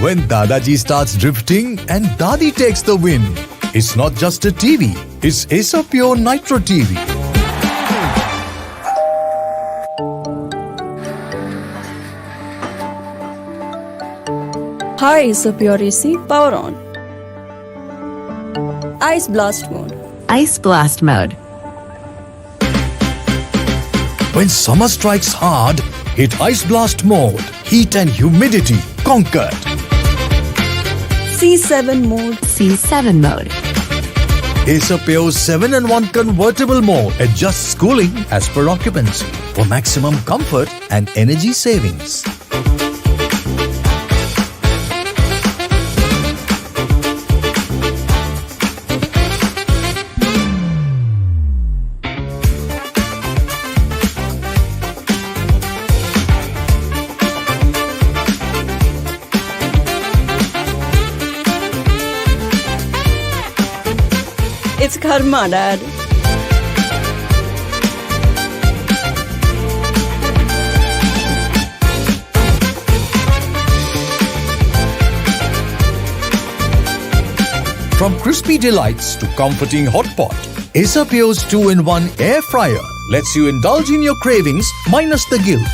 when Dadaji starts drifting and Dadi takes the win. It's not just a TV, it's Acer Pure Nitro TV. Hi, Acer Pure AC, power on. Ice Blast mode. Ice Blast mode. When summer strikes hard, hit Ice Blast mode. Heat and humidity conquered. C7 mode. C7 mode. Acer Pure 7-in-1 convertible mode adjusts cooling as per occupancy for maximum comfort and energy savings. It's karma, Dad. From crispy delights to comforting hot pot, Acer Pure's 2-in-1 air fryer lets you indulge in your cravings minus the guilt.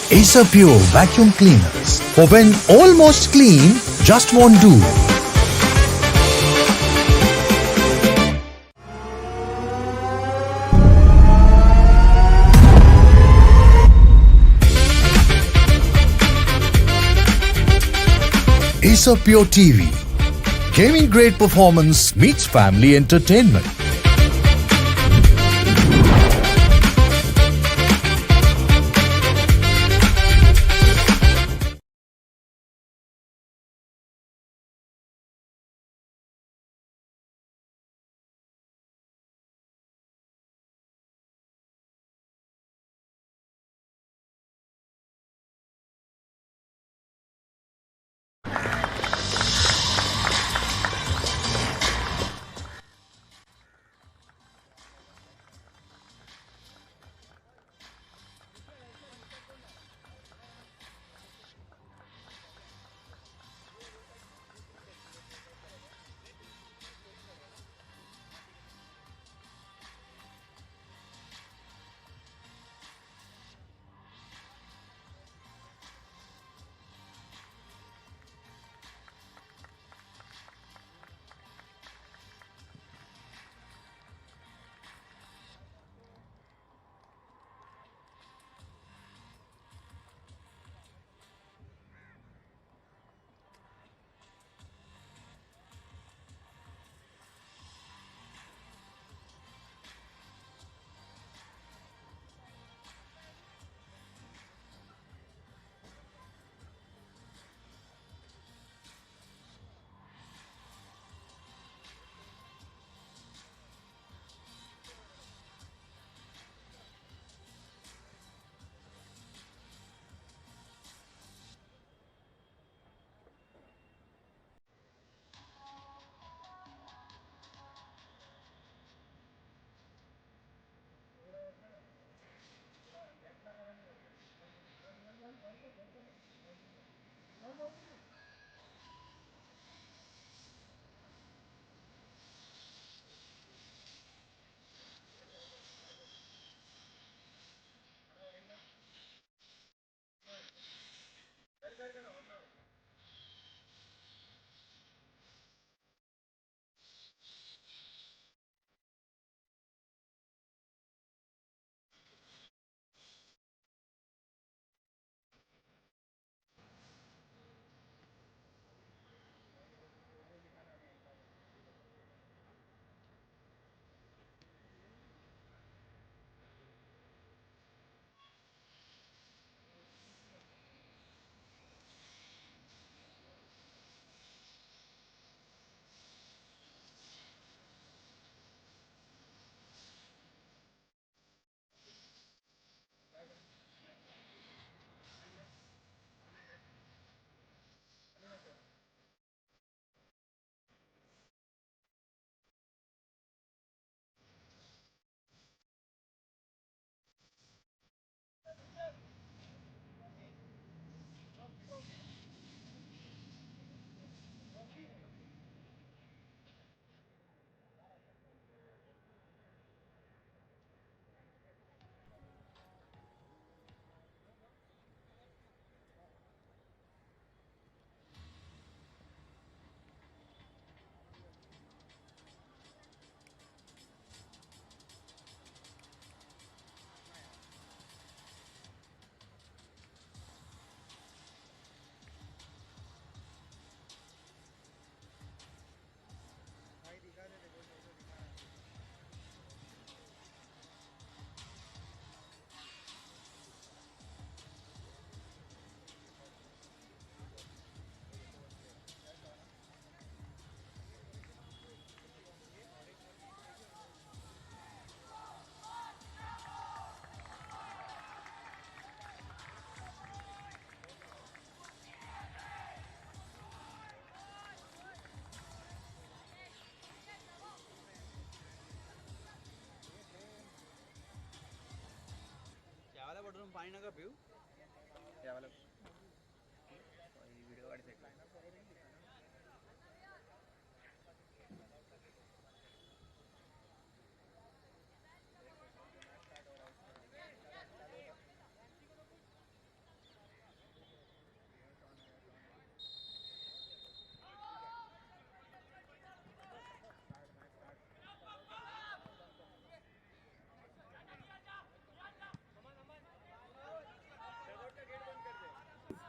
Acer Pure vacuum cleaners for when almost clean just won't do. Acer Pure TV. Gaming grade performance meets family entertainment.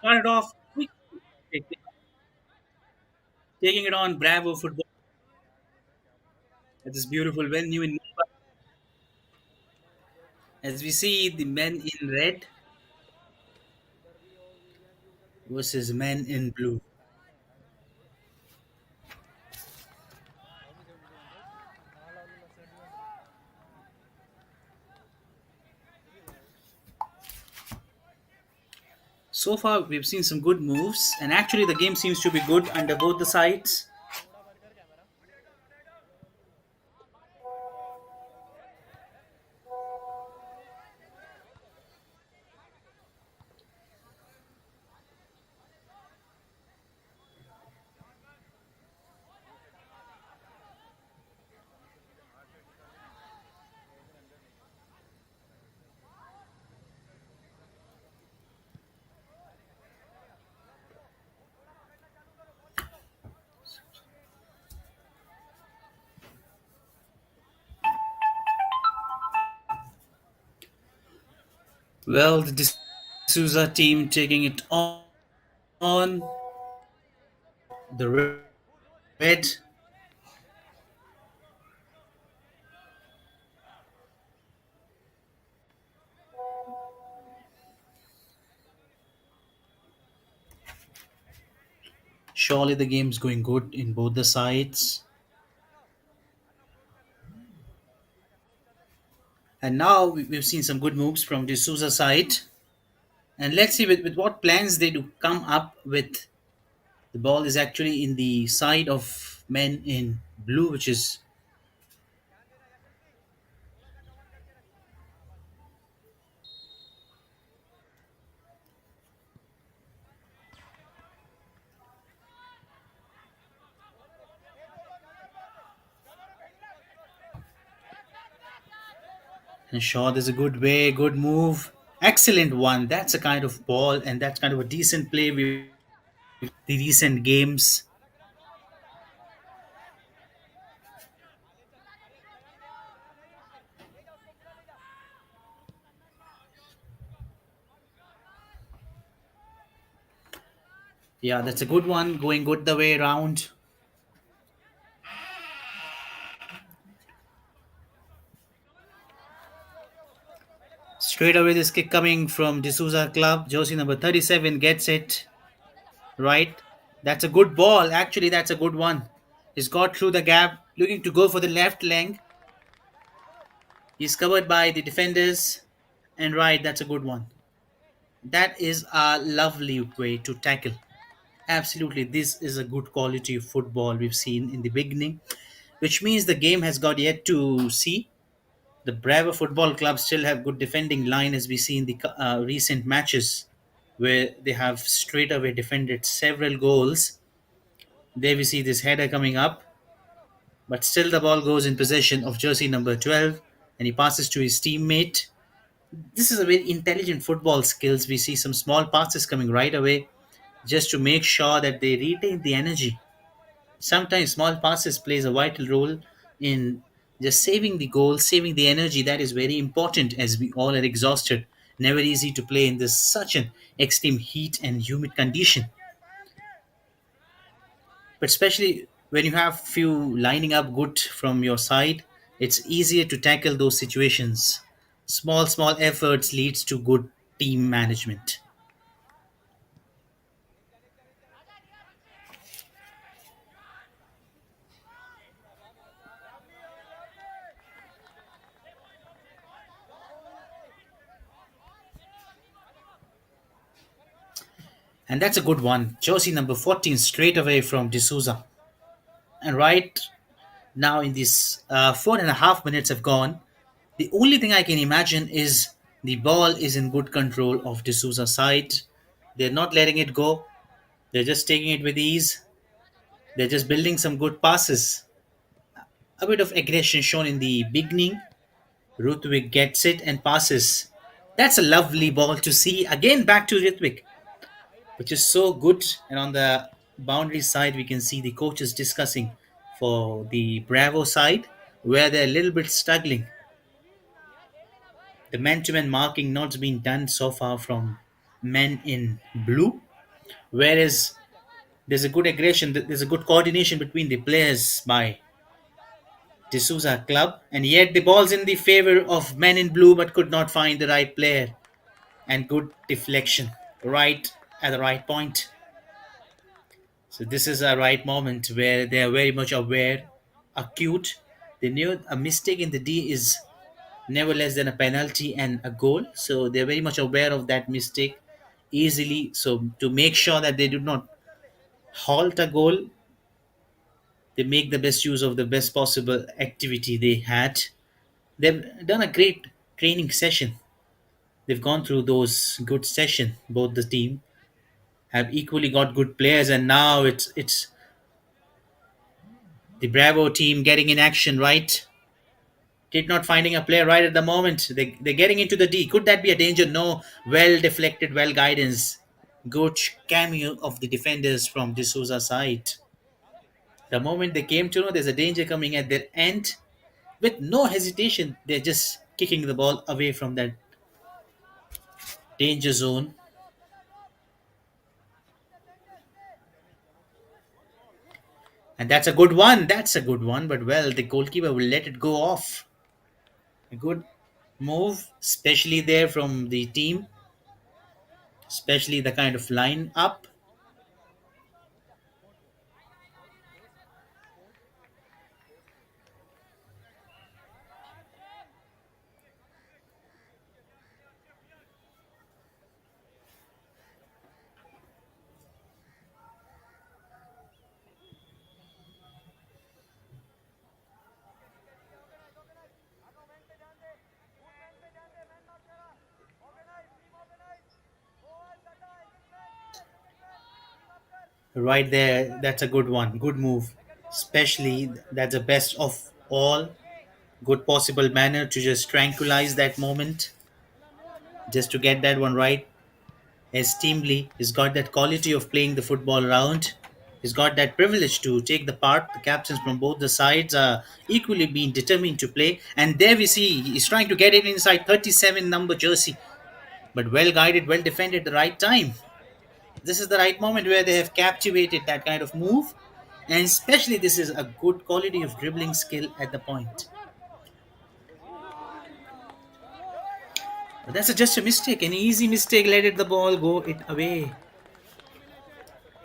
Started off quick, taking it on Bravo football at this beautiful venue in Mumbai. As we see the men in red versus men in blue. So far, we've seen some good moves, and actually, the game seems to be good under both the sides. Well, the Dsouza team taking it on the red. Surely the game's going good in both the sides. And now we've seen some good moves from the Dsouza side. And let's see with what plans they do come up with. The ball is actually in the side of men in blue, which is and sure there's a good way, good move. Excellent one. That's a kind of ball and that's kind of a decent play with the recent games. Yeah, that's a good one. Going good the way around. Straight away, this kick coming from Dsouza club. Josie number 37 gets it right. That's a good ball. Actually, that's a good one. He's got through the gap, looking to go for the left leg. He's covered by the defenders. And right, that's a good one. That is a lovely way to tackle. Absolutely, this is a good quality of football we've seen in the beginning, which means the game has got yet to see. The Bravo Football Club still have good defending line as we see in the recent matches where they have straight away defended several goals. There we see this header coming up, but still the ball goes in possession of jersey number 12 and he passes to his teammate. This is a very intelligent football skills. We see some small passes coming right away just to make sure that they retain the energy. Sometimes small passes plays a vital role in just saving the goal, saving the energy. That is very important as we all are exhausted. Never easy to play in this such an extreme heat and humid condition. But especially when you have few lining up good from your side, it's easier to tackle those situations. Small efforts leads to good team management. And that's a good one. Jersey number 14 straight away from D'Souza. And right now in these 4.5 minutes have gone. The only thing I can imagine is The ball is in good control of D'Souza side. They're not letting it go. They're just taking it with ease. They're just building some good passes. A bit of aggression shown in the beginning. Ruthwik gets it and passes. That's a lovely ball to see. Again, back to Ruthwik, which is so good. And on the boundary side, we can see the coaches discussing for the Bravo side, where they're a little bit struggling. The man-to-man marking not been done so far from men in blue, whereas there's a good aggression, there's a good coordination between the players by D'Souza club, and yet the ball's in the favor of men in blue, but could not find the right player, and good deflection right at the right point. So this is a right moment where they are very much aware, acute. They knew a mistake in the D is never less than a penalty and a goal. So they're very much aware of that mistake easily. So to make sure that they do not halt a goal, they make the best use of the best possible activity they had. They've done a great training session. They've gone through those good session. Both the team have equally got good players, and now it's the Bravo team getting in action, right? Did not finding a player right at the moment. They're getting into the D. Could that be a danger? No. Well deflected, well guidance. Good cameo of the defenders from Dsouza side. The moment they came to know there's a danger coming at their end, with no hesitation, they're just kicking the ball away from that danger zone. And that's a good one. That's a good one. But well, the goalkeeper will let it go off. A good move, especially there from the team, especially the kind of line up. Right there, that's a good one. Good move. Especially that's the best of all. Good possible manner to just tranquilize that moment. Just to get that one right. As Team Lee, he's got that quality of playing the football around. He's got that privilege to take the part. The captains from both the sides are equally being determined to play. And there we see he's trying to get it inside 37 number jersey. But well guided, well defended the right time. This is the right moment where they have captivated that kind of move. And especially this is a good quality of dribbling skill at the point. But that's just a mistake, an easy mistake. Let it the ball go it away.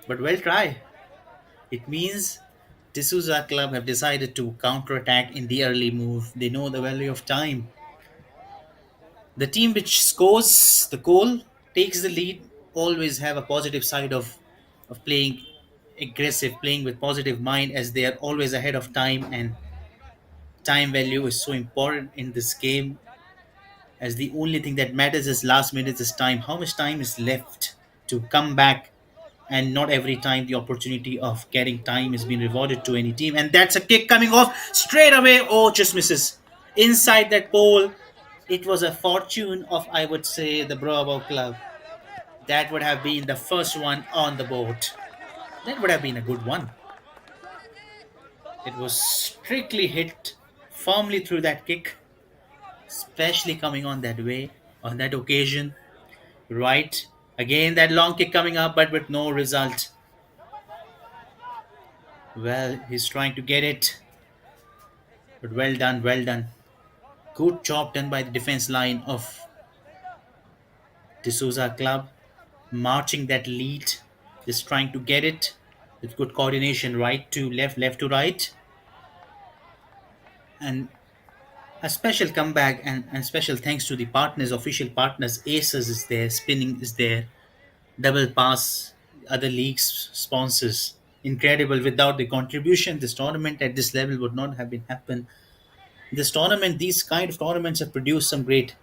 But well try. It means D'Souza club have decided to counter-attack in the early move. They know the value of time. The team which scores the goal takes the lead. Always have a positive side of playing aggressive, playing with positive mind, as they are always ahead of time, and time value is so important in this game, as the only thing that matters is last minute is time. How much time is left to come back? And not every time the opportunity of getting time is being rewarded to any team. And that's a kick coming off straight away. Oh, just misses inside that pole. It was a fortune of, I would say, the Bravo club. That would have been the first one on the board. That would have been a good one. It was strictly hit firmly through that kick, especially coming on that way, on that occasion. Right. Again, that long kick coming up, but with no result. Well, he's trying to get it. But well done, well done. Good job done by the defense line of Dsouza club. Marching that lead. Just trying to get it. With good coordination, right to left, left to right. And a special comeback and special thanks to the partners, official partners. Aces is there, spinning is there. Double pass, other leagues sponsors. Incredible. Without the contribution, this tournament at this level would not have been happen. This tournament, these kind of tournaments have produced some great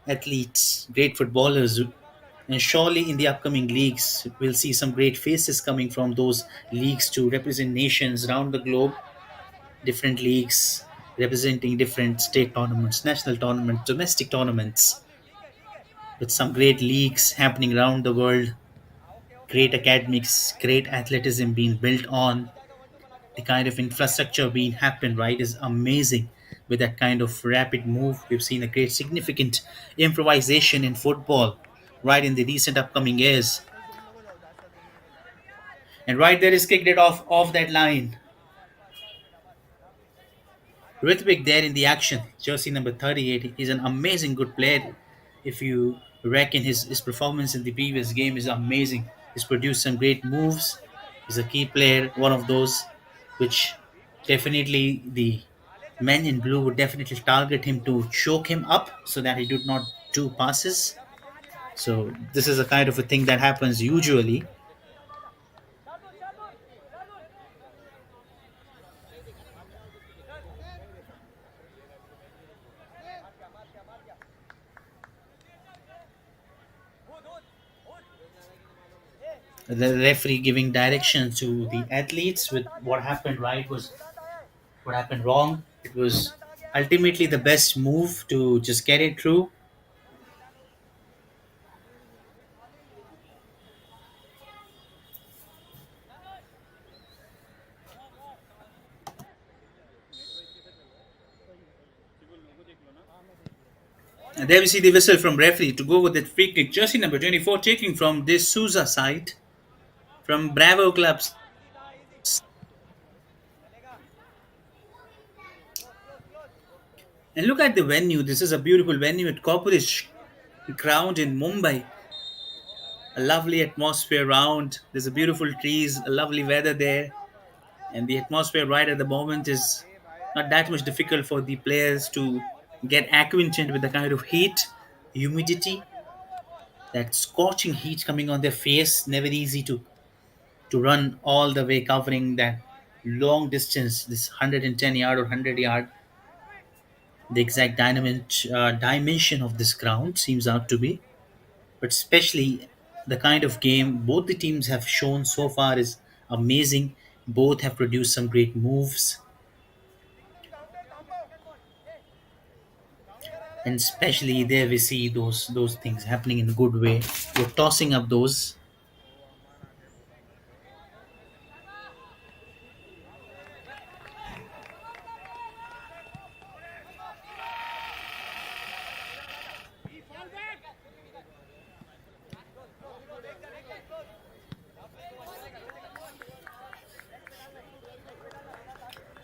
athletes, great footballers. And surely in the upcoming leagues, we'll see some great faces coming from those leagues to represent nations around the globe, different leagues representing different state tournaments, national tournaments, domestic tournaments, with some great leagues happening around the world, great academics, great athleticism being built on, the kind of infrastructure being happened, right, is amazing. With that kind of rapid move, we've seen a great significant improvisation in football right in the recent upcoming years. And right there is kicked it off that line. Rithvik there in the action, jersey number 38. He's an amazing good player. If you reckon his performance in the previous game is amazing. He's produced some great moves. He's a key player, one of those which definitely the men in blue would definitely target him to choke him up so that he did not do passes. So this is a kind of a thing that happens usually. The referee giving direction to the athletes with what happened right was what happened wrong. It was ultimately the best move to just get it through. And there we see the whistle from referee to go with that free kick. Jersey number 24 taking from this Dsouza side from Bravo Clubs. And look at the venue. This is a beautiful venue at Kopana ground in Mumbai. A lovely atmosphere around. There's a beautiful trees, a lovely weather there, and the atmosphere right at the moment is not that much difficult for the players to get acquainted with the kind of heat, humidity, that scorching heat coming on their face. Never easy to run all the way covering that long distance, this 110 yard or 100 yard. The exact dimension of this ground seems out to be, but especially the kind of game both the teams have shown so far is amazing. Both have produced some great moves, and especially there we see those things happening in a good way. You're tossing up those,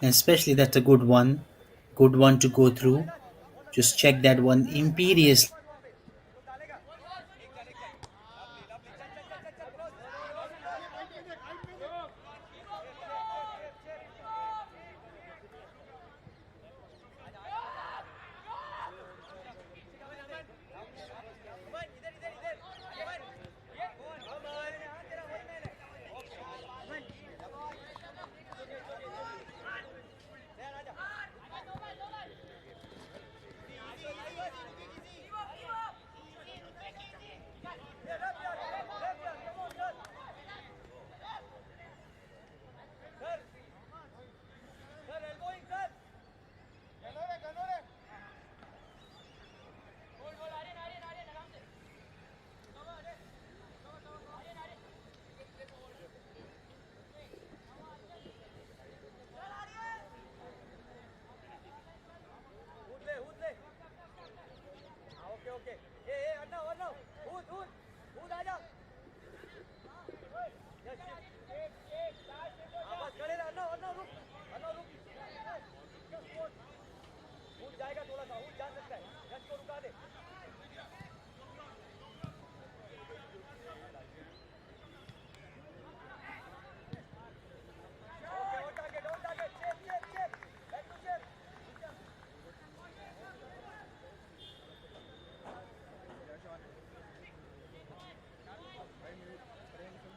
and especially that's a good one to go through. Just check that one imperiously.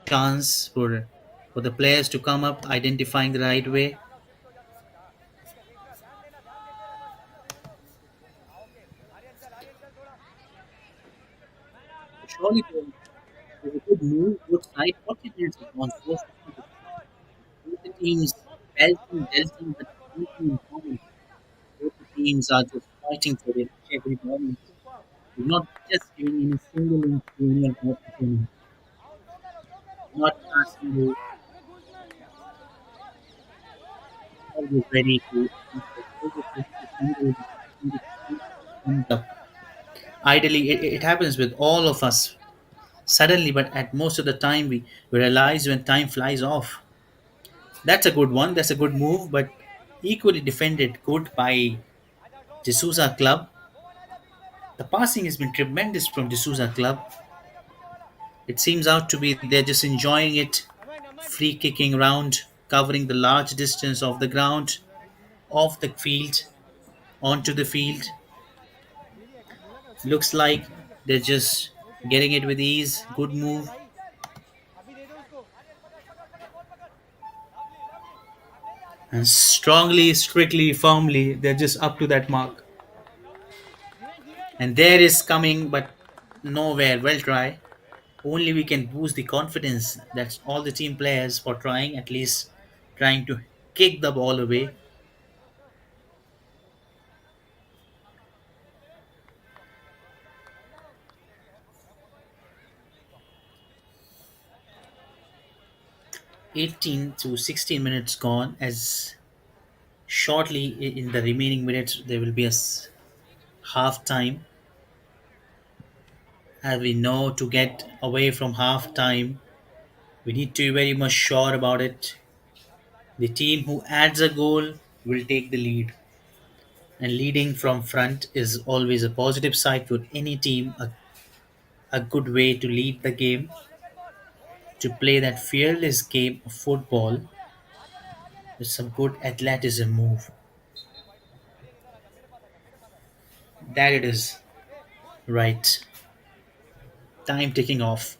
Chance for the players to come up identifying the right way. Surely there's a good move, good side. 40 minutes have gone so fast. Both the teams belting, but one thing in common. Both the teams are just fighting for it every moment. They're not just giving in a single inch to any of their opponent. Not passing you, always ready to comes up. Ideally, it happens with all of us suddenly, but at most of the time, we realize when time flies off. That's a good one. That's a good move, but equally defended good by Dsouza club. The passing has been tremendous from Dsouza club. It seems out to be they're just enjoying it, free kicking around, covering the large distance of the ground, off the field, onto the field. Looks like they're just getting it with ease. Good move. And strongly, strictly, firmly, they're just up to that mark. And there is coming, but nowhere. Well try. Only we can boost the confidence. That's all the team players for trying, at least trying to kick the ball away. 18 to 16 minutes gone, as shortly in the remaining minutes there will be half time. As we know, to get away from half time, we need to be very much sure about it. The team who adds a goal will take the lead. And leading from front is always a positive side for any team, a good way to lead the game, to play that fearless game of football with some good athleticism move. That it is. Right. Time ticking off.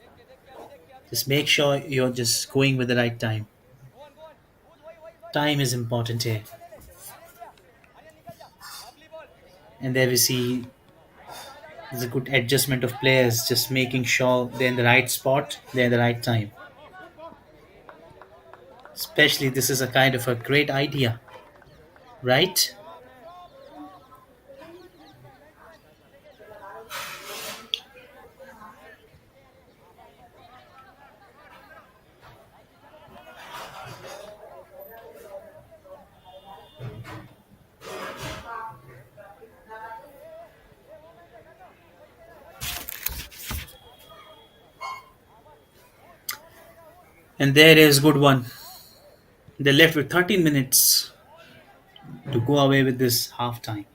Just make sure you're just going with the right time. Time is important here. And there we see there's a good adjustment of players, just making sure they're in the right spot, they're in the right time. Especially, this is a kind of a great idea, right? And there is good one. They're left with 13 minutes to go away with this half time.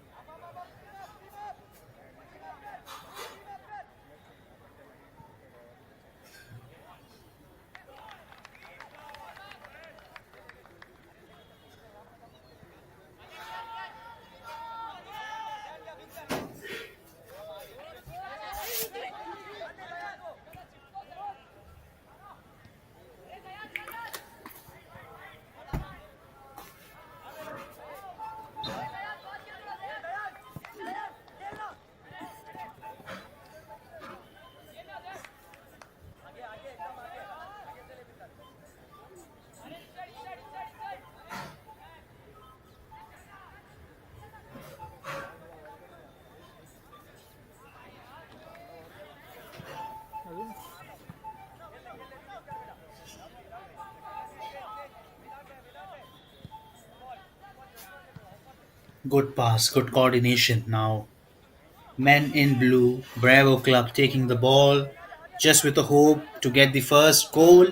Good pass, good coordination now. Men in blue, Bravo Club taking the ball just with the hope to get the first goal,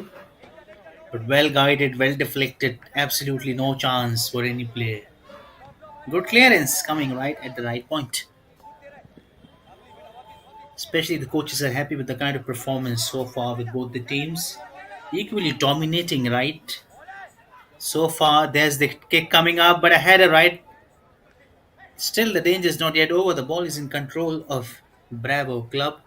but well guided, well deflected, absolutely no chance for any play. Good clearance coming right at the right point. Especially the coaches are happy with the kind of performance so far with both the teams. Equally dominating, right? So far, there's the kick coming up, but a header, right? Still, the danger is not yet over. The ball is in control of Bravo Club.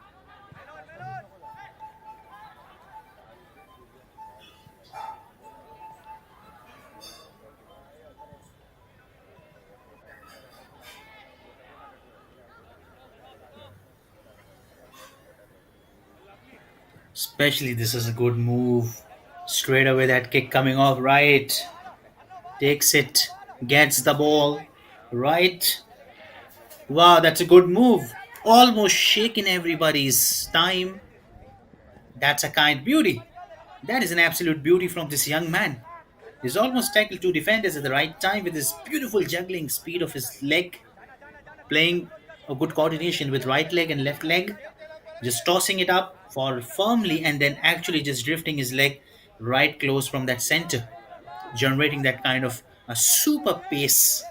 Especially this is a good move. Straight away that kick coming off right. Takes it, gets the ball. Right. Wow, that's a good move. Almost shaking everybody's time. That's a kind beauty. That is an absolute beauty from this young man. He's almost tackled two defenders at the right time with his beautiful juggling speed of his leg, playing a good coordination with right leg and left leg, just tossing it up for firmly and then actually just drifting his leg right close from that center, generating that kind of a super pace,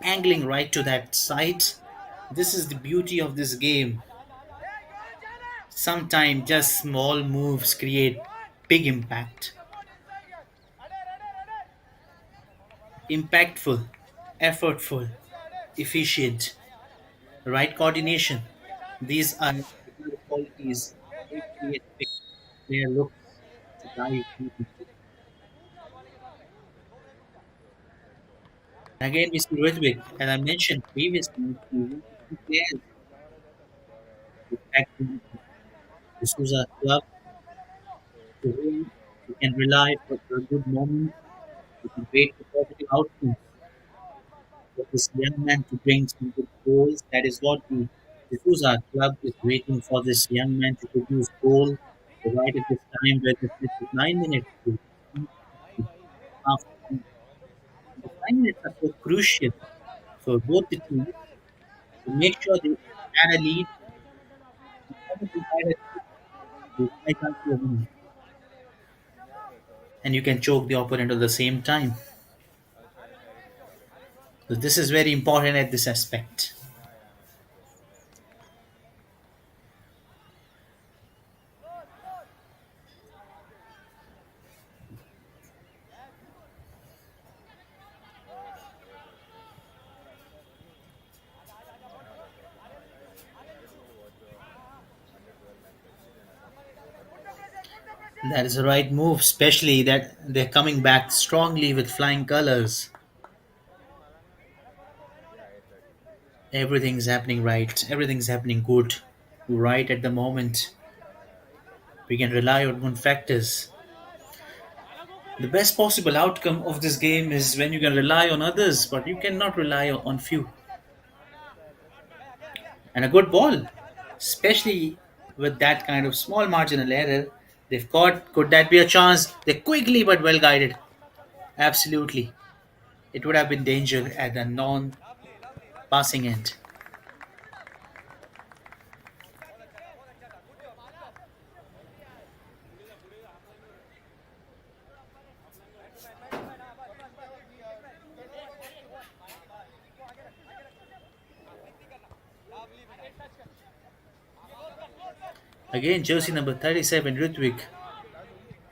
angling right to that side. This is the beauty of this game. Sometimes just small moves create big impact. Impactful, effortful, efficient, right coordination. These are the qualities every player looks to dive deep. Again, we see Ridwick, as I mentioned previously, he one of the players who backed in the Dsouza club to whom you can rely for a good moment, you can wait for positive outcomes. For this young man to bring some good goals, that is what the Dsouza club is waiting for this young man to produce goal right at this time where the 9 minutes to half time. The 9 minutes are so crucial for both the teams to make sure they had a lead. Once they had a lead, they try to win. And you can choke the opponent at the same time. So this is very important at this aspect. That is the right move, especially that they're coming back strongly with flying colors. Everything's happening right. Everything's happening good. Right at the moment. We can rely on good factors. The best possible outcome of this game is when you can rely on others, but you cannot rely on few. And a good ball, especially with that kind of small marginal error they've got. Could that be a chance? They're quickly but well guided. Absolutely. It would have been danger at the non passing end. Again, jersey number 37, Ritwik.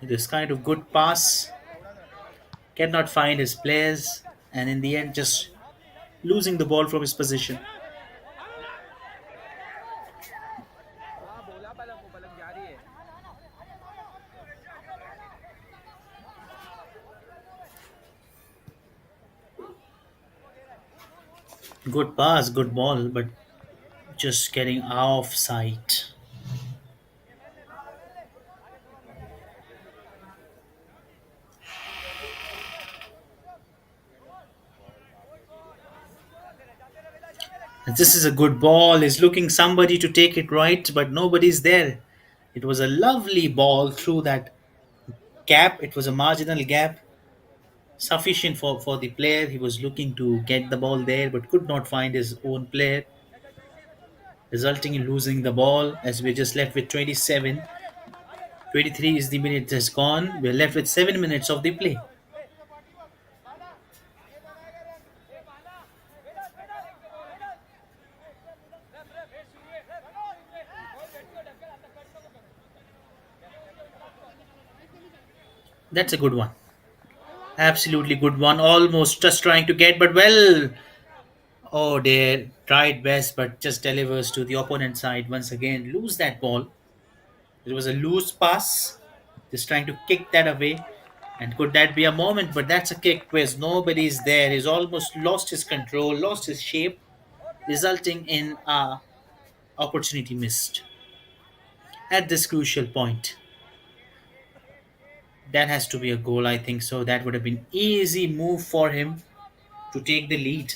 This kind of good pass. Cannot find his players. And in the end, just losing the ball from his position. Good pass, good ball, but just getting off sight. This is a good ball. Is looking somebody to take it right, but nobody's there. It was a lovely ball through that gap. It was a marginal gap, sufficient for the player. He was looking to get the ball there, but could not find his own player, resulting in losing the ball as we're just left with 27. 23 is the minute has gone. We're left with 7 minutes of the play. That's a good one. Absolutely good one. Almost just trying to get, but well. Oh, they tried best, but just delivers to the opponent side once again. Lose that ball. It was a loose pass. Just trying to kick that away. And could that be a moment? But that's a kick where nobody's there. He's almost lost his control, lost his shape, resulting in a opportunity missed. at this crucial point. That has to be a goal, I think so. That would have been easy move for him to take the lead.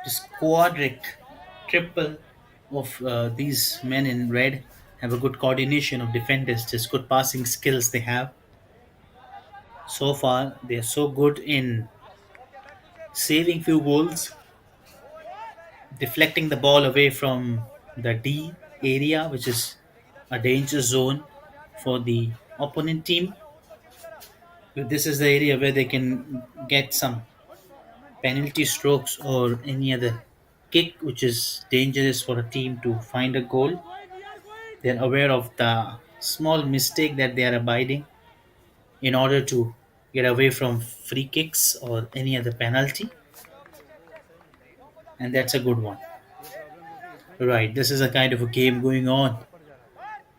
This quadric triple of these men in red have a good coordination of defenders, just good passing skills they have. So far, they are so good in saving few goals, deflecting the ball away from the D area, which is a danger zone for the opponent team. This is the area where they can get some penalty strokes or any other kick, which is dangerous for a team to find a goal. They're aware of the small mistake that they are abiding in order to get away from free kicks or any other penalty, and that's a good one. Right, this is a kind of a game going on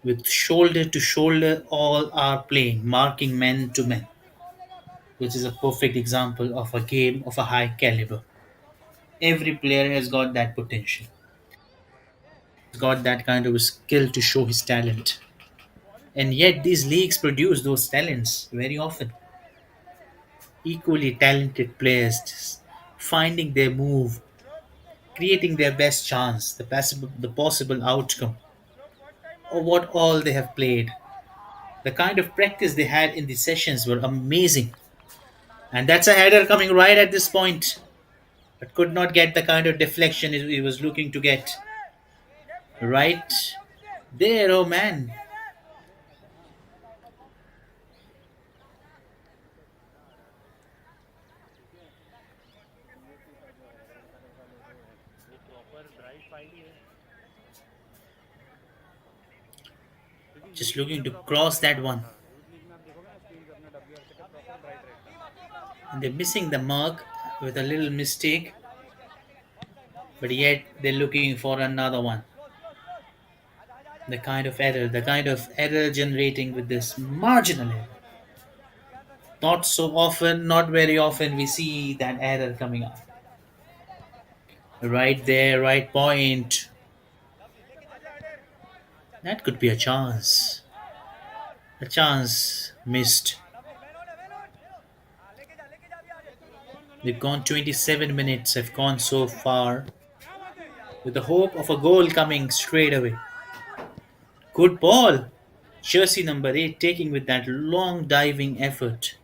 with shoulder to shoulder, all are playing, marking men to men, which is a perfect example of a game of a high caliber. Every player has got that potential, has got that kind of a skill to show his talent. And yet, these leagues produce those talents very often. Equally talented players just finding their move, creating their best chance, the possible outcome of what all they have played. The kind of practice they had in the sessions were amazing. And that's a header coming right at this point, but could not get the kind of deflection he was looking to get. Right there, oh man. Just looking to cross that one. And they're missing the mark with a little mistake, but yet they're looking for another one. The kind of error generating with this marginal error. Not so often, not very often, we see that error coming up. Right there, right point. That could be a chance. A chance missed. They've gone 27 minutes, have gone so far, with the hope of a goal coming straight away. Good ball. Jersey number 8 taking with that long diving effort.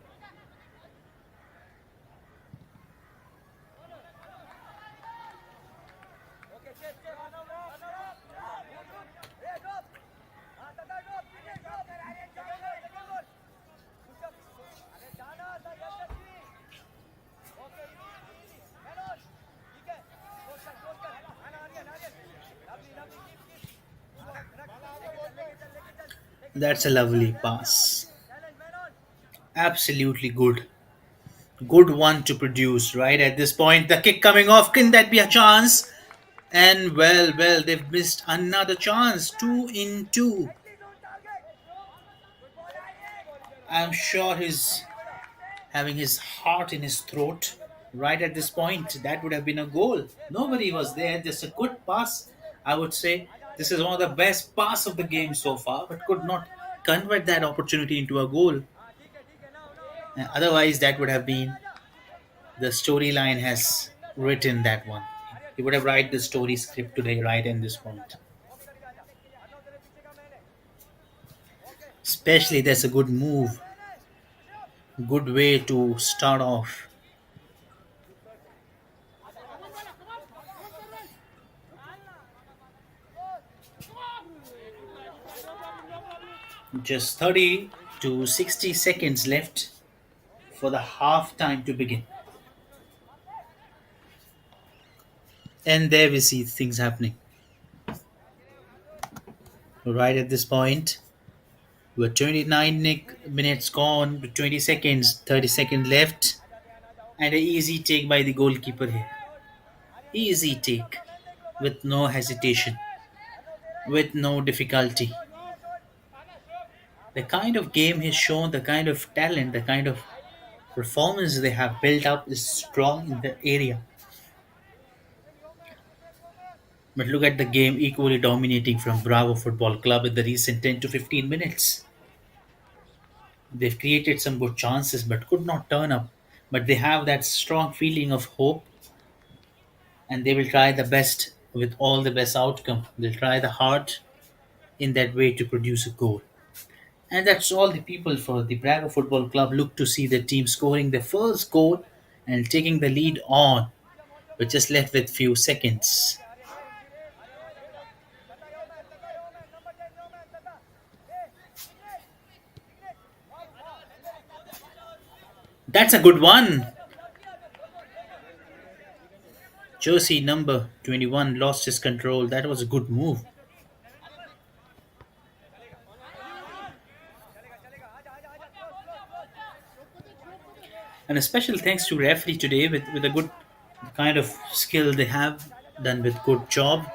That's a lovely pass. Absolutely good. Good one to produce right at this point. The kick coming off. Can that be a chance? And well, they've missed another chance. 2 in 2. I'm sure he's having his heart in his throat right at this point. That would have been a goal. Nobody was there. Just a good pass, I would say. This is one of the best pass of the game so far, but could not convert that opportunity into a goal. Otherwise, that would have been the storyline has written that one. He would have write the story script today right in this point. Especially, that's a good move, good way to start off. Just 30 to 60 seconds left for the half time to begin. And there we see things happening. Right at this point, we're 29 minutes gone, 20 seconds, 30 seconds left, and an easy take by the goalkeeper here. Easy take, with no hesitation, with no difficulty. The kind of game he's shown, the kind of talent, the kind of performance they have built up is strong in the area. But look at the game equally dominating from Bravo Football Club in the recent 10 to 15 minutes. They've created some good chances but could not turn up. But they have that strong feeling of hope and they will try the best with all the best outcome. They'll try the hard in that way to produce a goal. And that's all the people for the Bravo Football Club look to see their team scoring their first goal and taking the lead on, but just left with few seconds. That's a good one. Jersey number 21 lost his control. That was a good move. And a special thanks to referee today with a good kind of skill they have done with good job.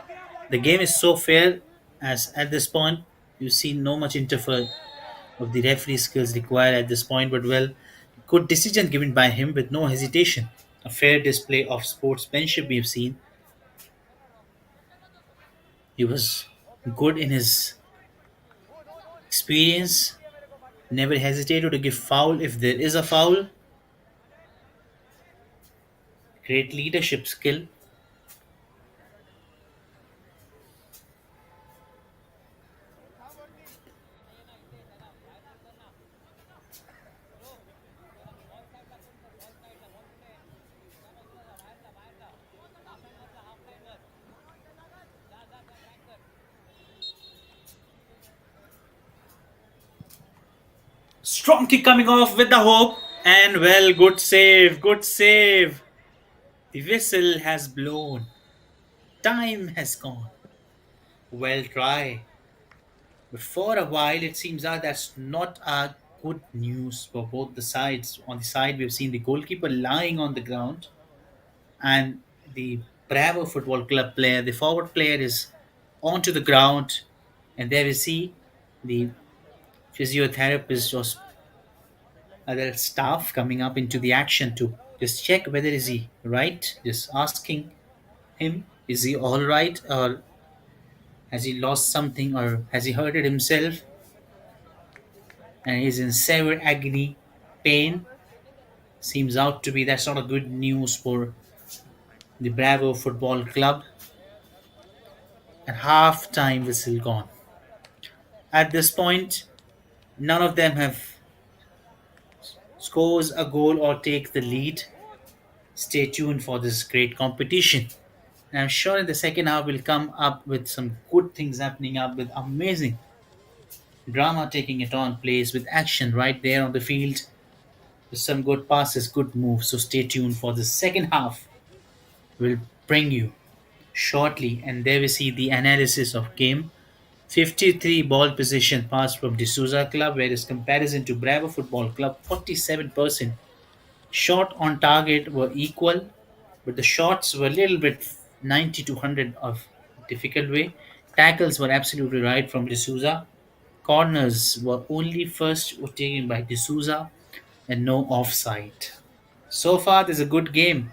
The game is so fair as at this point you see no much interfere of the referee skills required at this point, but well, good decision given by him with no hesitation. A fair display of sportsmanship we've seen. He was good in his experience, never hesitated to give foul if there is a foul. Great leadership skill. Strong kick coming off with the hope. And well, good save, good save. The whistle has blown. Time has gone. Well try. But for a while, it seems that that's not a good news for both the sides. On the side, we've seen the goalkeeper lying on the ground, and the Bravo Football Club player, the forward player, is onto the ground, and there we see the physiotherapist or other staff coming up into the action to just check whether is he right, just asking him is he all right or has he lost something or has he hurted himself and he's in severe agony pain. Seems out to be that's not a good news for the Bravo Football Club. And half time whistle gone. At this point, none of them have scores a goal or take the lead. Stay tuned for this great competition. And I'm sure in the second half we'll come up with some good things happening up with amazing drama taking it on place with action right there on the field with some good passes, good moves. So stay tuned for the second half. We'll bring you shortly. And there we see the analysis of game. 53 ball possession pass from Dsouza club, whereas comparison to Bravo Football Club, 47%. Shot on target were equal, but the shots were a little bit 90 to 100 of difficult way. Tackles were absolutely right from Dsouza. Corners were only first were taken by Dsouza and no offside. So far, there's a good game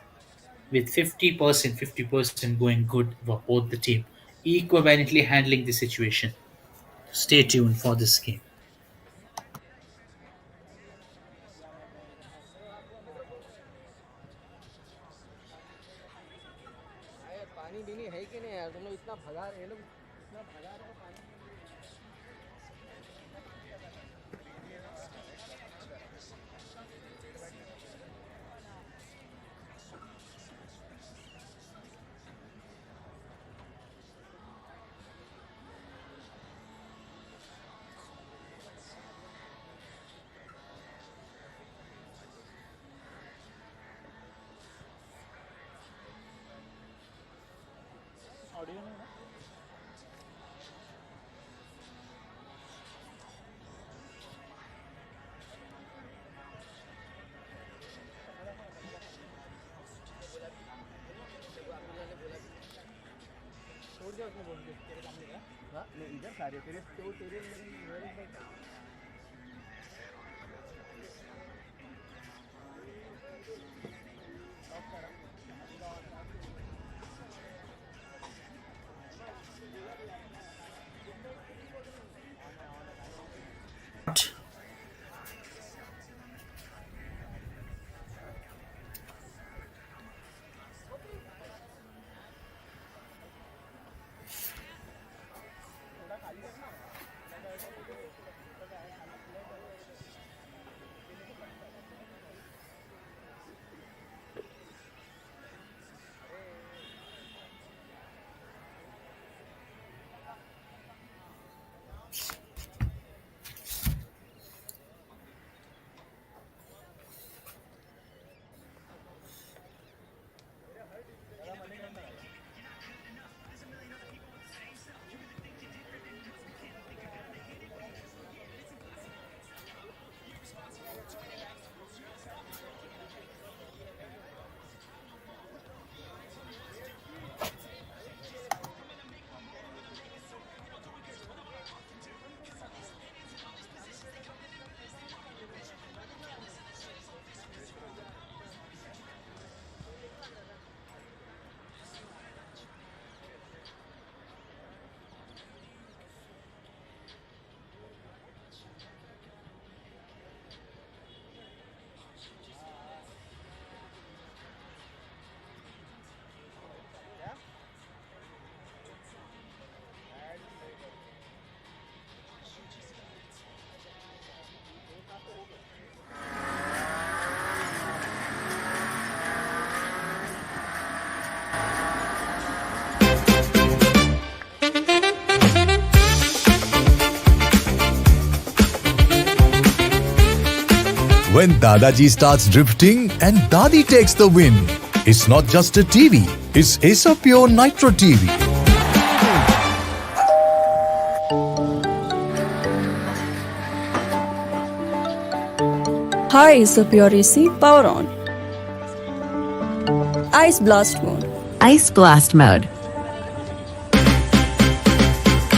with 50% going good for both the team, equivalently handling the situation. Stay tuned for this game. When Dadaji starts drifting and Dadi takes the win. It's not just a TV, it's Acer Pure Nitro TV. Hi, Acer Pure AC, power on. Ice blast mode. Ice blast mode.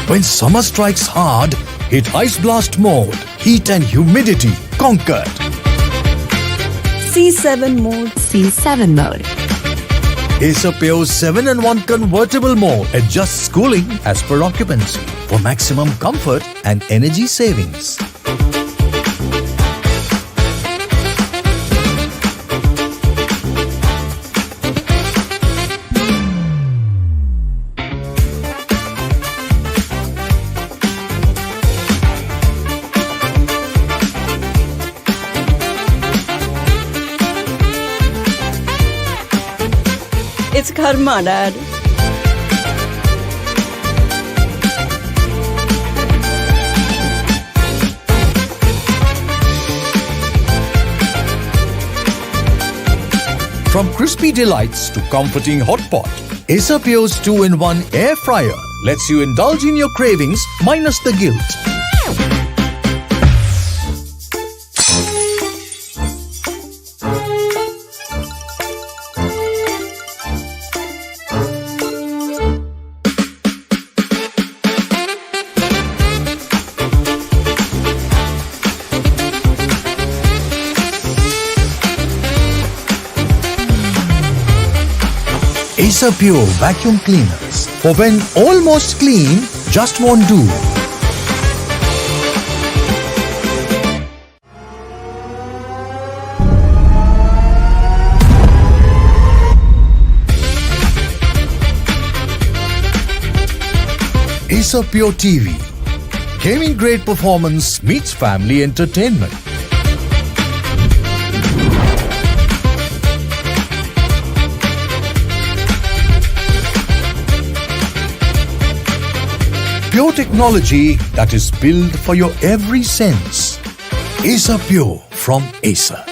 When summer strikes hard, hit Ice Blast mode. Heat and humidity conquered. C7 mode. C7 mode. Acer Pure 7-in-1 convertible mode adjusts cooling as per occupancy for maximum comfort and energy savings. It's karma, Dad. From crispy delights to comforting hot pot, Acer Pure's 2-in-1 air fryer lets you indulge in your cravings minus the guilt. Acer Pure vacuum cleaners for when almost clean just won't do. Acer Pure TV. Gaming grade performance meets family entertainment. Pure technology that is built for your every sense. Acer Pure from Acer.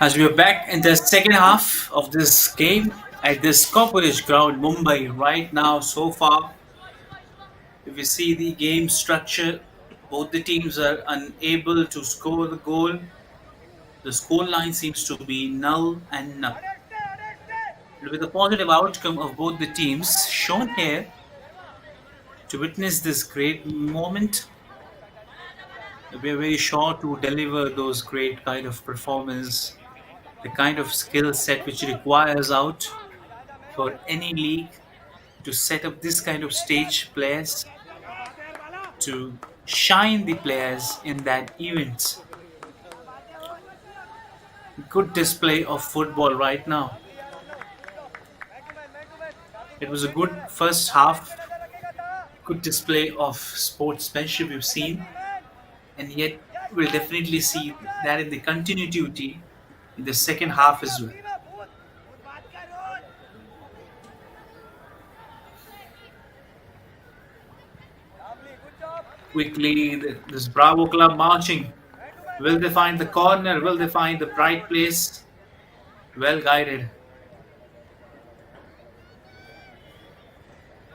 As we are back in the second half of this game at this Kopana ground, Mumbai, right now, so far, if you see the game structure, both the teams are unable to score the goal. The score line seems to be null and null. With the positive outcome of both the teams shown here, to witness this great moment, we are very sure to deliver those great kind of performance, the kind of skill set which requires out for any league to set up this kind of stage players, to shine the players in that event. Good display of football right now. It was a good first half. Good display of sportsmanship we've seen, and yet we'll definitely see that in the continuity in the second half as well. Quickly, this Bravo club marching. Will they find the corner? Will they find the right place? Well guided,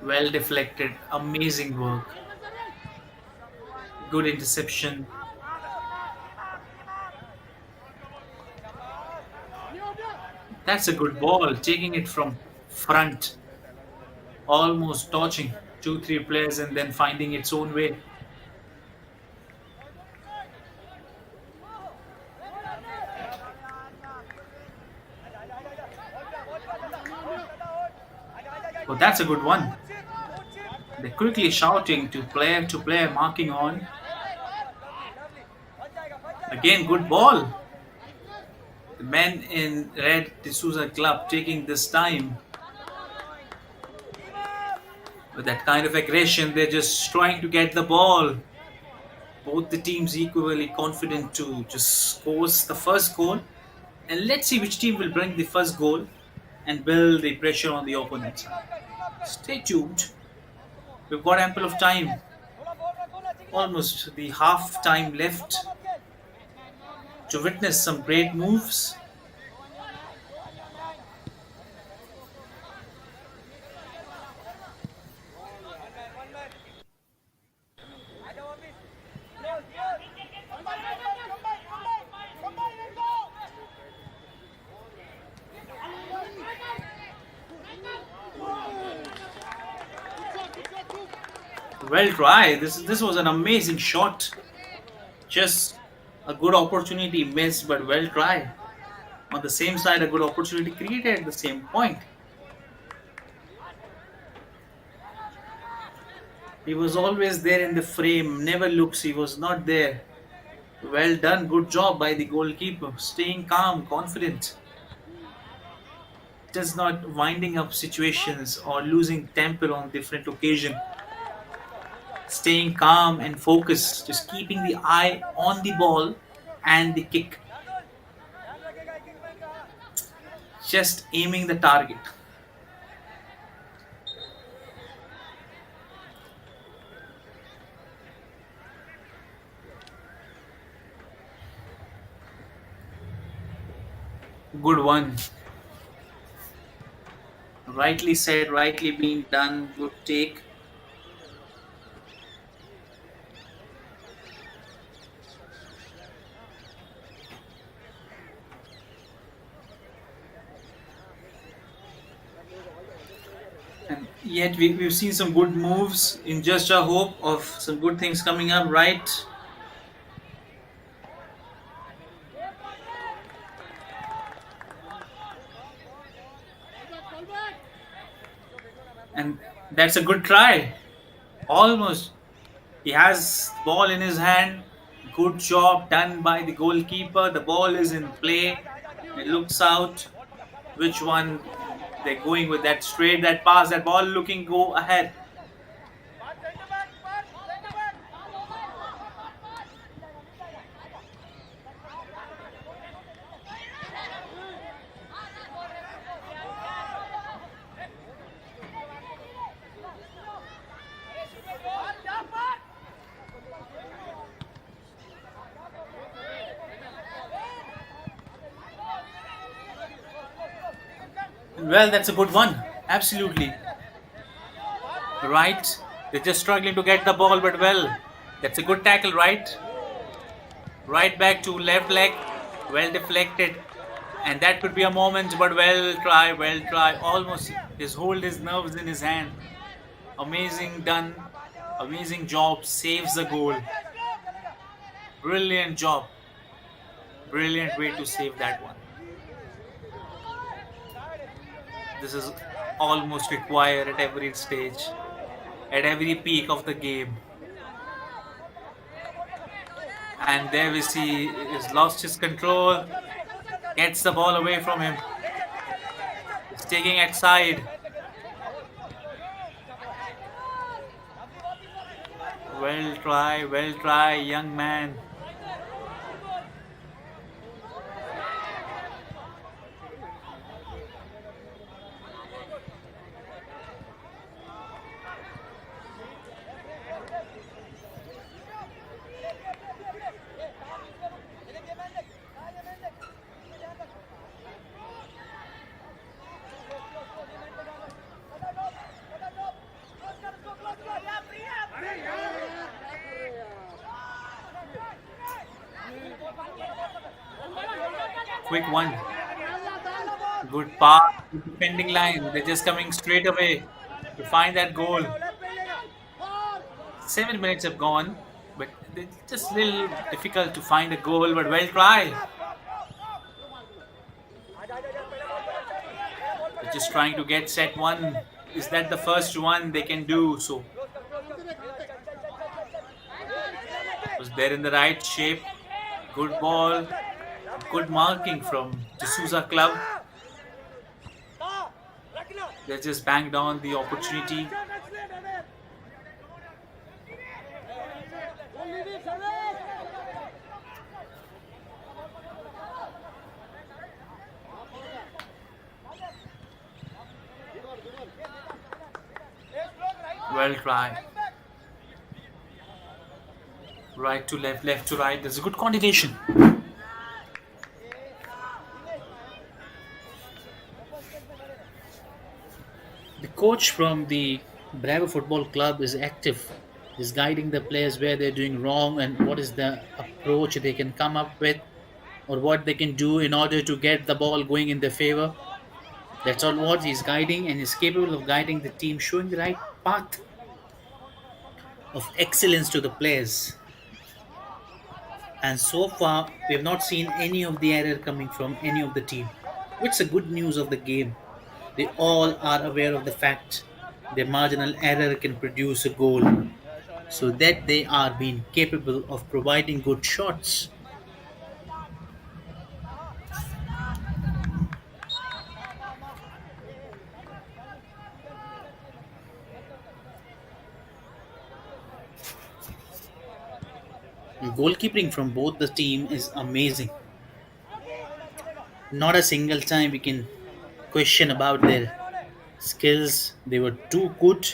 well deflected, amazing work, good interception. That's a good ball, taking it from front, almost touching two, three players and then finding its own way. Oh, that's a good one. They're quickly shouting to player, marking on. Again, good ball. The men in red Dsouza club taking this time with that kind of aggression. They're just trying to get the ball. Both the teams equally confident to just score the first goal. And let's see which team will bring the first goal and build the pressure on the opponent side. Stay tuned. We've got ample of time. Almost the half time left to witness some great moves. Well tried. This was an amazing shot. Just a good opportunity missed, but well tried. On the same side, a good opportunity created at the same point. He was always there in the frame, never looks, he was not there. Well done, good job by the goalkeeper. Staying calm, confident. Just not winding up situations or losing temper on different occasions. Staying calm and focused, just keeping the eye on the ball and the kick. Just aiming the target. Good one. Rightly said, rightly being done, good take. And yet we've seen some good moves in just a hope of some good things coming up, right? And that's a good try. Almost. He has the ball in his hand. Good job done by the goalkeeper. The ball is in play. It looks out. Which one they're going with, that straight, that pass, that ball looking go ahead. Well, that's a good one. Absolutely. Right. They're just struggling to get the ball, but well, that's a good tackle, right? Right back to left leg. Well deflected. And that could be a moment, but well try, well try. Almost just hold his nerves in his hand. Amazing done. Amazing job. Saves the goal. Brilliant job. Brilliant way to save that one. This is almost required at every stage, at every peak of the game. And there we see he's lost his control, gets the ball away from him. He's taking it side. Well try, young man. Quick one. Good pass. Defending line. They're just coming straight away to find that goal. 7 minutes have gone, but it's just a little difficult to find a goal. But well try. They're just trying to get set one. Is that the first one they can do? So was there in the right shape. Good ball. Good marking from Dsouza club. They just banged on the opportunity. Well tried. Right to left, left to right. There's a good coordination. The coach from the Bravo Football Club is active. Is guiding the players where they're doing wrong and what is the approach they can come up with or what they can do in order to get the ball going in their favor. That's all what he's guiding and is capable of guiding the team, showing the right path of excellence to the players. And so far, we have not seen any of the error coming from any of the team, which is the good news of the game. They all are aware of the fact their marginal error can produce a goal, so that they are being capable of providing good shots. Goalkeeping from both the team is amazing. Not a single time we can question about their skills. They were too good.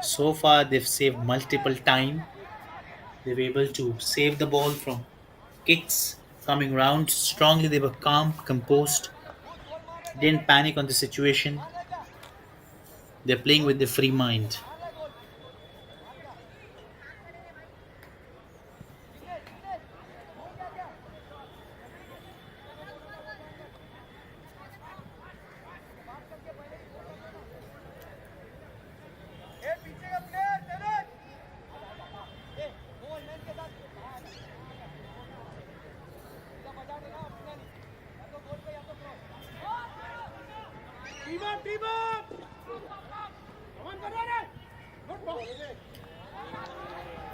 So far, they've saved multiple time. They were able to save the ball from kicks coming round strongly. They were calm, composed, didn't panic on the situation. They're playing with the free mind.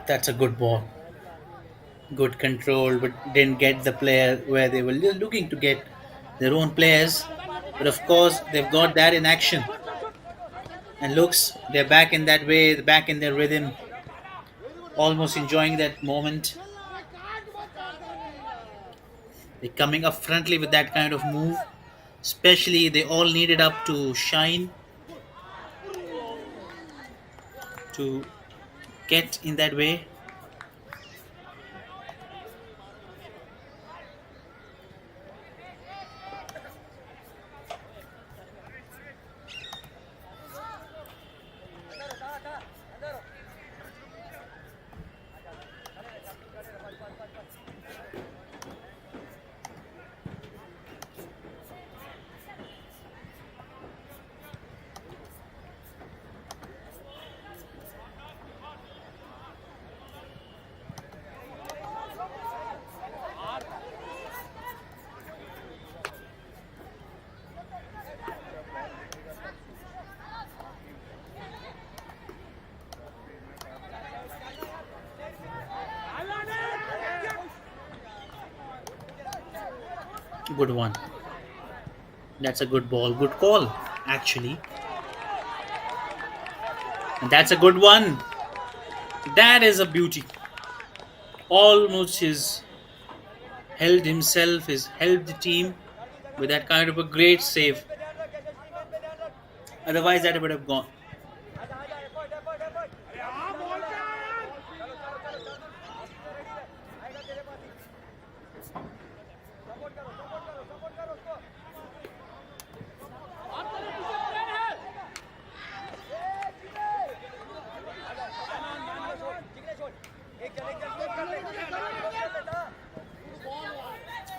That's a good ball. Good control, but didn't get the player where they were looking to get their own players. But of course, they've got that in action. And looks, they're back in that way, back in their rhythm, almost enjoying that moment. They're coming up frontly with that kind of move. Especially, they all needed up to shine to get in that way. Good one. That's a good ball. Good call, actually. And that's a good one. That is a beauty. Almost his held himself, has helped the team with that kind of a great save. Otherwise, that would have gone.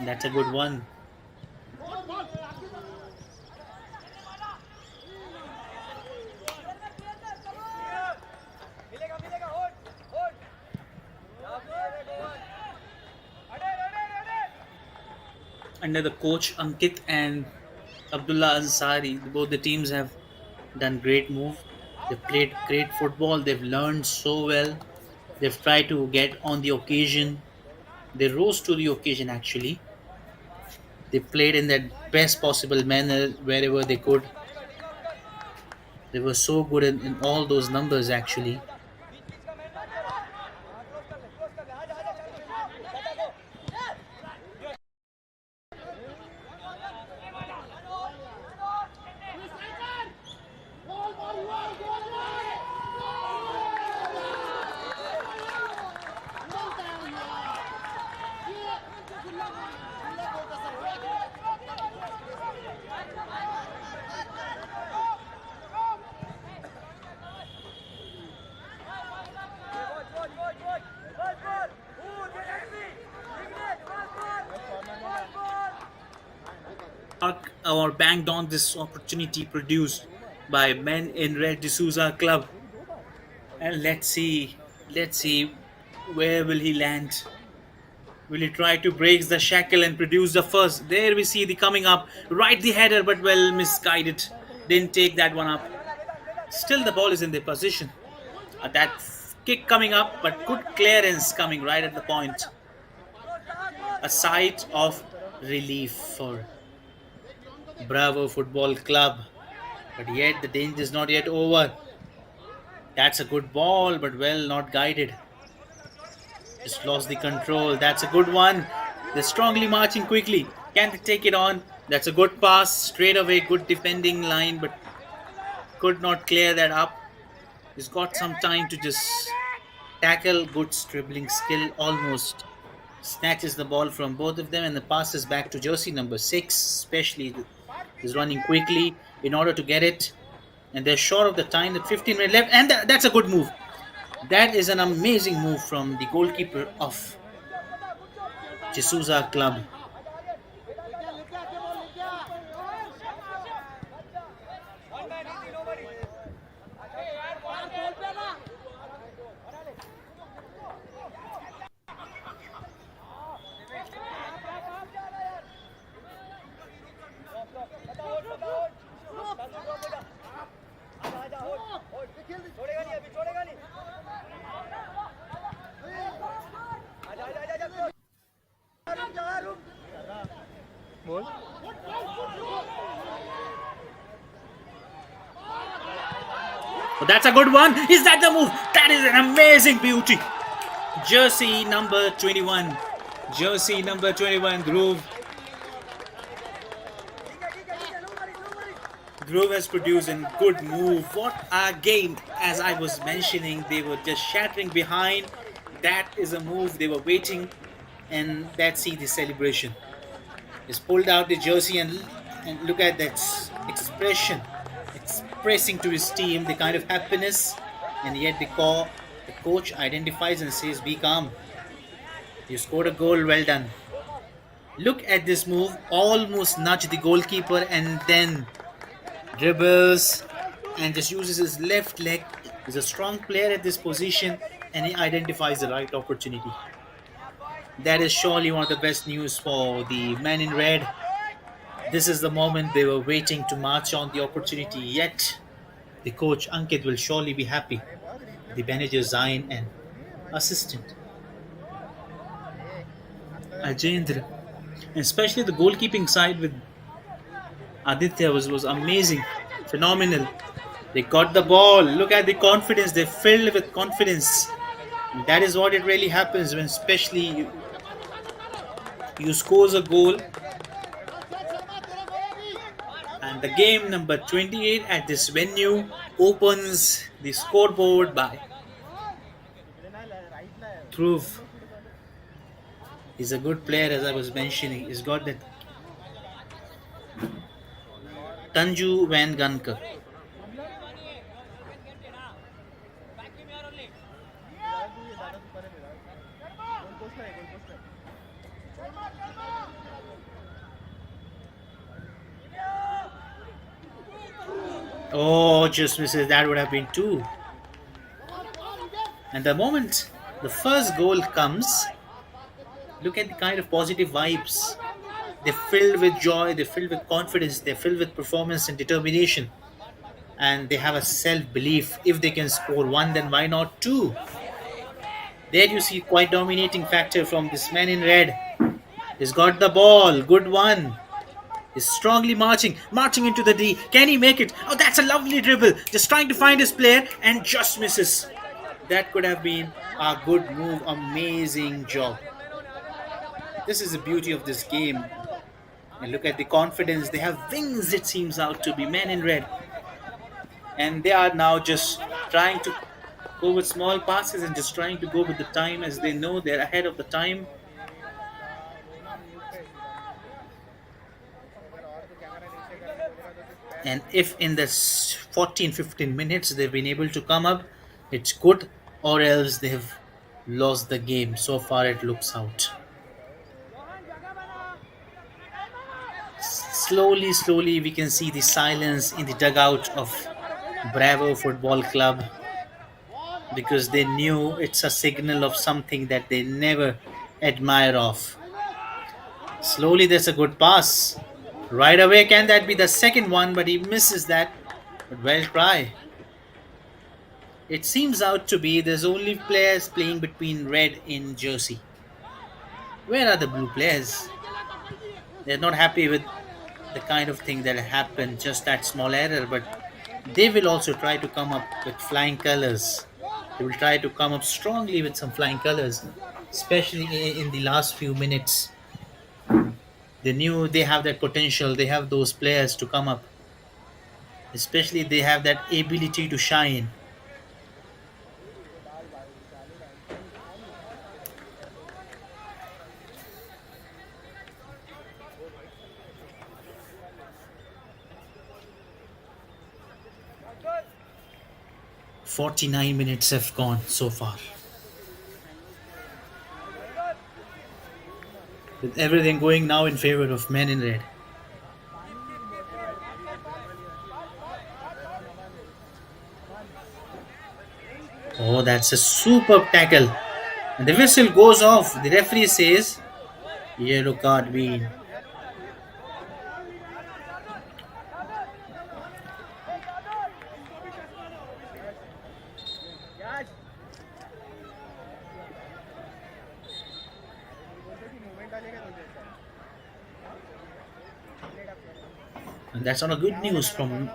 That's a good one. Under the coach Ankit and Abdullah Ansari, both the teams have done great move. They've played great football. They've learned so well. They've tried to get on the occasion. They rose to the occasion actually. They played in that best possible manner wherever they could. They were so good in all those numbers actually. Or banged on this opportunity produced by men in red Dsouza club, and let's see where will he land. Will he try to break the shackle and produce the first? There we see the coming up right, the header, but well misguided, didn't take that one up. Still the ball is in the position. That kick coming up, but good clearance coming right at the point. A sight of relief for Bravo Football Club. But yet the danger is not yet over. That's a good ball, but well not guided. Just lost the control. That's a good one. They're strongly marching quickly. Can they take it on? That's a good pass. Straight away, good defending line, but could not clear that up. He's got some time to just tackle. Good dribbling skill. Almost snatches the ball from both of them and the passes back to jersey number 6, especially is running quickly in order to get it, and they're short of the time. The 15 minutes left, and that's a good move. That is an amazing move from the goalkeeper of Dsouza club. Oh, that's a good one. Is that the move? That is an amazing beauty. Jersey number 21. Jersey number 21, Groove. Groove has produced a good move. What a game. As I was mentioning, they were just shattering behind. That is a move. They were waiting. And let's see the celebration. He's pulled out the jersey and look at that expression. Expressing to his team the kind of happiness. And yet the coach identifies and says, be calm. You scored a goal, well done. Look at this move. Almost nudge the goalkeeper and then dribbles and just uses his left leg. He's a strong player at this position and he identifies the right opportunity. That is surely one of the best news for the men in red. This is the moment they were waiting to march on the opportunity. Yet the coach Ankit will surely be happy. The manager Zain and assistant Ajendra, and especially the goalkeeping side with Aditya was amazing, phenomenal. They got the ball. Look at the confidence. They're filled with confidence. That is what it really happens when, especially, you scores a goal, and the game number 28 at this venue opens the scoreboard by Dhruv. He's a good player, as I was mentioning. He's got that Tanju Van Gunker. Oh, just misses. That would have been two. And the moment the first goal comes, look at the kind of positive vibes. They're filled with joy, they're filled with confidence, they're filled with performance and determination. And they have a self belief. If they can score one, then why not two? There you see quite dominating factor from this man in red. He's got the ball. Good one. He's strongly marching into the D. Can he make it? Oh, that's a lovely dribble. Just trying to find his player and just misses. That could have been a good move. Amazing job. This is the beauty of this game. And look at the confidence. They have wings, it seems out to be, men in red. And they are now just trying to go with small passes and just trying to go with the time, as they know they're ahead of the time. And if in the 14-15 minutes they've been able to come up, it's good, or else they've lost the game. So far it looks out. Slowly we can see the silence in the dugout of Bravo Football Club, because they knew it's a signal of something that they never admire of. Slowly there's a good pass. Right away, can that be the second one? But he misses that. But well try. It seems out to be there's only players playing between red in jersey. Where are the blue players? They're not happy with the kind of thing that happened, just that small error, but they will also try to come up with flying colors. They will try to come up strongly with some flying colors, especially in the last few minutes. They knew they have that potential, they have those players to come up, especially they have that ability to shine. "49 minutes have gone so far. With everything going now in favor of men in red. Oh, that's a superb tackle. And the whistle goes off. The referee says, yellow card being. And that's not a good news from.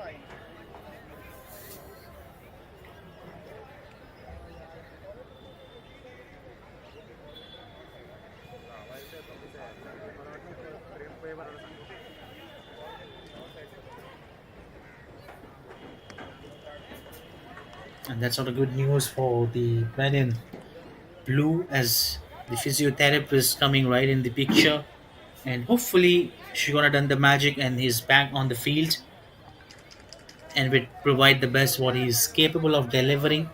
And that's not a good news for the men in blue, as the physiotherapist coming right in the picture. And hopefully she's gonna done the magic and he's back on the field and will provide the best what he's capable of delivering.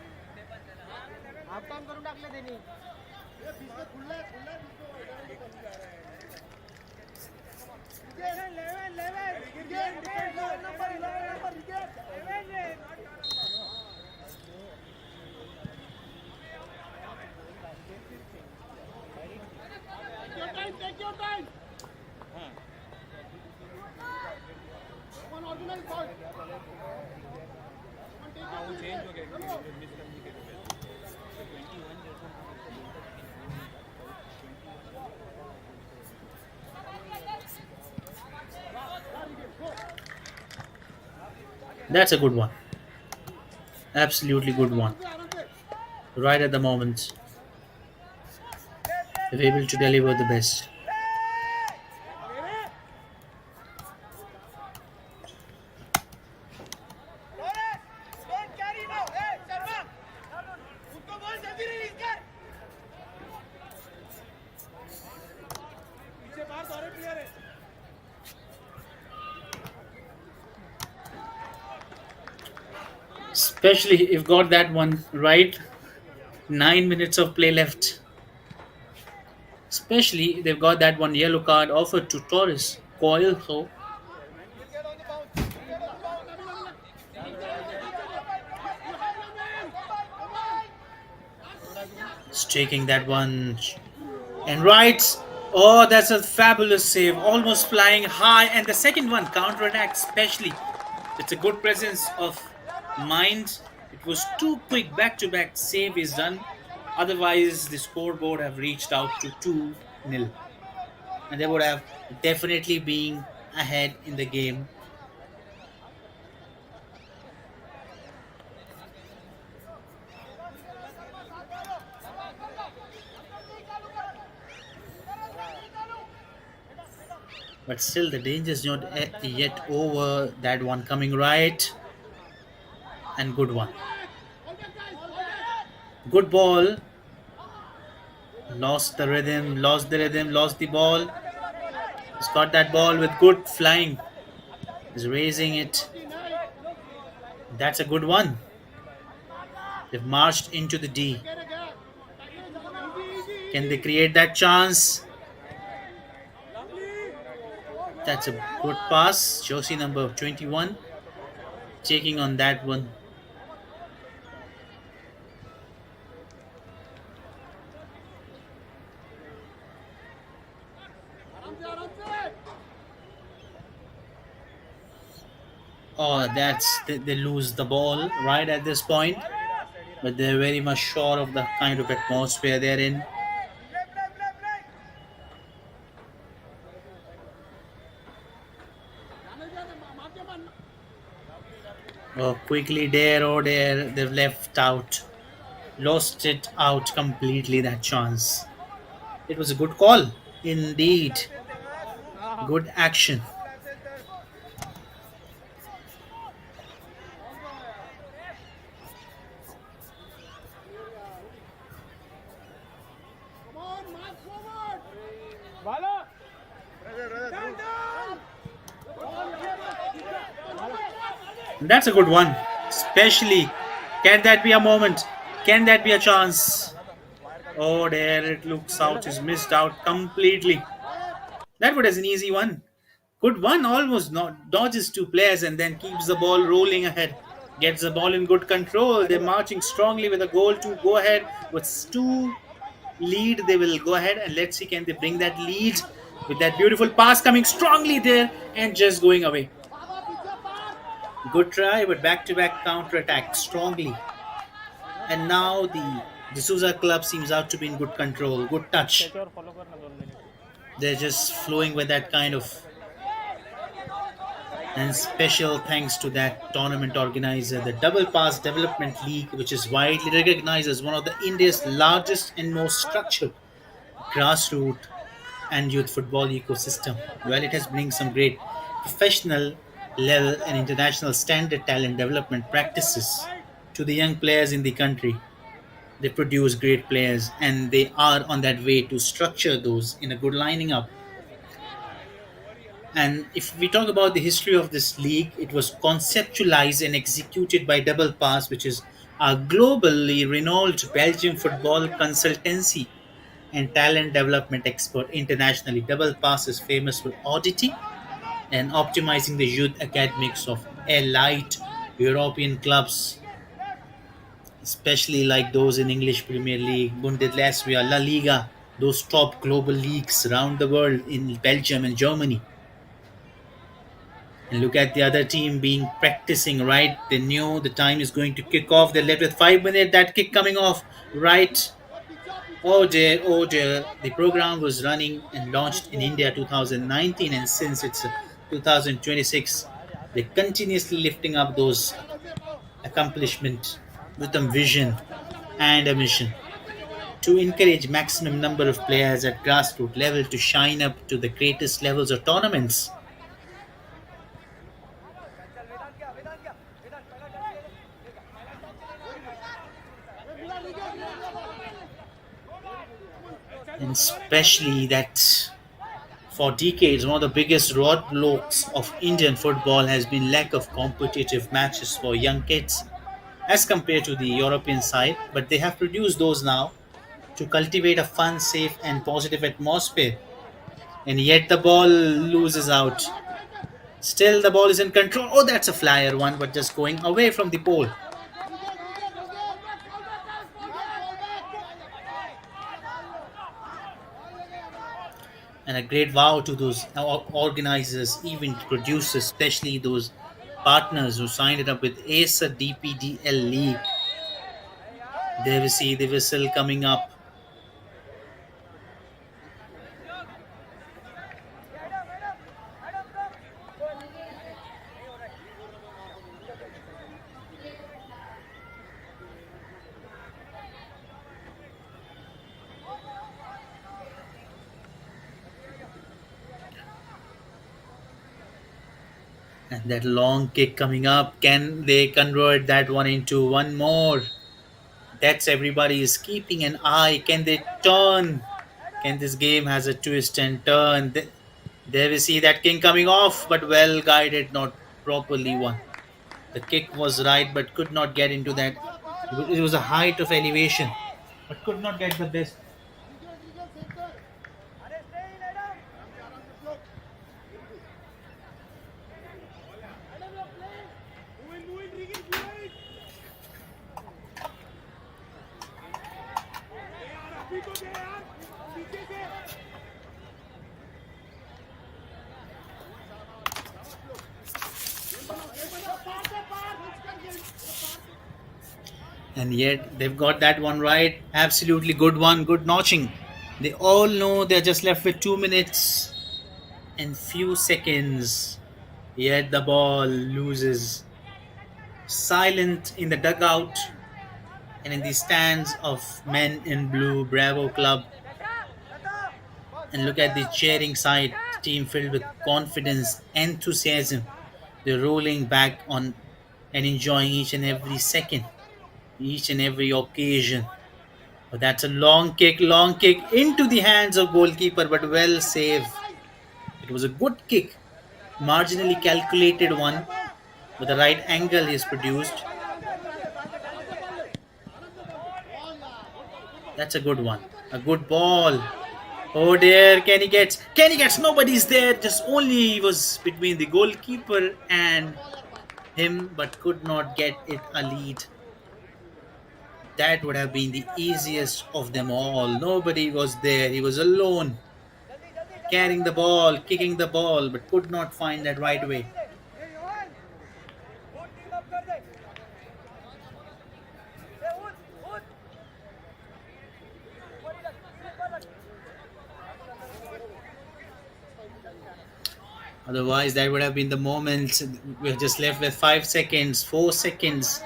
That's a good one. Absolutely good one. Right at the moment. They're able to deliver the best. Especially if got that one right. 9 minutes of play left. Especially they've got that one yellow card offered to Torres. Coelho is taking that one and right. Oh, that's a fabulous save. Almost flying high. And the second one, counter attack, especially. It's a good presence of mind. It was too quick. Back to back save is done. Otherwise, the scoreboard have reached out to 2-0. And they would have definitely been ahead in the game. But still, the danger is not yet over. That one coming right. And good one. Good ball. Lost the rhythm, lost the ball. He's got that ball with good flying. He's raising it. That's a good one. They've marched into the D. Can they create that chance? That's a good pass. Josie number 21 taking on that one. Oh, they lose the ball right at this point, but they're very much sure of the kind of atmosphere they're in. Oh, quickly there, oh there, they've left out, lost it out completely. That chance. It was a good call, indeed. Good action. That's a good one. Especially, can that be a moment? Can that be a chance? Oh, there it looks out. Is missed out completely. That was an easy one. Good one. Almost not dodges two players and then keeps the ball rolling ahead. Gets the ball in good control. They're marching strongly with a goal to go ahead with two lead. They will go ahead and let's see can they bring that lead with that beautiful pass coming strongly there and just going away. Good try, but back-to-back counter-attack strongly. And now the Dsouza club seems out to be in good control. Good touch. They're just flowing with that kind of. And special thanks to that tournament organizer, the Double Pass Development League, which is widely recognized as one of the India's largest and most structured grassroots and youth football ecosystem. Well, it has bring some great professional level and international standard talent development practices to the young players in the country. They produce great players and they are on that way to structure those in a good lining up. And if we talk about the history of this league, it was conceptualized and executed by Double Pass, which is a globally renowned Belgian football consultancy and talent development expert internationally. Double Pass is famous for auditing and optimizing the youth academics of elite European clubs, especially like those in English Premier League, Bundesliga, La Liga, those top global leagues around the world in Belgium and Germany. And look at the other team being practicing, right? They knew the time is going to kick off. They're left with 5 minutes. That kick coming off, right? Oh dear, oh dear. The program was running and launched in India 2019, and since it's 2026, they're continuously lifting up those accomplishments with a vision and a mission. to encourage maximum number of players at grassroots level to shine up to the greatest levels of tournaments. And especially that for decades, one of the biggest roadblocks of Indian football has been lack of competitive matches for young kids as compared to the European side, but they have produced those now to cultivate a fun, safe, and positive atmosphere. And yet the ball loses out. Still, the ball is in control. Oh, that's a flyer one, but just going away from the pole. And a great wow to those organizers, event producers, especially those partners who signed it up with ACER DPDL League. There we see the whistle coming up. And that long kick coming up. Can they convert that one into one more? That's everybody is keeping an eye. Can they turn? Can this game has a twist and turn? There we see that king coming off, but well guided, not properly one. The kick was right, but could not get into that. It was a height of elevation, but could not get the best. And yet they've got that one right. Absolutely good one, good notching. They all know they're just left with 2 minutes and few seconds. Yet the ball loses. Silent in the dugout and in the stands of men in blue Bravo Club. And look at the cheering side, team filled with confidence, enthusiasm. They're rolling back on and enjoying each and every second, each and every occasion. But that's a long kick into the hands of goalkeeper, but well saved. It was a good kick, marginally calculated one, with the right angle is produced. That's a good one. A good ball. Oh dear, Kenny gets. Kenny gets. Nobody's there. Just only was between the goalkeeper and him, but could not get it a lead. That would have been the easiest of them all. Nobody was there. He was alone, carrying the ball, kicking the ball, but could not find that right way. Otherwise, that would have been the moment. We're just left with 5 seconds, 4 seconds.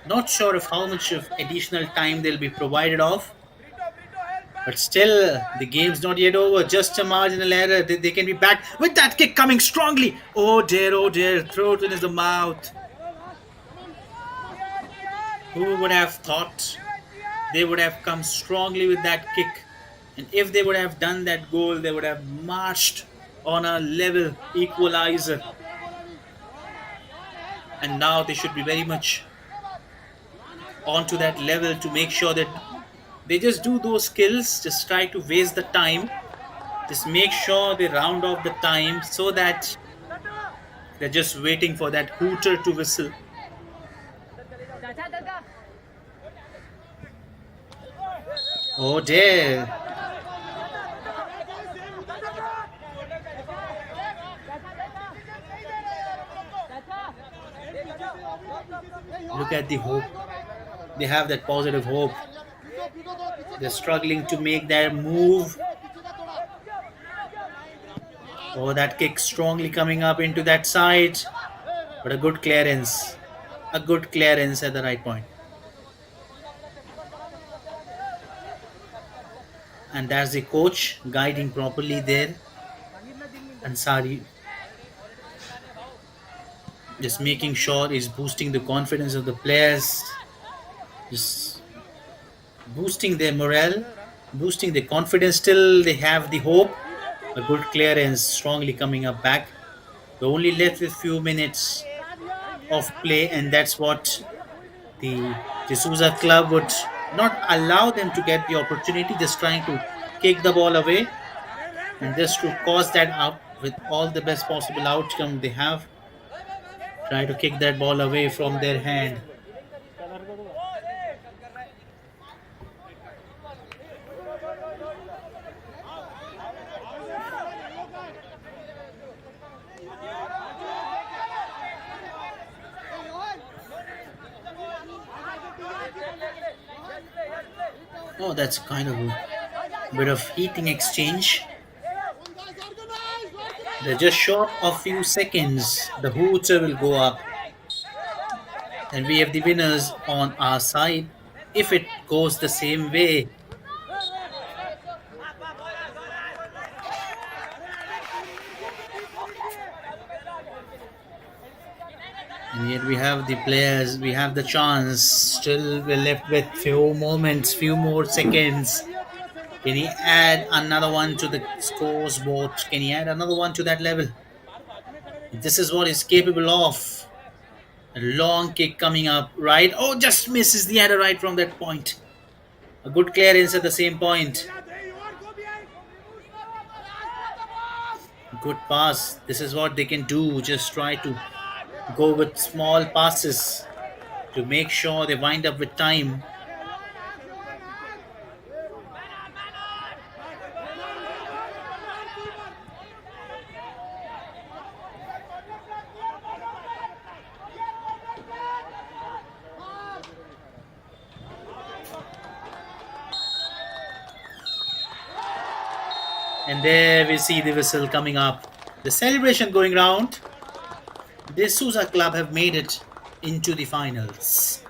Not sure of how much of additional time they'll be provided of. But still, the game's not yet over. Just a marginal error. They can be back with that kick coming strongly. Oh dear, throw it in the mouth. Who would have thought they would have come strongly with that kick? And if they would have done that goal, they would have marched on a level equalizer. And now they should be very much onto that level to make sure that they just do those skills, just try to waste the time, just make sure they round off the time so that they're just waiting for that hooter to whistle. Oh dear. Look at the hope. They have that positive hope. They're struggling to make their move. Oh, that kick strongly coming up into that side. But a good clearance. A good clearance at the right point. And that's the coach guiding properly there. Ansari just making sure is boosting the confidence of the players, just boosting their morale, boosting their confidence. Still, they have the hope. A good clearance, strongly coming up back. We're only left with few minutes of play, and that's what the Dsouza club would not allow them to get the opportunity, just trying to kick the ball away and just to cause that up with all the best possible outcome they have. Try to kick that ball away from their hand. Oh, that's kind of a bit of heating exchange. They're just short of few seconds. The hooter will go up, and we have the winners on our side. If it goes the same way, and yet we have the players, we have the chance. Still, we're left with few moments, few more seconds. Can he add another one to the scores board? Can he add another one to that level? This is what he's capable of. A long kick coming up, right? Oh, just misses the header right from that point. A good clearance at the same point. Good pass. This is what they can do. Just try to go with small passes to make sure they wind up with time. And there we see the whistle coming up. The celebration going round. The Dsouza club have made it into the finals.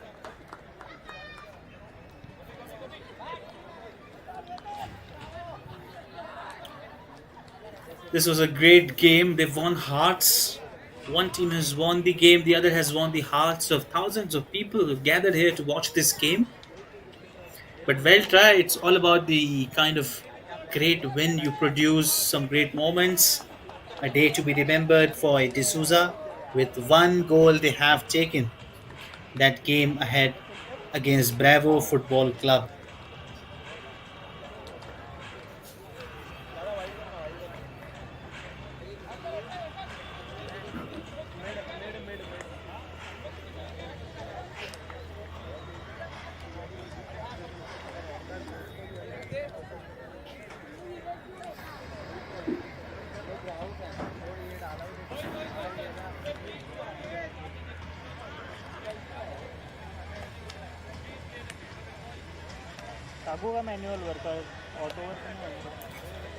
This was a great game. They've won hearts. One team has won the game, the other has won the hearts of thousands of people who've gathered here to watch this game. But well tried. It's all about the kind of great win you produce, some great moments. A day to be remembered for Dsouza. With one goal they have taken that game ahead against Bravo Football Club.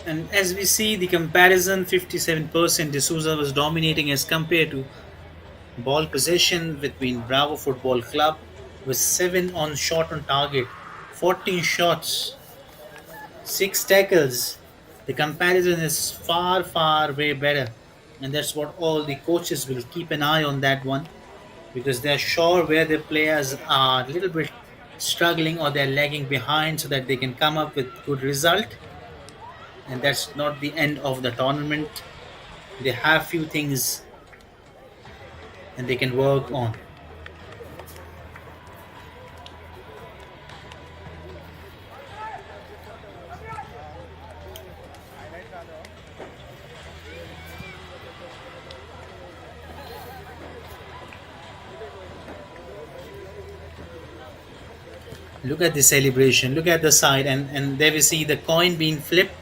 And as we see the comparison, 57% Dsouza was dominating as compared to ball possession between Bravo Football Club with 7 on shot on target, 14 shots, 6 tackles. The comparison is far, far way better. And that's what all the coaches will keep an eye on that one because they're sure where their players are a little bit struggling or they're lagging behind so that they can come up with good result. And that's not the end of the tournament. They have few things and they can work on. Look at the celebration, look at the side, and there we see the coin being flipped.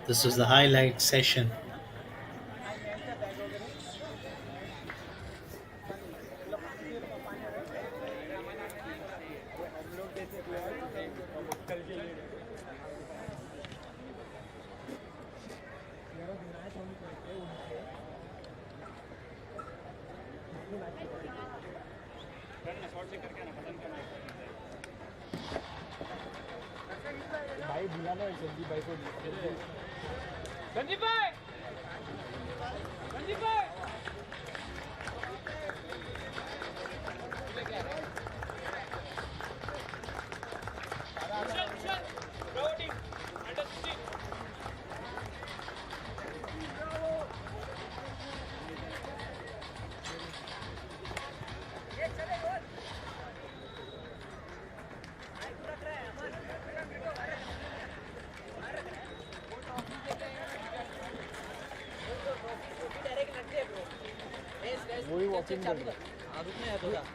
This was the highlight session.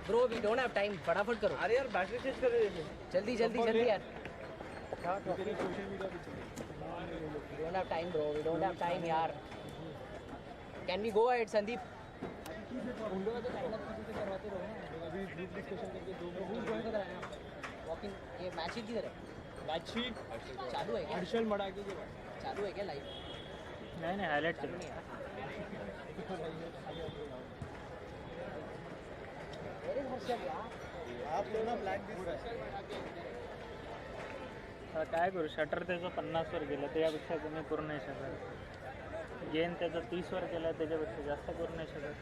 Bro we don't have time, फटाफट करो। अरे यार battery change कर रहे हैं, जल्दी जल्दी जल्दी यार। We don't have time bro, we don't have time यार। Can we go ahead Sandeep? Walking ये मैच शीट किधर है? मैच शीट चालू है क्या? हर्षल मड़ा के चालू है क्या लाइव? नहीं हाईलाइट कर नहीं यार। काय करू, शटर त्याचं 50 वर गेलं, त्यापेक्षा कमी करू नाही शकत. गेन त्याचं 30 वर केलं, त्याच्यापेक्षा जास्त करू नाही शकत.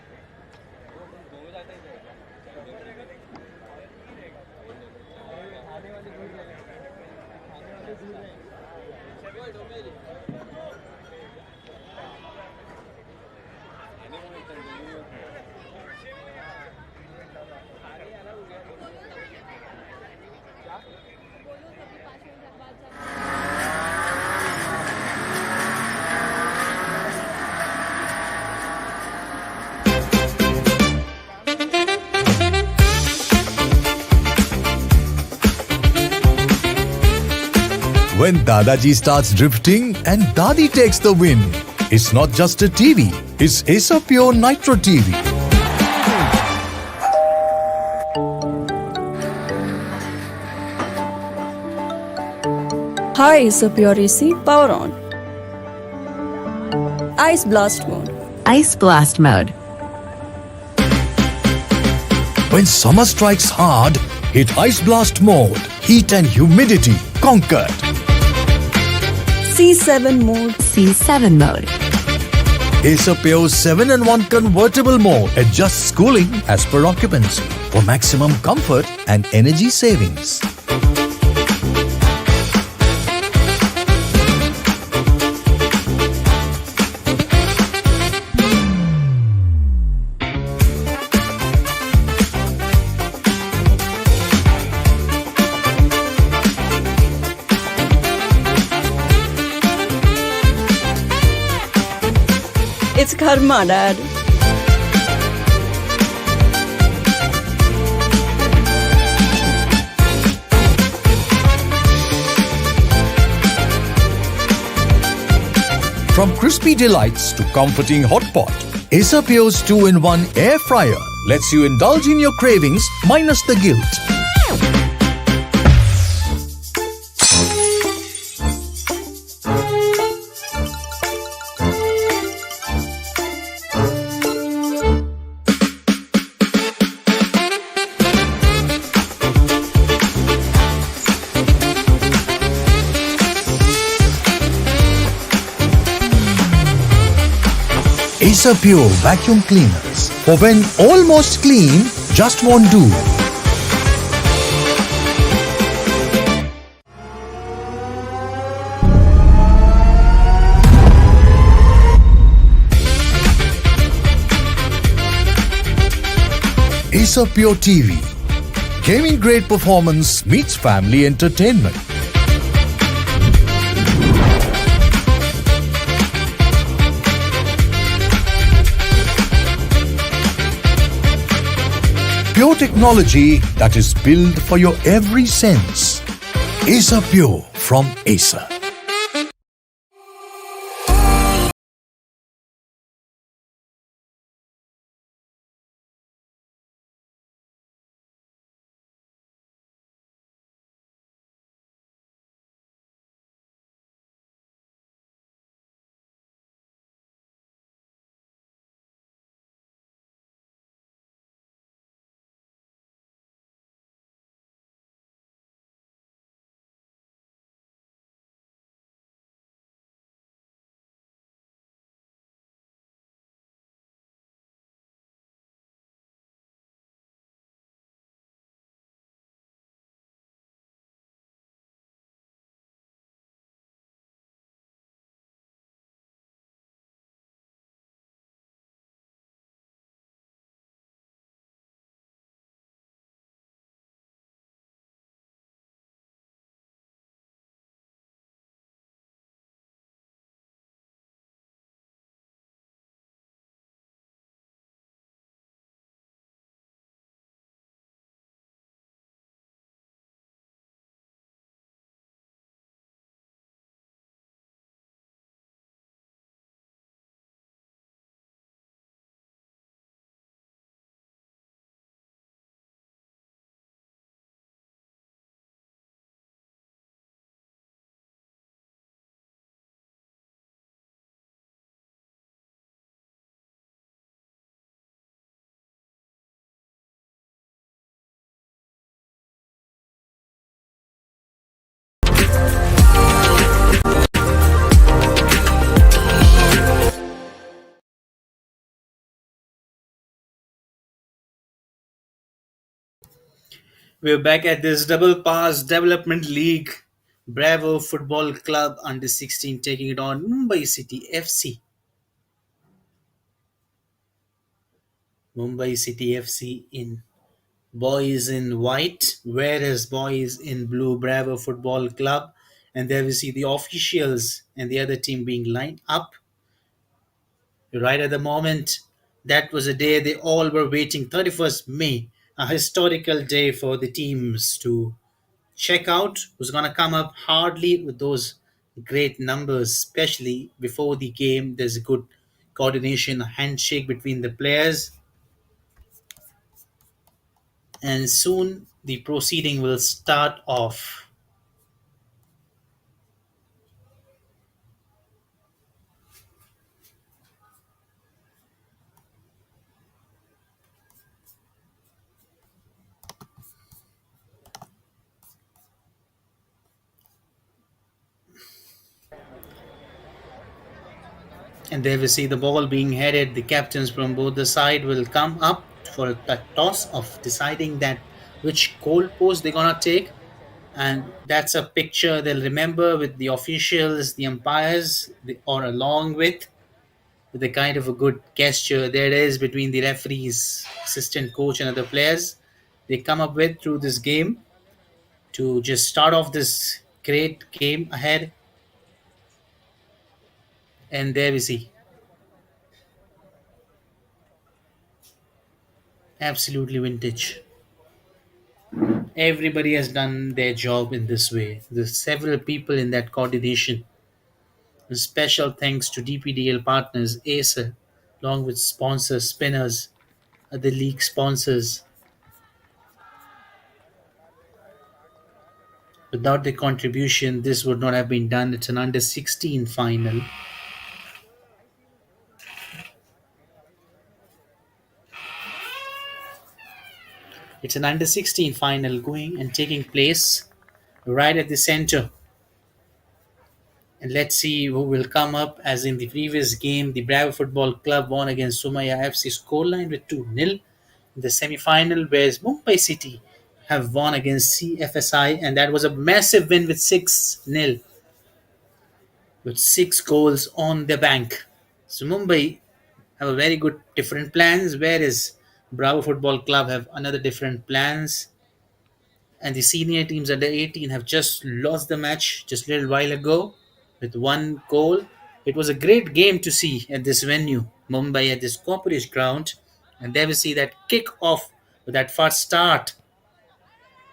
When Dadaji starts drifting and Dadi takes the win, it's not just a TV, it's Acer Pure Nitro TV. Hi, Acer Pure AC, power on. Ice blast mode. Ice blast mode. When summer strikes hard, hit Ice Blast mode. Heat and humidity conquered. C7 mode. C7 mode. Acer Pure 7-in-1 convertible mode adjusts cooling as per occupancy for maximum comfort and energy savings. It's karma, Dad. From crispy delights to comforting hot pot, Acer Pure's 2-in-1 air fryer lets you indulge in your cravings minus the guilt. Acer Pure vacuum cleaners for when almost clean just won't do. Acer Pure TV. Gaming grade performance meets family entertainment. Pure technology that is built for your every sense. Acer Pure from Acer. We're back at this double pass development league. Bravo Football Club under 16 taking it on Mumbai City FC. Mumbai City FC in boys in white, whereas boys in blue. Bravo Football Club. And there we see the officials and the other team being lined up. Right at the moment, that was a day they all were waiting. 31st May, a historical day for the teams to check out who's going to come up hardly with those great numbers, especially before the game. There's a good coordination, a handshake between the players, and soon the proceeding will start off. And there we see the ball being headed. The captains from both the side will come up for a toss of deciding that which goal post they're gonna take. And that's a picture they'll remember with the officials, the umpires, or along with the kind of a good gesture there is between the referees, assistant coach, and other players. They come up with through this game to just start off this great game ahead. And there we see absolutely vintage. Everybody has done their job in this way. There's several people in that coordination. And special thanks to DPDL partners, Acer, along with sponsors, spinners, other league sponsors. Without their contribution, this would not have been done. It's an under 16 final. It's an under 16 final going and taking place right at the center. And let's see who will come up. As in the previous game, the Bravo Football Club won against Sumaya FC scoreline with 2-0 in the semi-final, whereas Mumbai City have won against CFSI, and that was a massive win with 6-0, with 6 goals on the bank. So Mumbai have a very good different plans, whereas Bravo Football Club have another different plans. And the senior teams under 18 have just lost the match just a little while ago with 1 goal. It was a great game to see at this venue, Mumbai, at this Cooperage ground. And there we see that kick off with that fast start.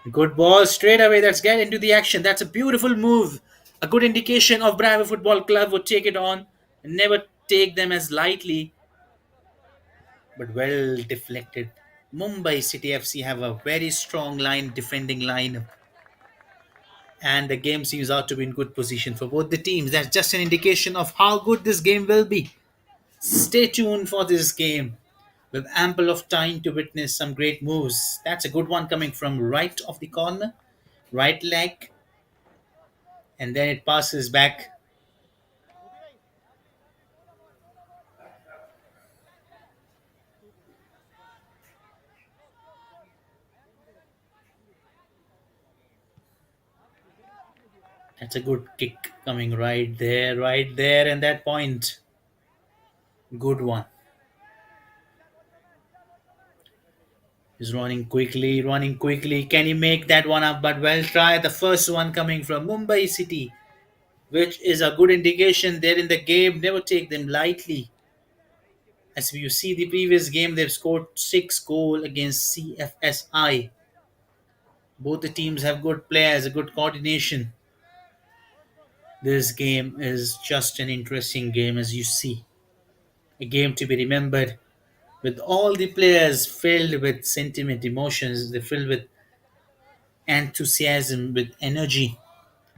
Good ball straight away. Let's get into the action. That's a beautiful move. A good indication of Bravo Football Club would take it on and never take them as lightly, but well deflected. Mumbai City FC have a very strong line, defending line, and the game seems out to be in good position for both the teams. That's just an indication of how good this game will be. Stay tuned for this game with ample of time to witness some great moves. That's a good one coming from right of the corner, right leg, and then it passes back. That's a good kick coming right there, and that point. Good one. He's running quickly, running quickly. Can he make that one up? But well try. The first one coming from Mumbai City, which is a good indication they're in the game. Never take them lightly. As you see the previous game, they've scored 6 goals against CFSI. Both the teams have good players, a good coordination. This game is just an interesting game, as you see. A game to be remembered with all the players filled with sentiment, emotions. They're filled with enthusiasm, with energy,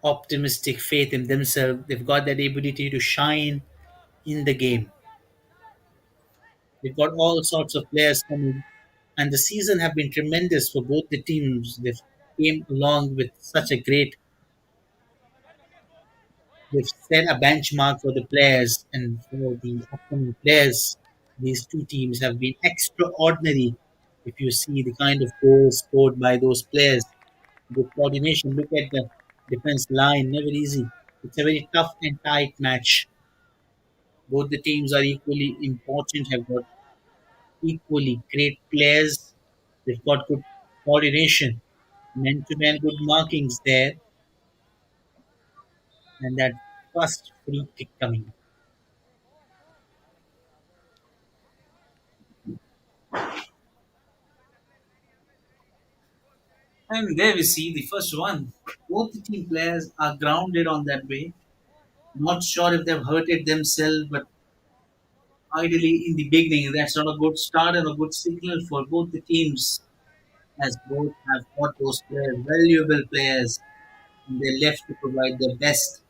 optimistic faith in themselves. They've got that ability to shine in the game. They've got all sorts of players coming, and the season have been tremendous for both the teams. They've came along with such a great. They've set a benchmark for the players and for the upcoming players. These two teams have been extraordinary If you see the kind of goals scored by those players, good coordination, look at the defense line, never easy. It's a very tough and tight match. Both the teams are equally important, have got equally great players. They've got good coordination, man to man, good markings there, and that first free kick coming. And there we see the first one. Both the team players are grounded on that way. Not sure if they've hurted themselves, but ideally in the beginning, that's not a good start and a good signal for both the teams, as both have got those players, valuable players, and they're left to provide their best.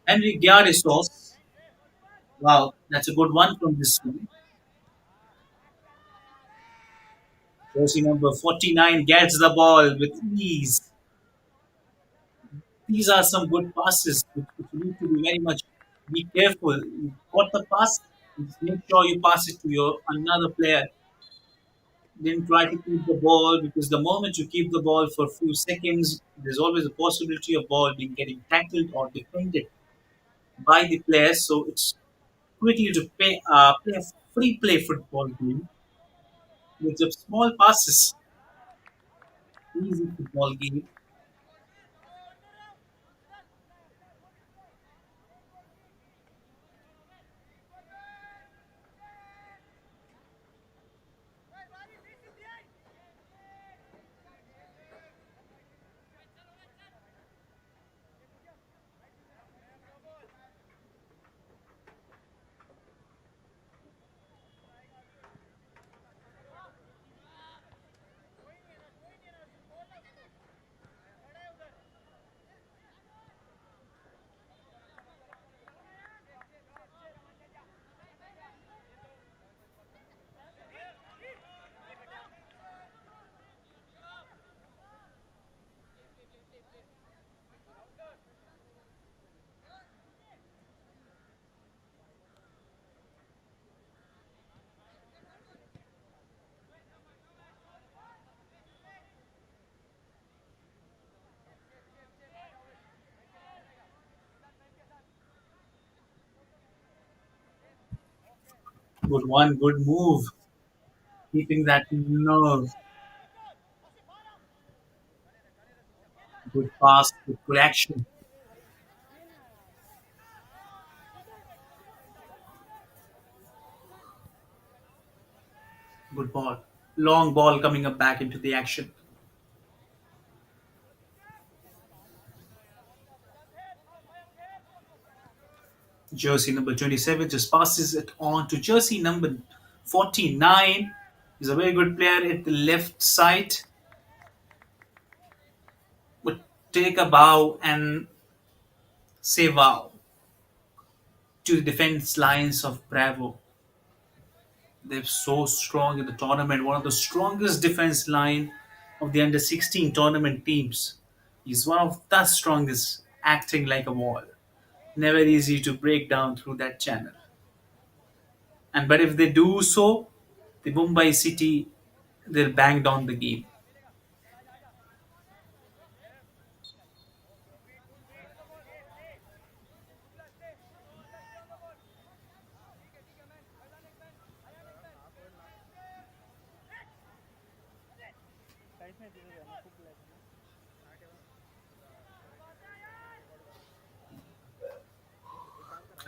Henry Giardisos, wow, that's a good one from this one. Jersey number 49 gets the ball with ease. These are some good passes which you need to be very much be careful. You got the pass, just make sure you pass it to your another player. Then try to keep the ball because the moment you keep the ball for a few seconds, there's always a possibility of ball being getting tackled or defended by the players. So it's quickly to play a free play football game with the small passes, easy football game. Good one, good move, keeping that nerve. Good pass, good action, good ball. Long ball coming up back into the action. Jersey number 27 just passes it on to jersey number 49. He's a very good player at the left side. Would take a bow and say wow to the defense lines of Bravo. They're so strong in the tournament. One of the strongest defense line of the under 16 tournament teams. He's one of the strongest, acting like a wall. Never easy to break down through that channel. And but if they do so, the Mumbai City they'll bang down the game.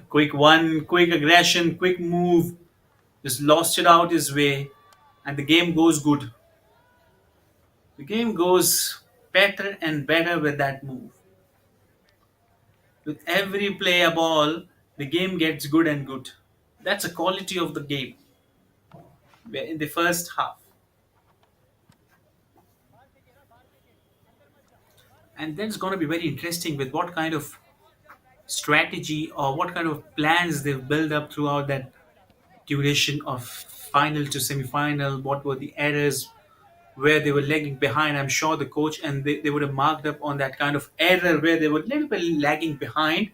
Quick one, quick aggression, quick move. Just lost it out his way, and the game goes good. The game goes better and better with that move. With every play a ball, the game gets good and good. That's the quality of the game in the first half. And then it's going to be very interesting with what kind of strategy or what kind of plans they've built up throughout that duration of final to semi-final. What were the errors where they were lagging behind? I'm sure the coach and they would have marked up on that kind of error where they were a little bit lagging behind.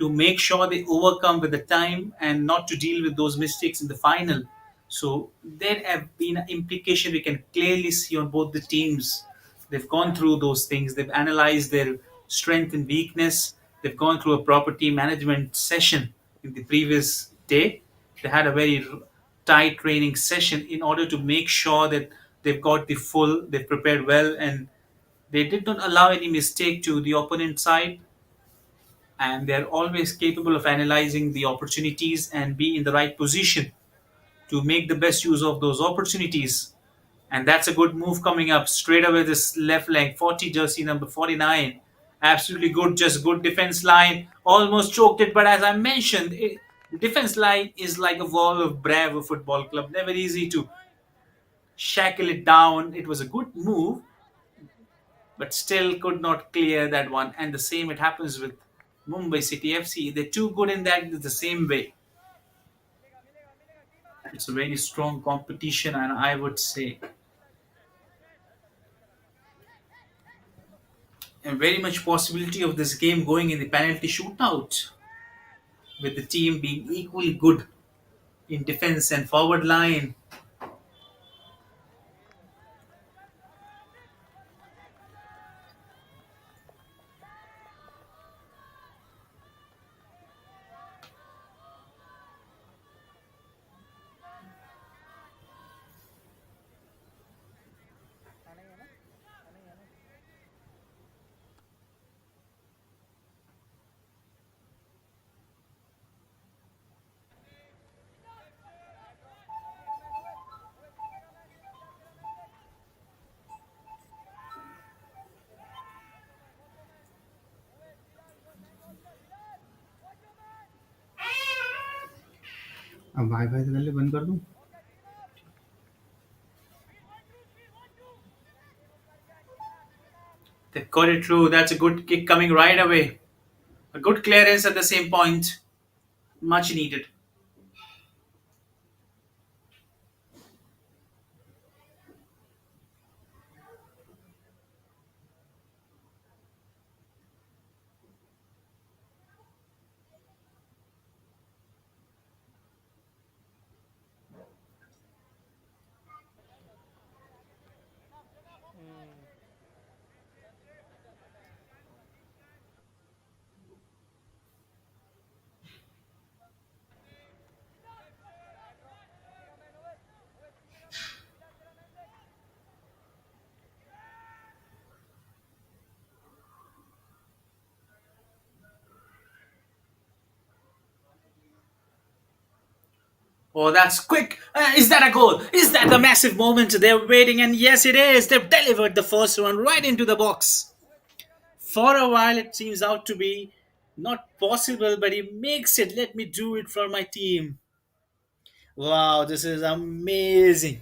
to make sure they overcome with the time and not to deal with those mistakes in the final. So there have been an implication we can clearly see on both the teams. They've gone through those things. They've analyzed their strength and weakness. They've gone through a proper team management session in the previous day. They had a very tight training session in order to make sure that they've prepared well, and they did not allow any mistake to the opponent side, and they're always capable of analyzing the opportunities and be in the right position to make the best use of those opportunities. And that's a good move coming up straight away. This left leg, 40 jersey number 49. Absolutely good, just good defense line. Almost choked it, but as I mentioned, the defense line is like a wall of Bravo Football Club. Never easy to shackle it down. It was a good move, but still could not clear that one. And the same it happens with Mumbai City FC. They're too good in that the same way. It's a very strong competition, and I would say, and very much possibility of this game going in the penalty shootout, with the team being equally good in defense and forward line. अब wifi से पहले बंद कर दूं। They got it through. That's a good kick coming right away. A good clearance at the same point. Much needed. Oh, that's quick. Is that a goal? Is that the massive moment they're waiting? And yes, it is. They've delivered the first one right into the box. For a while, it seems out to be not possible, but he makes it. Let me do it for my team. Wow, this is amazing.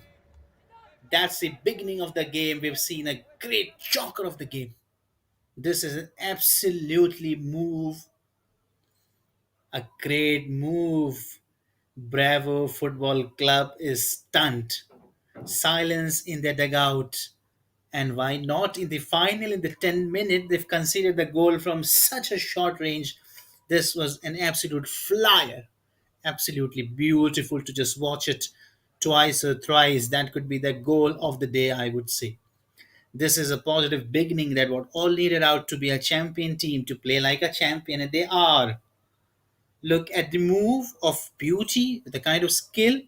That's the beginning of the game. We've seen a great choker of the game. This is an absolutely a great move. Bravo Football Club is stunned. Silence in their dugout. And why not in the final, in the 10 minute, they've conceded the goal from such a short range. This was an absolute flyer. Absolutely beautiful to just watch it twice or thrice. That could be the goal of the day, I would say. This is a positive beginning that what all needed out to be a champion team to play like a champion, and they are. Look at the move of beauty, the kind of skill,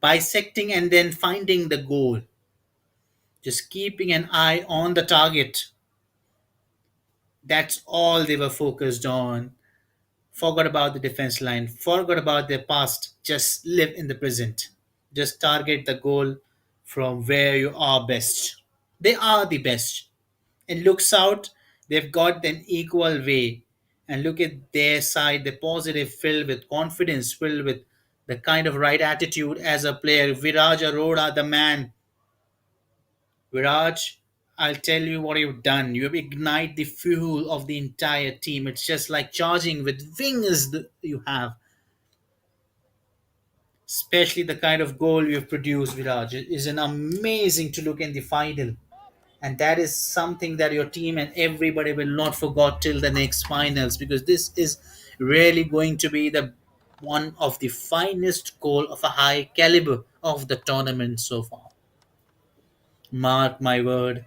bisecting and then finding the goal. Just keeping an eye on the target. That's all they were focused on. Forgot about the defense line, forgot about their past, just live in the present. Just target the goal from where you are best. They are the best. And looks out, they've got an equal way. And look at their side, the positive, filled with confidence, filled with the kind of right attitude as a player. Viraj Arora, the man. Viraj, I'll tell you what you've done. You have ignited the fuel of the entire team. It's just like charging with wings that you have. Especially the kind of goal you've produced, Viraj. It is an amazing to look in the final. And that is something that your team and everybody will not forget till the next finals, because this is really going to be the one of the finest goal of a high caliber of the tournament so far. Mark my word,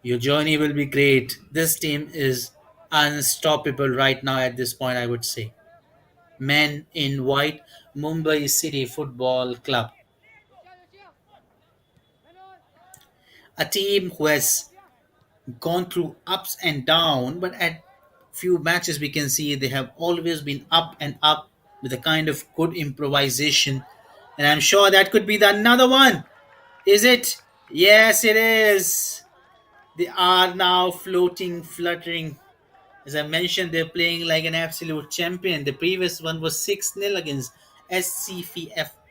your journey will be great. This team is unstoppable right now at this point, I would say. Men in White, Mumbai City Football Club. A team who has gone through ups and down, but at few matches we can see they have always been up and up with a kind of good improvisation. And I'm sure that could be the another one. Is it? Yes, it is. They are now floating, fluttering. As I mentioned, they're playing like an absolute champion. The previous one was 6-0 against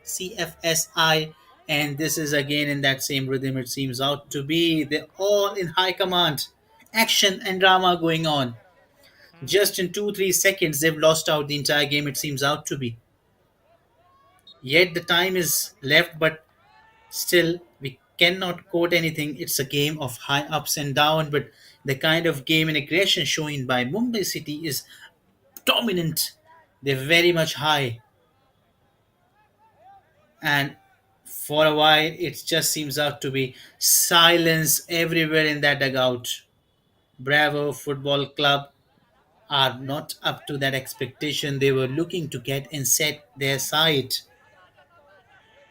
CFSI, and this is again in that same rhythm it seems out to be. They're all in high command. Action and drama going on. Just in 2 3 seconds, they've lost out the entire game, it seems out to be. Yet the time is left, but still, we cannot quote anything. It's a game of high ups and downs, but the kind of game and aggression shown by Mumbai City is dominant. They're very much high, and for a while, it just seems out to be silence everywhere in that dugout. Bravo Football Club are not up to that expectation they were looking to get and set their sight.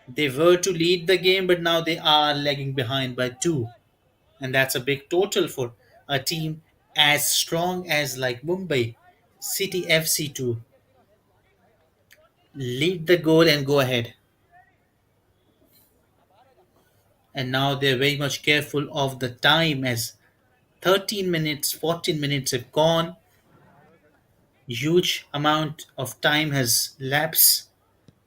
They were to lead the game, but now they are lagging behind by two. And that's a big total for a team as strong as like Mumbai City FC to lead the goal and go ahead. And now they're very much careful of the time as 13 minutes, 14 minutes have gone. Huge amount of time has lapsed.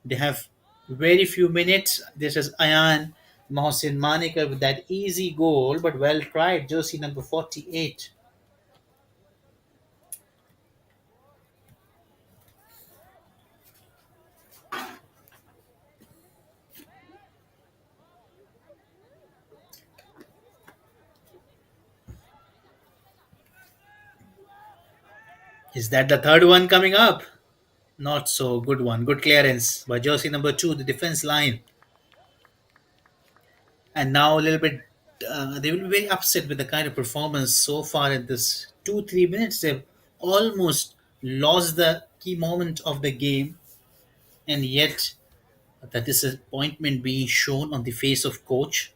They have very few minutes. This is Ayan Mohsin Manikar with that easy goal, but well tried. Jersey number 48. Is that the third one coming up? Not so good one. Good clearance by jersey number 2, the defense line. And now a little bit, they will be very upset with the kind of performance so far in this 2 3 minutes. They've almost lost the key moment of the game, and yet the disappointment being shown on the face of coach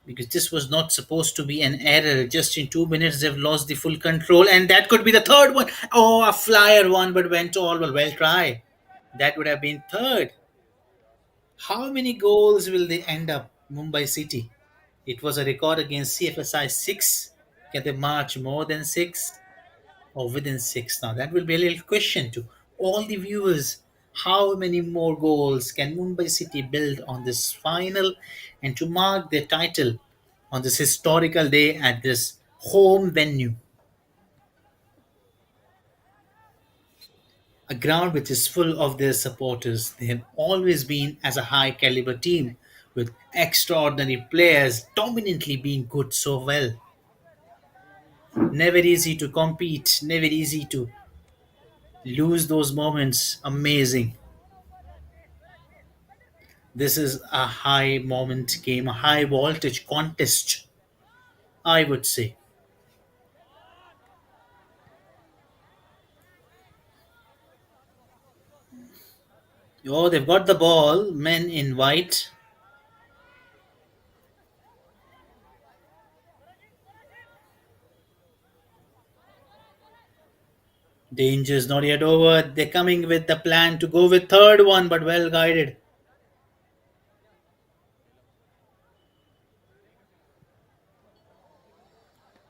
because this was not supposed to be an error. Just in 2 minutes, they've lost the full control, and that could be the third one. Oh, a flyer one, but went all well try. That would have been third. How many goals will they end up? Mumbai City. It was a record against CFSI 6. Can they march more than 6 or within 6? Now, that will be a little question to all the viewers. How many more goals can Mumbai City build on this final and to mark their title on this historical day at this home venue? A ground which is full of their supporters. They have always been as a high caliber team with extraordinary players dominantly being good so well. Never easy to compete, never easy to lose those moments. Amazing. This is a high moment game, a high voltage contest, I would say. Oh, they've got the ball, men in white. Danger's not yet over. They're coming with the plan to go with third one, but well guided.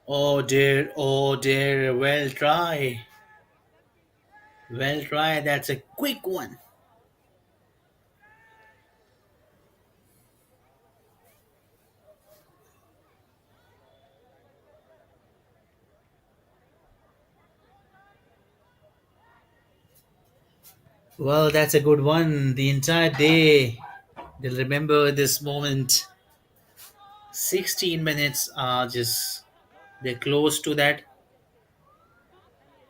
Oh dear, well try. Well try, that's a quick one. Well, that's a good one. The entire day, they'll remember this moment. 16 minutes are just, they're close to that.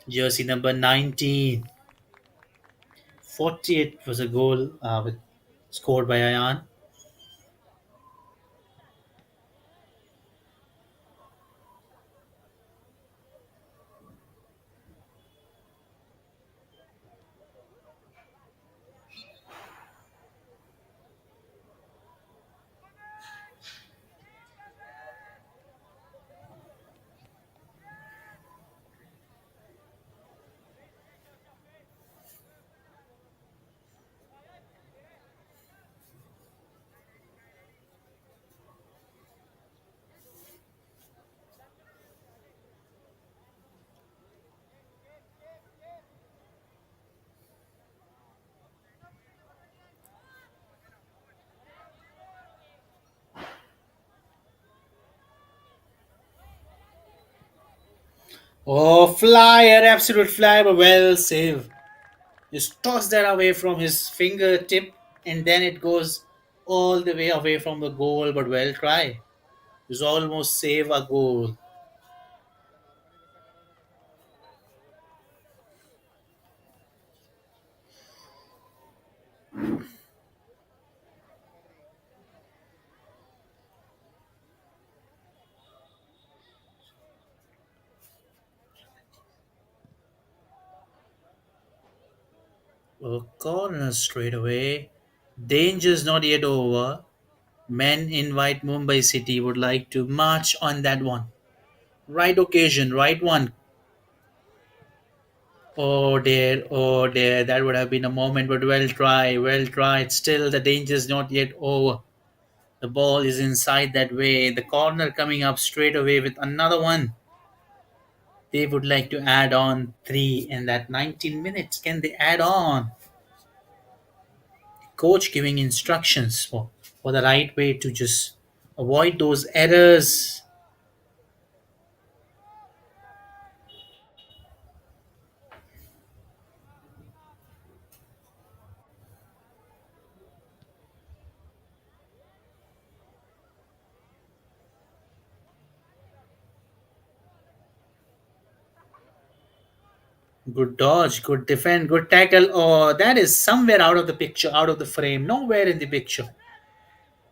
Jersey number 19. 48 was a goal scored by Ayan. Oh, flyer, absolute flyer, but well saved. Just toss that away from his fingertip, and then it goes all the way away from the goal, but well try. Just almost save a goal. A corner straight away. Danger's not yet over. Men invite Mumbai City would like to march on that one. Right occasion, right one. Oh dear, that would have been a moment, but well tried, well tried. Still, the danger's not yet over. The ball is inside that way. The corner coming up straight away with another one. They would like to add on three in that 19 minutes. Can they add on? Coach giving instructions for the right way to just avoid those errors. Good dodge, good defend, good tackle. Oh, that is somewhere out of the picture, out of the frame, nowhere in the picture.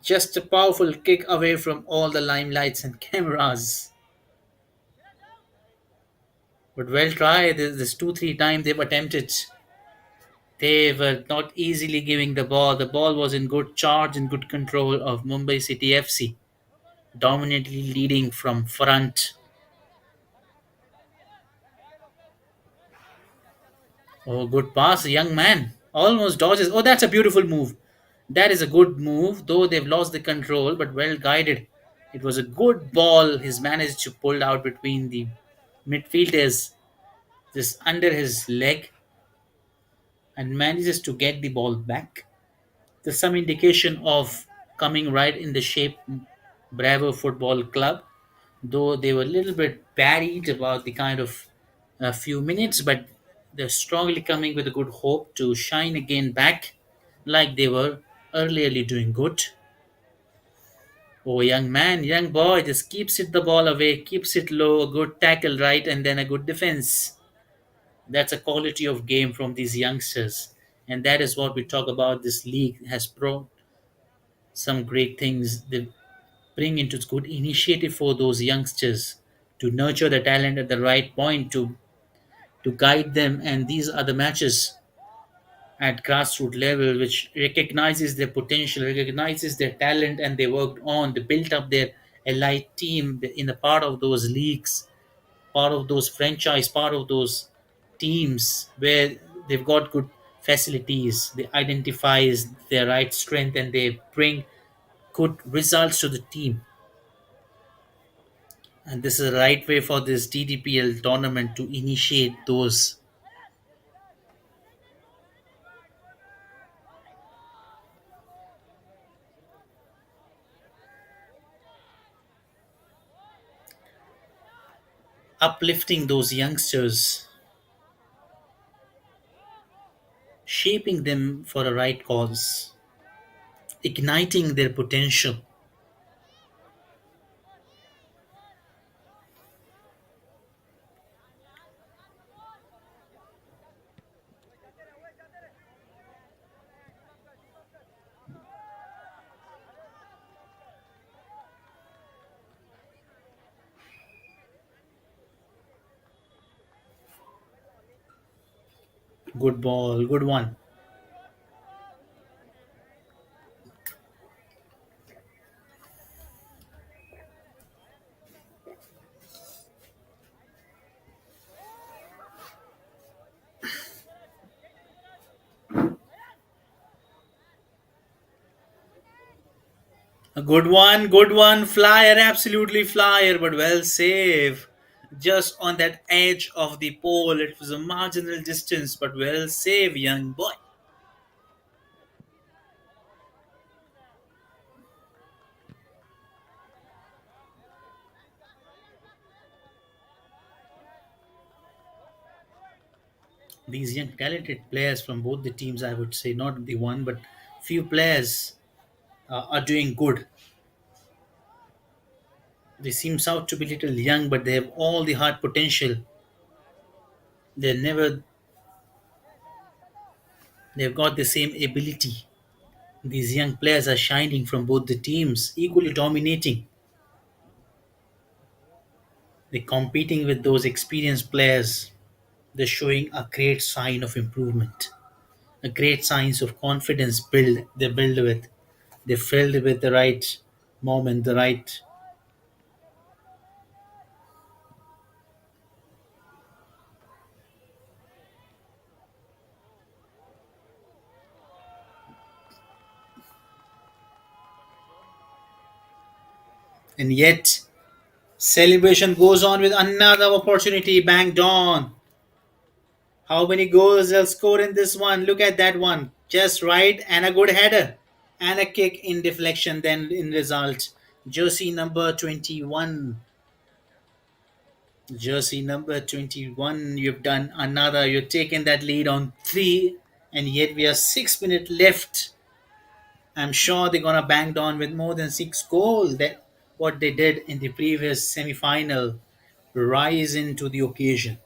Just a powerful kick away from all the limelights and cameras. But well tried. This two, three times they've attempted. They were not easily giving the ball. The ball was in good charge and good control of Mumbai City FC, dominantly leading from front. Oh, good pass, a young man. Almost dodges. Oh, that's a beautiful move. That is a good move, though they've lost the control, but well guided. It was a good ball. He's managed to pull out between the midfielders, just under his leg, and manages to get the ball back. There's some indication of coming right in the shape Bravo Football Club, though they were a little bit buried about the kind of a few minutes, but they're strongly coming with a good hope to shine again back like they were earlierly doing good. Oh, young man, young boy, just keeps it the ball away, keeps it low, a good tackle right, and then a good defense. That's a quality of game from these youngsters. And that is what we talk about. This league has brought some great things. They bring into good initiative for those youngsters to nurture the talent at the right point, to guide them. And these are the matches at grassroots level which recognizes their potential, recognizes their talent, and they worked on, they built up their elite team in a part of those leagues, part of those franchise, part of those teams where they've got good facilities. They identifies their right strength and they bring good results to the team. And this is the right way for this DDPL tournament to initiate those. Uplifting those youngsters, shaping them for a right cause, igniting their potential. Good ball, good one. A good one. Flyer, absolutely flyer, but well saved. Just on that edge of the pole, it was a marginal distance, but well saved, young boy. These young talented players from both the teams, I would say, not the one, but few players are doing good. They seem out to be little young, but they have all the hard potential. They never, they've got the same ability. These young players are shining from both the teams, equally dominating. They're competing with those experienced players. They're showing a great sign of improvement, a great signs of confidence build they build with. They're filled with the right moment, the right. And yet, celebration goes on with another opportunity banged on. How many goals they'll score in this one? Look at that one. Just right and a good header. And a kick in deflection then in result. Jersey number 21. Jersey number 21. You've done another. You've taken that lead on 3. And yet we are 6 minutes left. I'm sure they're gonna bang on with more than 6 goals. That what they did in the previous semi-final. Rise into the occasion.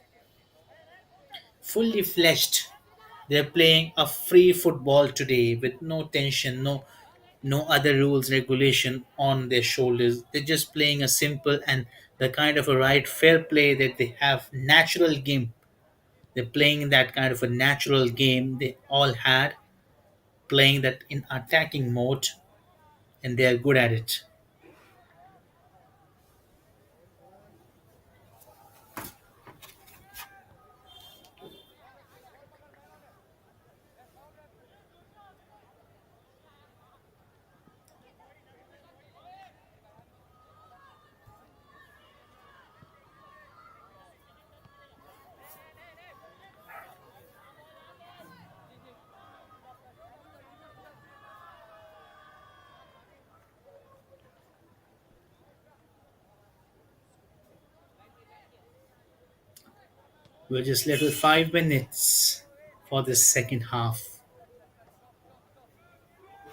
Fully fleshed. They're playing a free football today with no tension, no other rules regulation on their shoulders. They're just playing a simple and the kind of a right fair play that they have natural game. They're playing that kind of a natural game they all had, playing that in attacking mode, and they are good at it. We're just left with 5 minutes for this second half.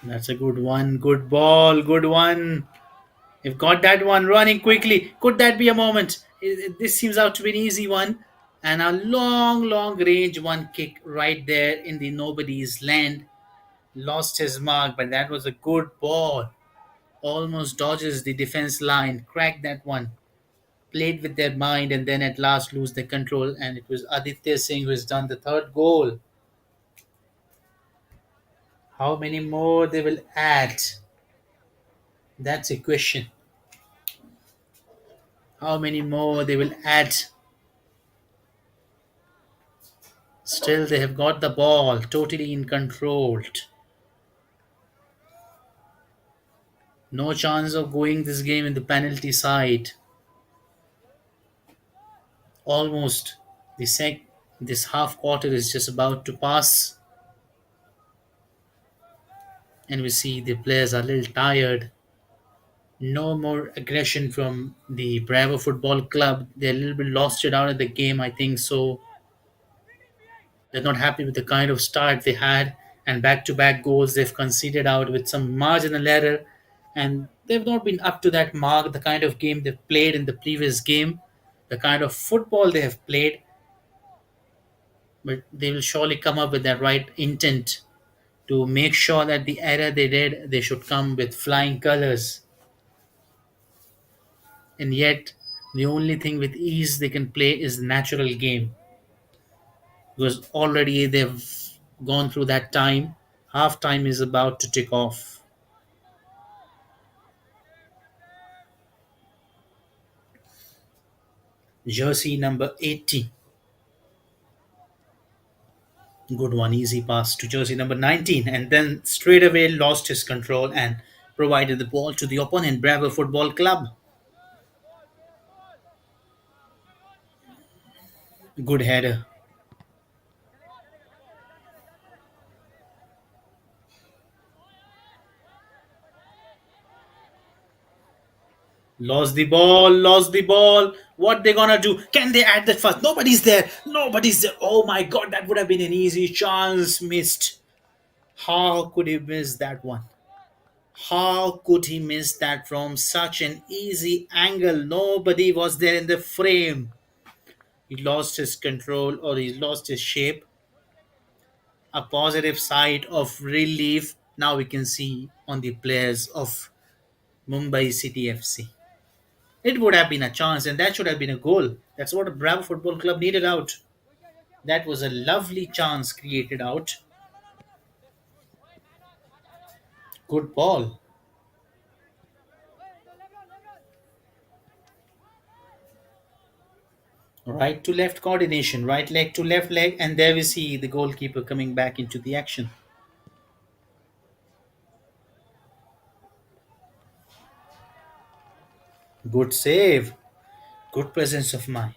That's a good one. Good ball. Good one. You've got that one running quickly. Could that be a moment? This seems out to be an easy one. And a long range one kick right there in the nobody's land. Lost his mark, but that was a good ball. Almost dodges the defense line. Cracked that one. Played with their mind and then at last lose the control. And it was Aditya Singh who has done the third goal. How many more they will add? That's a question. How many more they will add? Still, they have got the ball totally in control. No chance of going this game in the penalty side. Almost. This half quarter is just about to pass, and we see the players are a little tired. No more aggression from the Bravo Football Club. They're a little bit lost it out of the game, I think so. They're not happy with the kind of start they had, and back-to-back goals they've conceded out with some marginal error, and they've not been up to that mark. The kind of game they've played in the previous game, the kind of football they have played, but they will surely come up with that right intent to make sure that the error they did, they should come with flying colors. And yet, the only thing with ease they can play is the natural game. because already they've gone through that time. Half time is about to tick off. Jersey number 80. Good one, easy pass to jersey number 19, and then straight away lost his control and provided the ball to the opponent, Bravo Football Club. Good header. Lost the ball, lost the ball. What they gonna do? Can they add that fast? Nobody's there. Nobody's there. Oh my god, that would have been an easy chance missed. How could he miss that one? How could he miss that from such an easy angle? Nobody was there in the frame. He lost his control or he lost his shape. A positive side of relief now we can see on the players of Mumbai City FC. It would have been a chance, and that should have been a goal. That's what a Bravo Football Club needed out. That was a lovely chance created out. Good ball. Right to left coordination, right leg to left leg, and there we see the goalkeeper coming back into the action. Good save. Good presence of mind.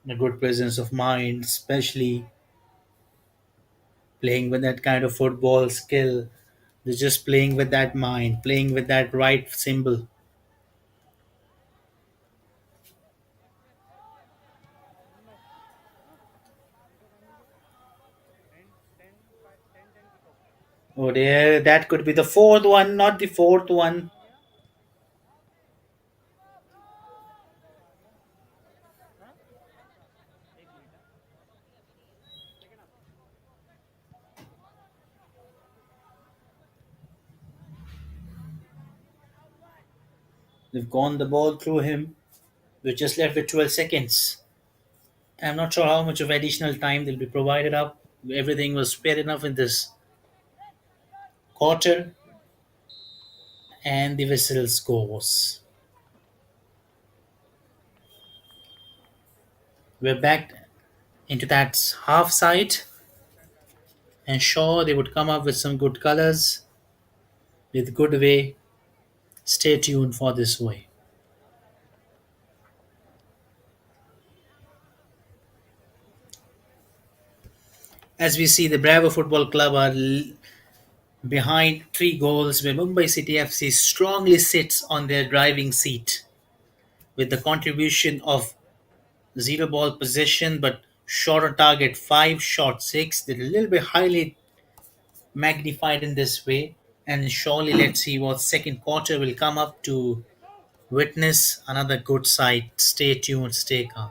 A good presence of mind, especially playing with that kind of football skill. They're just playing with that mind, playing with that right symbol. Oh dear, that could be the fourth one, not the fourth one. They've gone the ball through him. We're just left with 12 seconds. I'm not sure how much of additional time will be provided up. Everything was fair enough in this quarter. And the whistle goes. We're back into that half side. And sure, they would come up with some good colors, with good way. Stay tuned for this way. As we see, the Bravo Football Club are behind 3 goals, where Mumbai City FC strongly sits on their driving seat with the contribution of 0 ball possession but shorter target, 5 shot 6. They're a little bit highly magnified in this way, and surely let's see what second quarter will come up to witness another good side. Stay tuned, stay calm.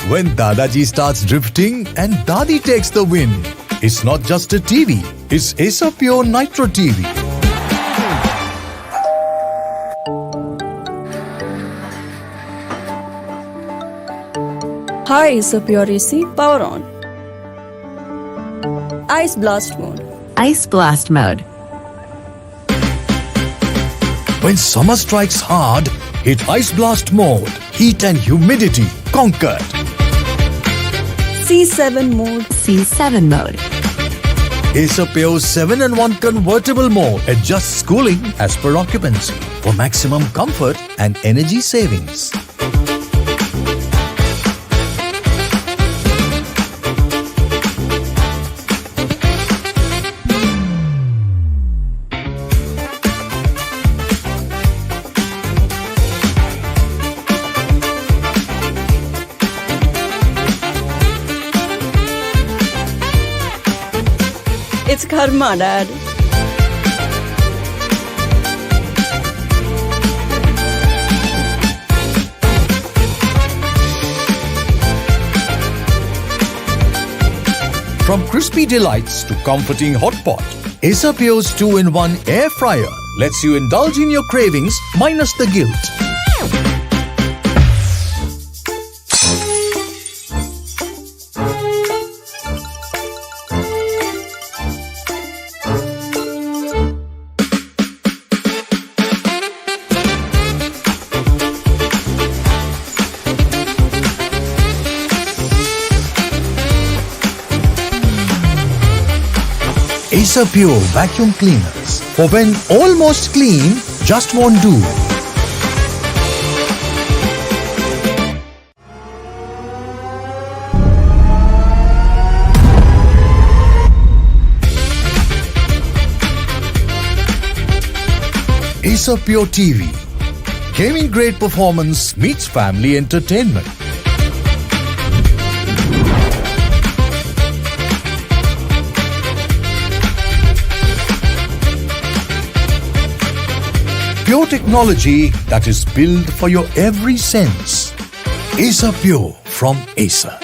When Dadaji starts drifting and Dadi takes the win, it's not just a TV, it's Asa Pure Nitro TV. Hi, Pure AC, power on. Ice blast mode. Ice blast mode. When summer strikes hard, hit Ice Blast mode. Heat and humidity conquered. C7 mode. C7 mode. Acer Pure 7-in-1 convertible mode. Adjusts cooling as per occupancy for maximum comfort and energy savings. It's karma, Dad. From crispy delights to comforting hot pot, Acer Pure's 2-in-1 air fryer lets you indulge in your cravings minus the guilt. Acer Pure vacuum cleaners for when almost clean just won't do. Acer Pure TV. Gaming grade performance meets family entertainment. Pure technology that is built for your every sense. Acer Pure from Acer.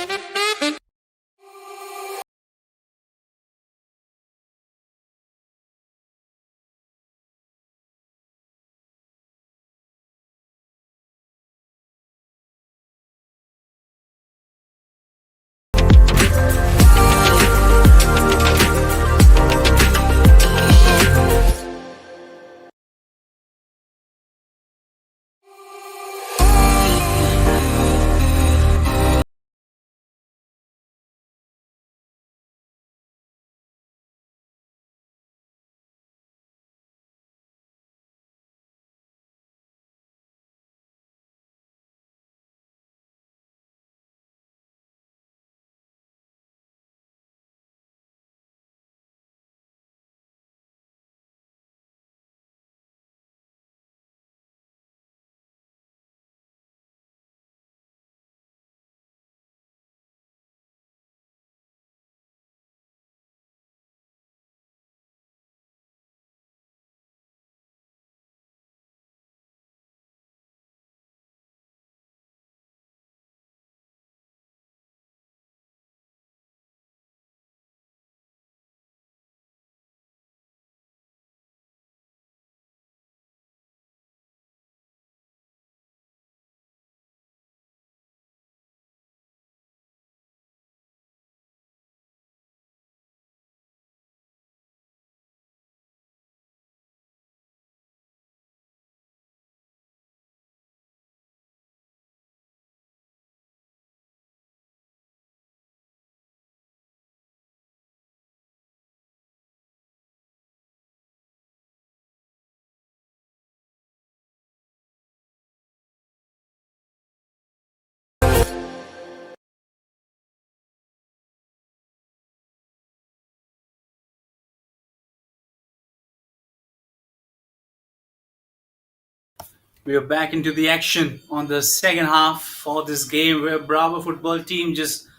We are back into the action on the second half for this game where Bravo football team just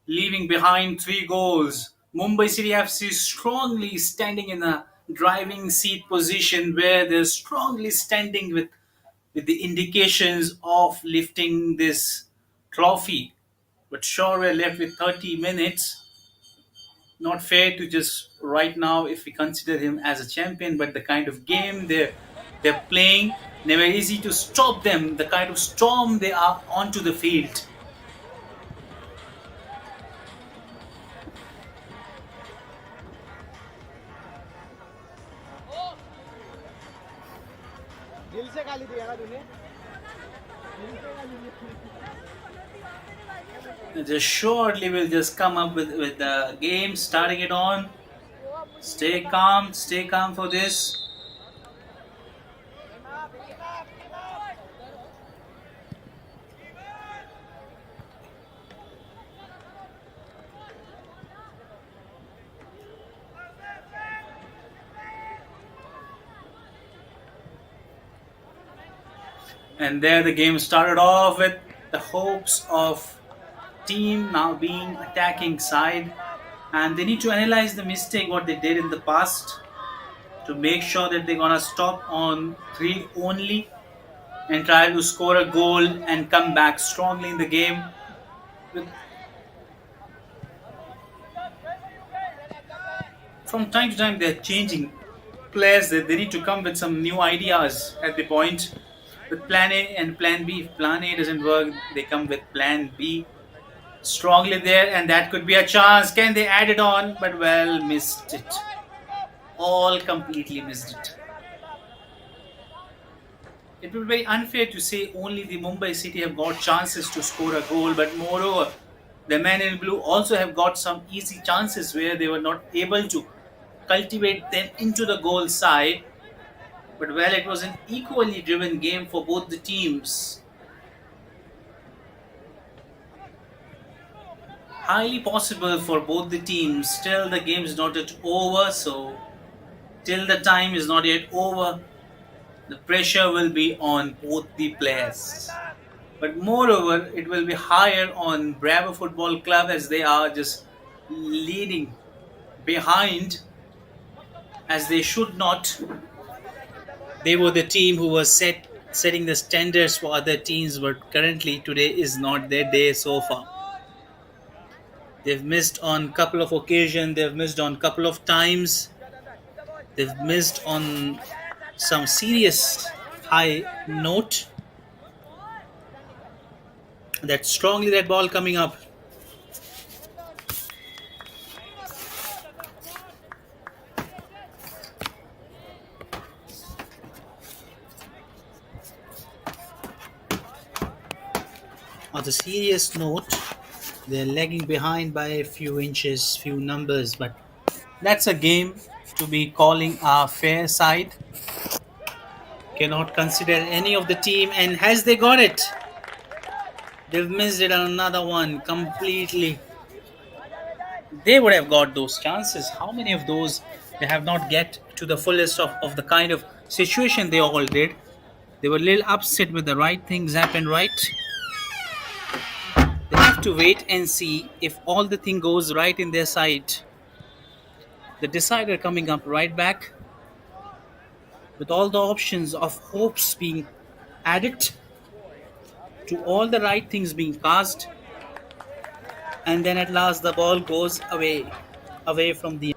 leaving behind 3 goals. Mumbai City FC strongly standing in a driving seat position where they're strongly standing with the indications of lifting this trophy. But sure, we're left with 30 minutes. Not fair to just right now if we consider him as a champion, but the kind of game they're playing, never easy to stop them. The kind of storm they are onto the field. Just shortly we'll just come up with the game, starting it on. Stay calm for this. And there the game started off with the hopes of team now being attacking side, and they need to analyze the mistake what they did in the past to make sure that they're gonna stop on 3 only and try to score a goal and come back strongly in the game. From time to time they're changing players, that they need to come with some new ideas at the point with plan A and plan B. If plan A doesn't work, they come with plan B strongly there, and that could be a chance. Can they add it on? But well, missed it. All completely missed it. It would be very unfair to say only the Mumbai City have got chances to score a goal, but moreover, the men in blue also have got some easy chances where they were not able to cultivate them into the goal side. But well, it was an equally driven game for both the teams. Highly possible for both the teams. Still, the game is not yet over, so till the time is not yet over, the pressure will be on both the players. But moreover, it will be higher on Bravo Football Club, as they are just leading behind, as they should not. They were the team who was setting the standards for other teams, but currently today is not their day so far. They've missed on couple of occasions, they've missed on couple of times, they've missed on some serious high note. That strongly that ball coming up. On the serious note, they're lagging behind by a few inches, few numbers, but that's a game to be calling a fair side. Cannot consider any of the team, and has they got it? They've missed it on another one completely. They would have got those chances. How many of those they have not get to the fullest of the kind of situation they all did? They were a little upset with the right things happened right. They have to wait and see if all the thing goes right in their side. The decider coming up right back with all the options of hopes being added to all the right things being cast, and then at last the ball goes away from the.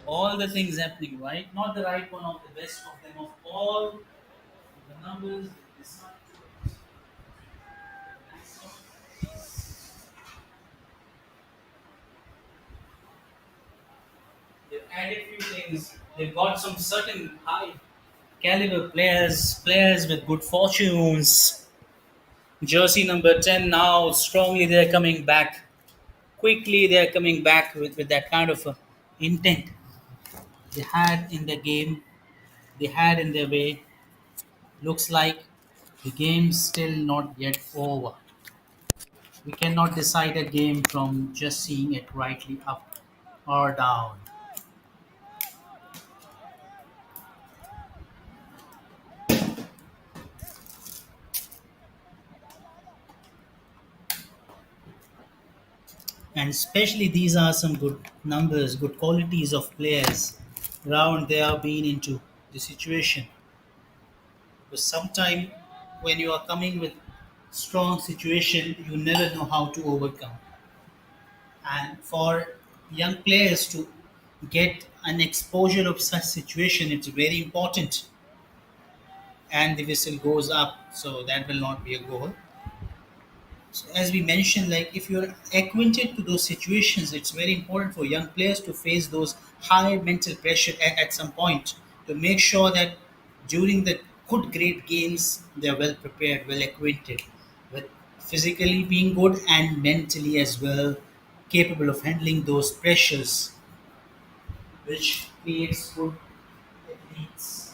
All the things happening right, not the right one of the best of them of all the numbers. They've added few things. They've got some certain high caliber players with good fortunes. Jersey number 10 now strongly they're coming back. Quickly they're coming back with that kind of intent they had in the game, they had in their way. Looks like the game's still not yet over. We cannot decide a game from just seeing it rightly up or down. And especially these are some good numbers, good qualities of players around they are being into the situation. But sometimes when you are coming with strong situation, you never know how to overcome. And for young players to get an exposure of such situation, it's very important. and the whistle goes up, so that will not be a goal. So as we mentioned, like if you're acquainted to those situations, it's very important for young players to face those high mental pressure at some point to make sure that during the good great games they're well prepared, well acquainted with physically being good and mentally as well capable of handling those pressures, which creates good athletes.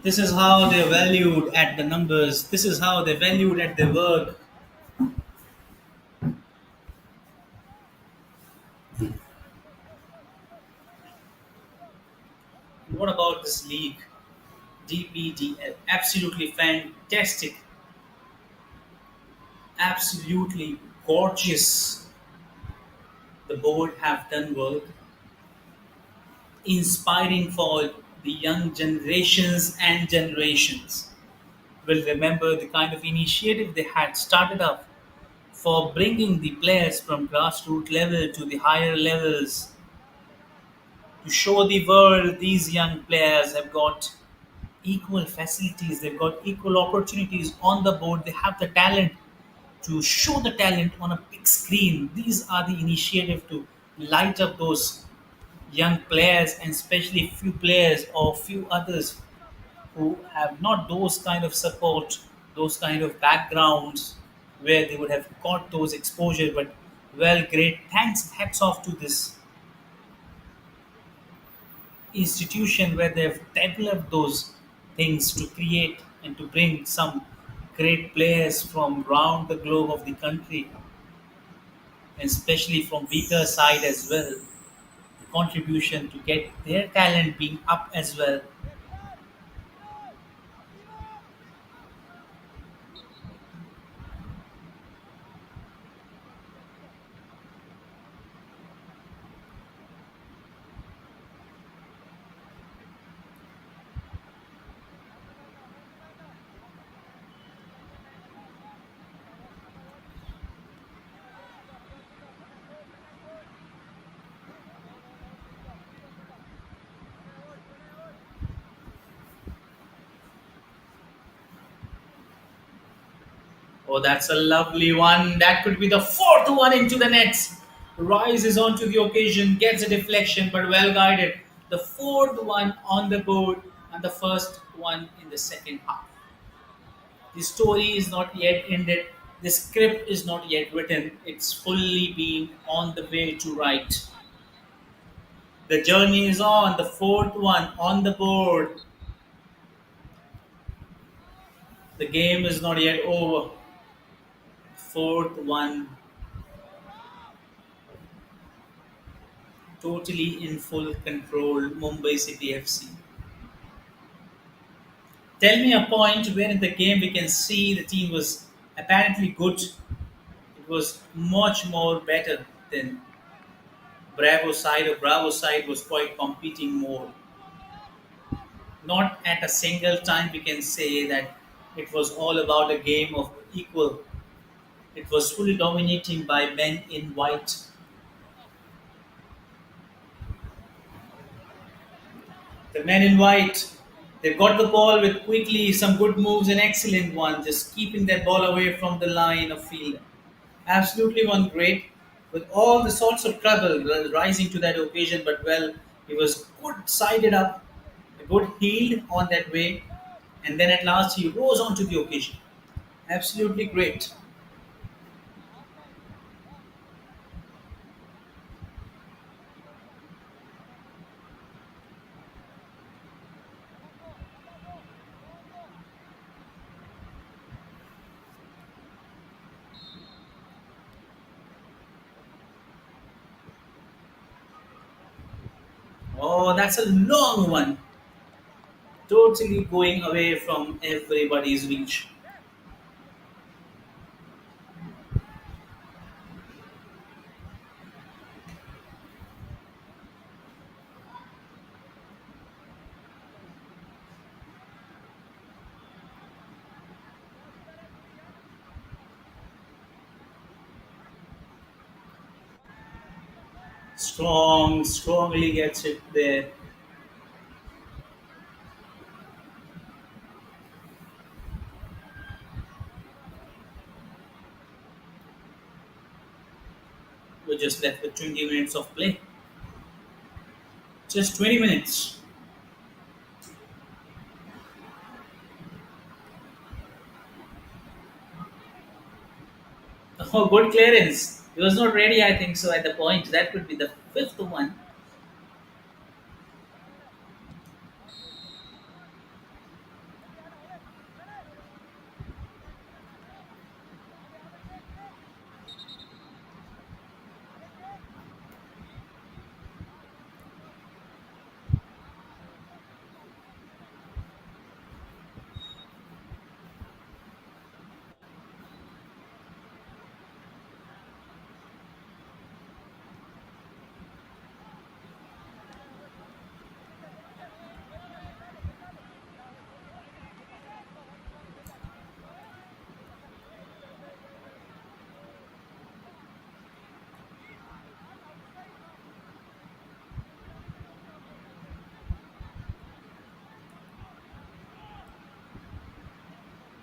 This is how they're valued at the numbers. This is how they're valued at their work. What about this league? DPDL. Absolutely fantastic. Absolutely gorgeous. The board have done work. Inspiring for the young generations and generations. Will remember the kind of initiative they had started up for bringing the players from grassroots level to the higher levels to show the world these young players have got equal facilities, they've got equal opportunities on the board, they have the talent to show the talent on a big screen. These are the initiative to light up those young players, and especially few players or few others who have not those kind of support, those kind of backgrounds where they would have got those exposure. But well, great. Thanks, hats off to this institution where they've developed those things to create and to bring some great players from around the globe of the country, and especially from weaker side as well. The contribution to get their talent being up as well. Oh, that's a lovely one. That could be the fourth one into the nets. Rises onto the occasion, gets a deflection, but well guided. The fourth one on the board, and the first one in the second half. The story is not yet ended. The script is not yet written. It's fully being on the way to write. The journey is on. The fourth one on the board. The game is not yet over. Fourth one, totally in full control. Mumbai City FC. Tell me a point where in the game we can see the team was apparently good. It was much more better than Bravo side, or Bravo side was quite competing more. Not at a single time we can say that it was all about a game of equal. It was fully dominating by men in white. The men in white, they got the ball with quickly some good moves and excellent one, just keeping that ball away from the line of field. Absolutely one great, with all the sorts of trouble rising to that occasion, but well, he was good sided up, a good healed on that way, and then at last he rose onto the occasion. Absolutely great. Oh, that's a long one. Totally going away from everybody's reach. Strongly gets it there. We're just left with 20 minutes of play. Just 20 minutes. Oh, good clearance. He was not ready, I think so, at the point. That could be the fifth one.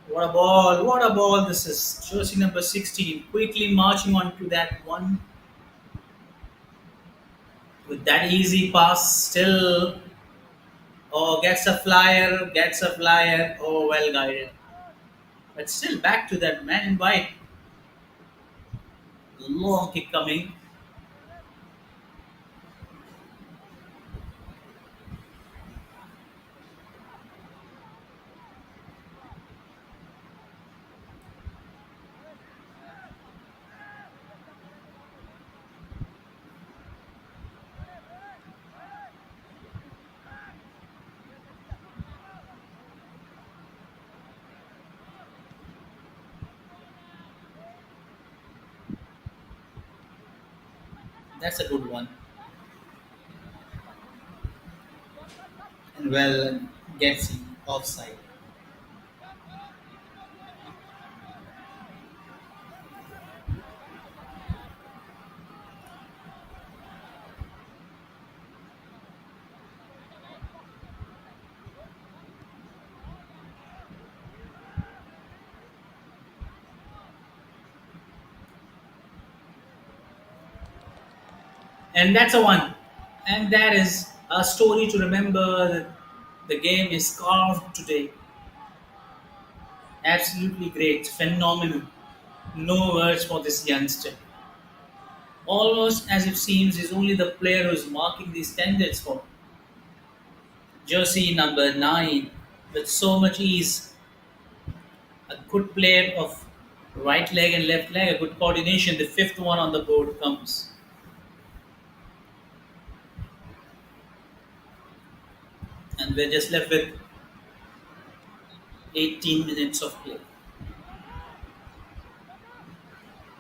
What a ball! What a ball this is. Jersey number 16 quickly marching on to that one with that easy pass. Still, oh, gets a flyer. Oh, well guided. But still, back to that man in white. Long kick coming. That's a good one. And well, gets him offside. And that's a one. And that is a story to remember that the game is carved today. Absolutely great, phenomenal. No words for this youngster. Almost as it seems is only the player who is marking the standards for jersey number 9 with so much ease. A good player of right leg and left leg, a good coordination. The fifth one on the board comes. And we're just left with 18 minutes of play.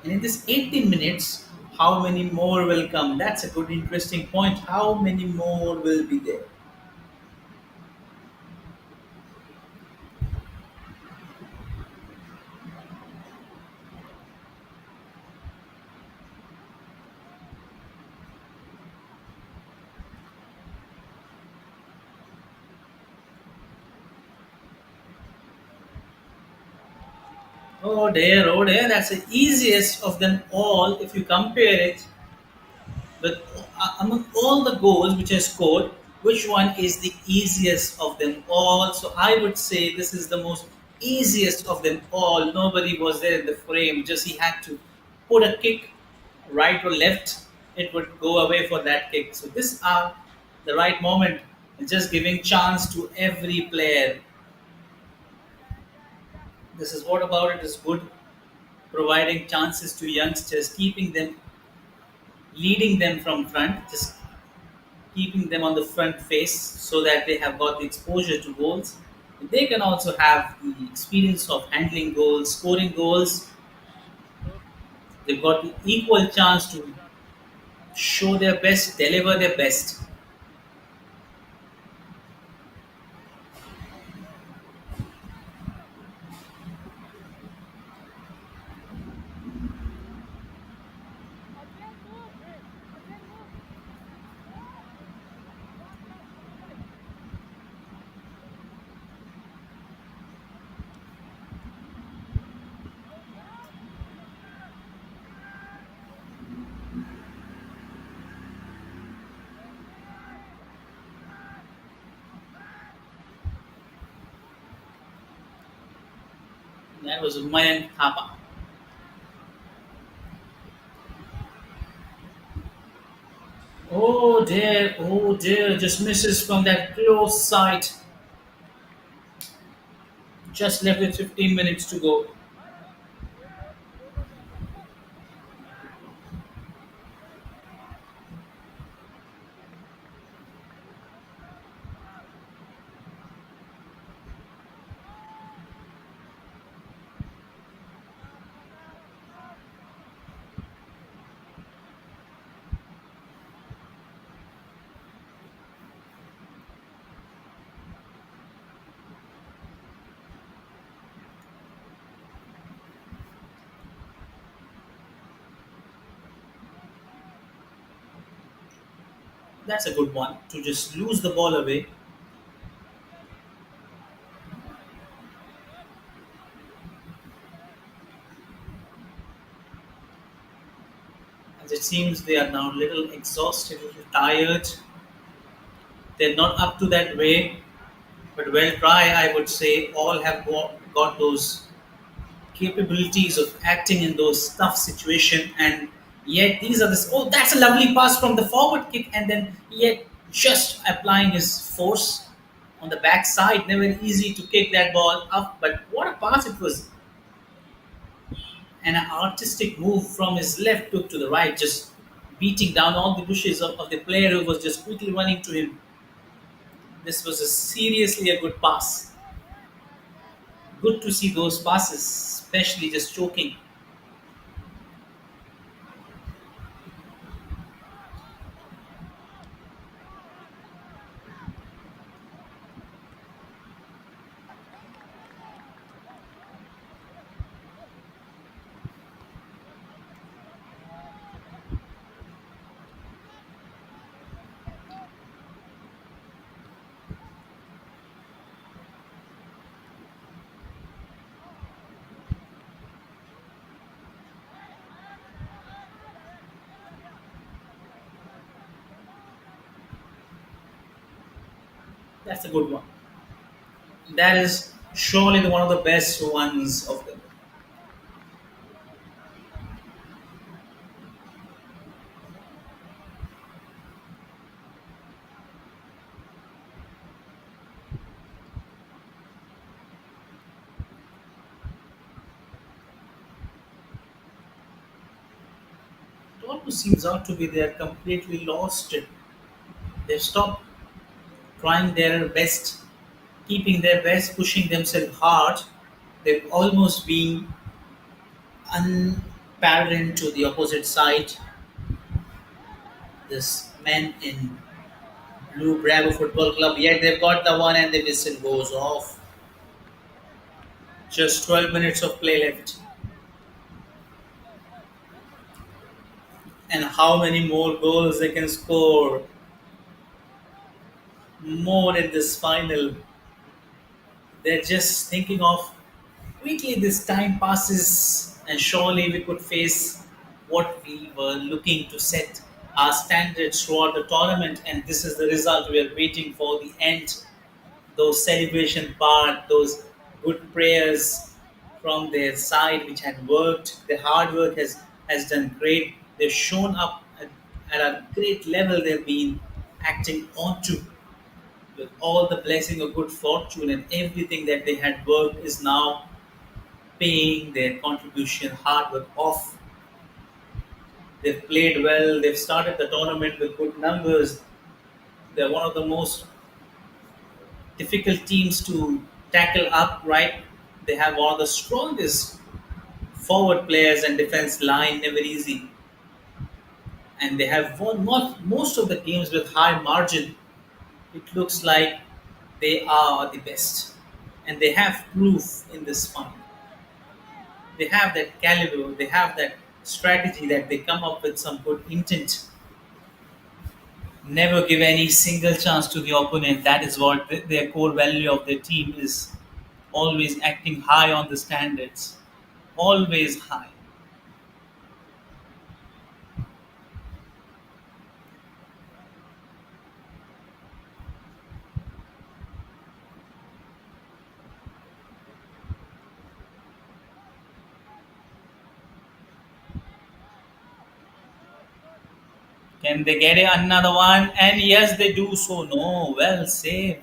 And in this 18 minutes, how many more will come? That's a good, interesting point. How many more will be there? Oh dear, that's the easiest of them all if you compare it. But among all the goals which are scored, which one is the easiest of them all? So I would say this is the most easiest of them all. Nobody was there in the frame, just he had to put a kick right or left, it would go away for that kick. So this are the right moment, just giving chance to every player. This is what about it is good, providing chances to youngsters, keeping them, leading them from front, just keeping them on the front face so that they have got the exposure to goals. They can also have the experience of handling goals, scoring goals. They've got the equal chance to show their best, deliver their best. That was Mayank Thapa. Oh dear, just misses from that close side. Just left with 15 minutes to go. That's a good one. To just lose the ball away. As it seems they are now a little exhausted, a little tired. They're not up to that way, but well try, I would say. All have got those capabilities of acting in those tough situations, and yet these are the. Oh, that's a lovely pass from the forward kick, and then yet just applying his force on the backside. Never easy to kick that ball up, but what a pass it was. And an artistic move from his left hook to the right, just beating down all the bushes of the player who was just quickly running to him. This was a seriously a good pass. Good to see those passes, especially just choking. That's a good one. That is surely one of the best ones of them. It almost seems out to be they're completely lost it. They've stopped trying their best, keeping their best, pushing themselves hard. They've almost been unparalleled to the opposite side. This men in Blue Bravo Football Club, yet they've got the one and the whistle goes off. Just 12 minutes of play left. And how many more goals they can score? More in this final. They're just thinking of quickly this time passes and surely we could face what we were looking to set our standards throughout the tournament, and this is the result we are waiting for the end. Those celebration part, those good prayers from their side which had worked, the hard work has done great. They've shown up at a great level. They've been acting onto with all the blessing of good fortune, and everything that they had worked is now paying their contribution hard work off. They've played well, they've started the tournament with good numbers. They're one of the most difficult teams to tackle up, right? They have one of the strongest forward players and defense line, never easy. And they have won most of the games with high margin. It looks like they are the best. And they have proof in this final. They have that caliber, they have that strategy that they come up with some good intent. Never give any single chance to the opponent. That is what their core value of their team is. Always acting high on the standards. Always high. Can they get another one? And yes, they do so. No, well saved.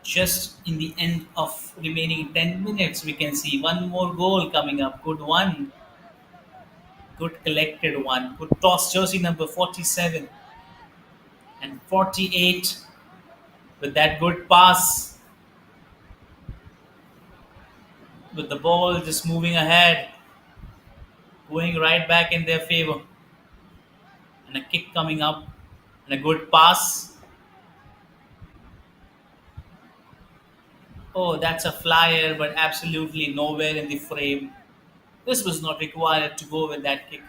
Just in the end of remaining 10 minutes, we can see one more goal coming up. Good one. Good collected one. Good toss, jersey number 47 and 48 with that good pass. With the ball just moving ahead, going right back in their favor. And a kick coming up and a good pass. Oh, that's a flyer, but absolutely nowhere in the frame. This was not required to go with that kick.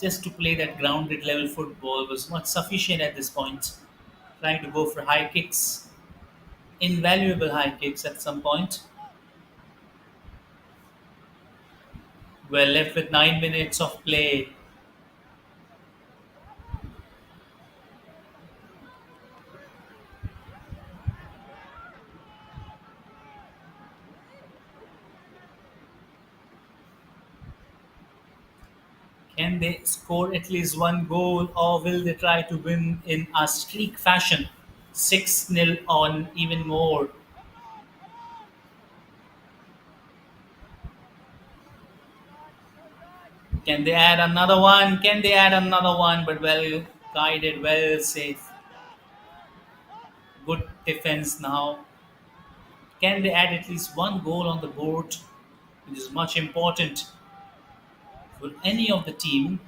Just to play that grounded level football was not sufficient at this point. Trying to go for high kicks, invaluable high kicks at some point. We're left with 9 minutes of play. Can they score at least one goal or will they try to win in a streak fashion? 6-0 on even more. Can they add another one? Can they add another one? But well guided, well safe. Good defense now. Can they add at least one goal on the board? Which is much important for any of the team.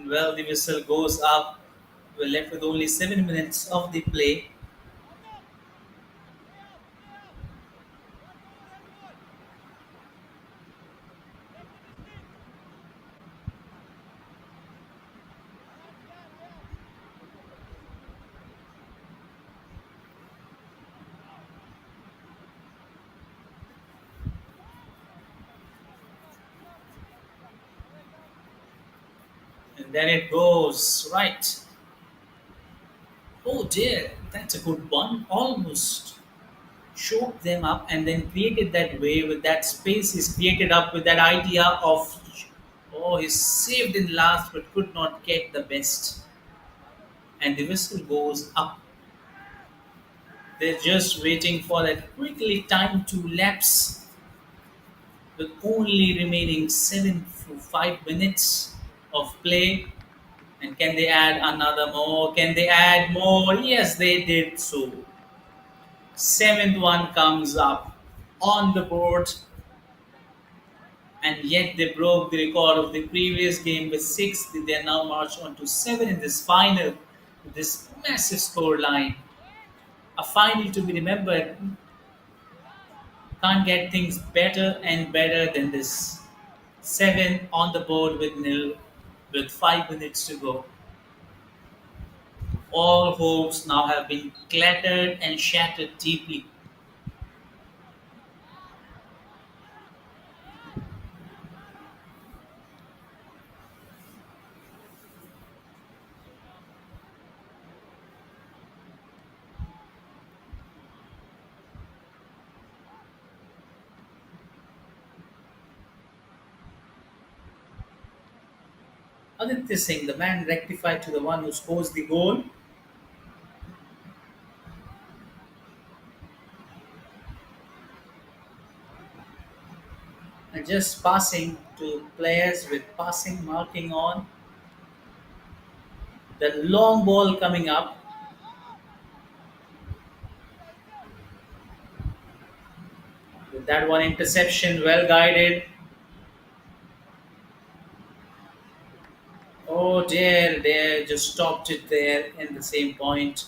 Well, the whistle goes up. We're left with only 7 minutes of the play. And then it goes right. Oh dear, that's a good one. Almost choked them up and then created that way with that space he's created up with that idea of, oh, he's saved in last but could not get the best. And the whistle goes up. They're just waiting for that quickly time to lapse with only remaining 7 to 5 minutes of play. And can they add another more? Can they add more? Yes, they did so. Seventh one comes up on the board, and yet they broke the record of the previous game with 6. They are now marched on to 7 in this final, with this massive score line. A final to be remembered. Can't get things better and better than this. 7 on the board with nil, with 5 minutes to go. All hopes now have been clattered and shattered deeply. Aditya Singh, the man rectified to the one who scores the goal. And just passing to players with passing marking on. The long ball coming up. With that one interception, well guided. Oh dear, they just stopped it there in the same point.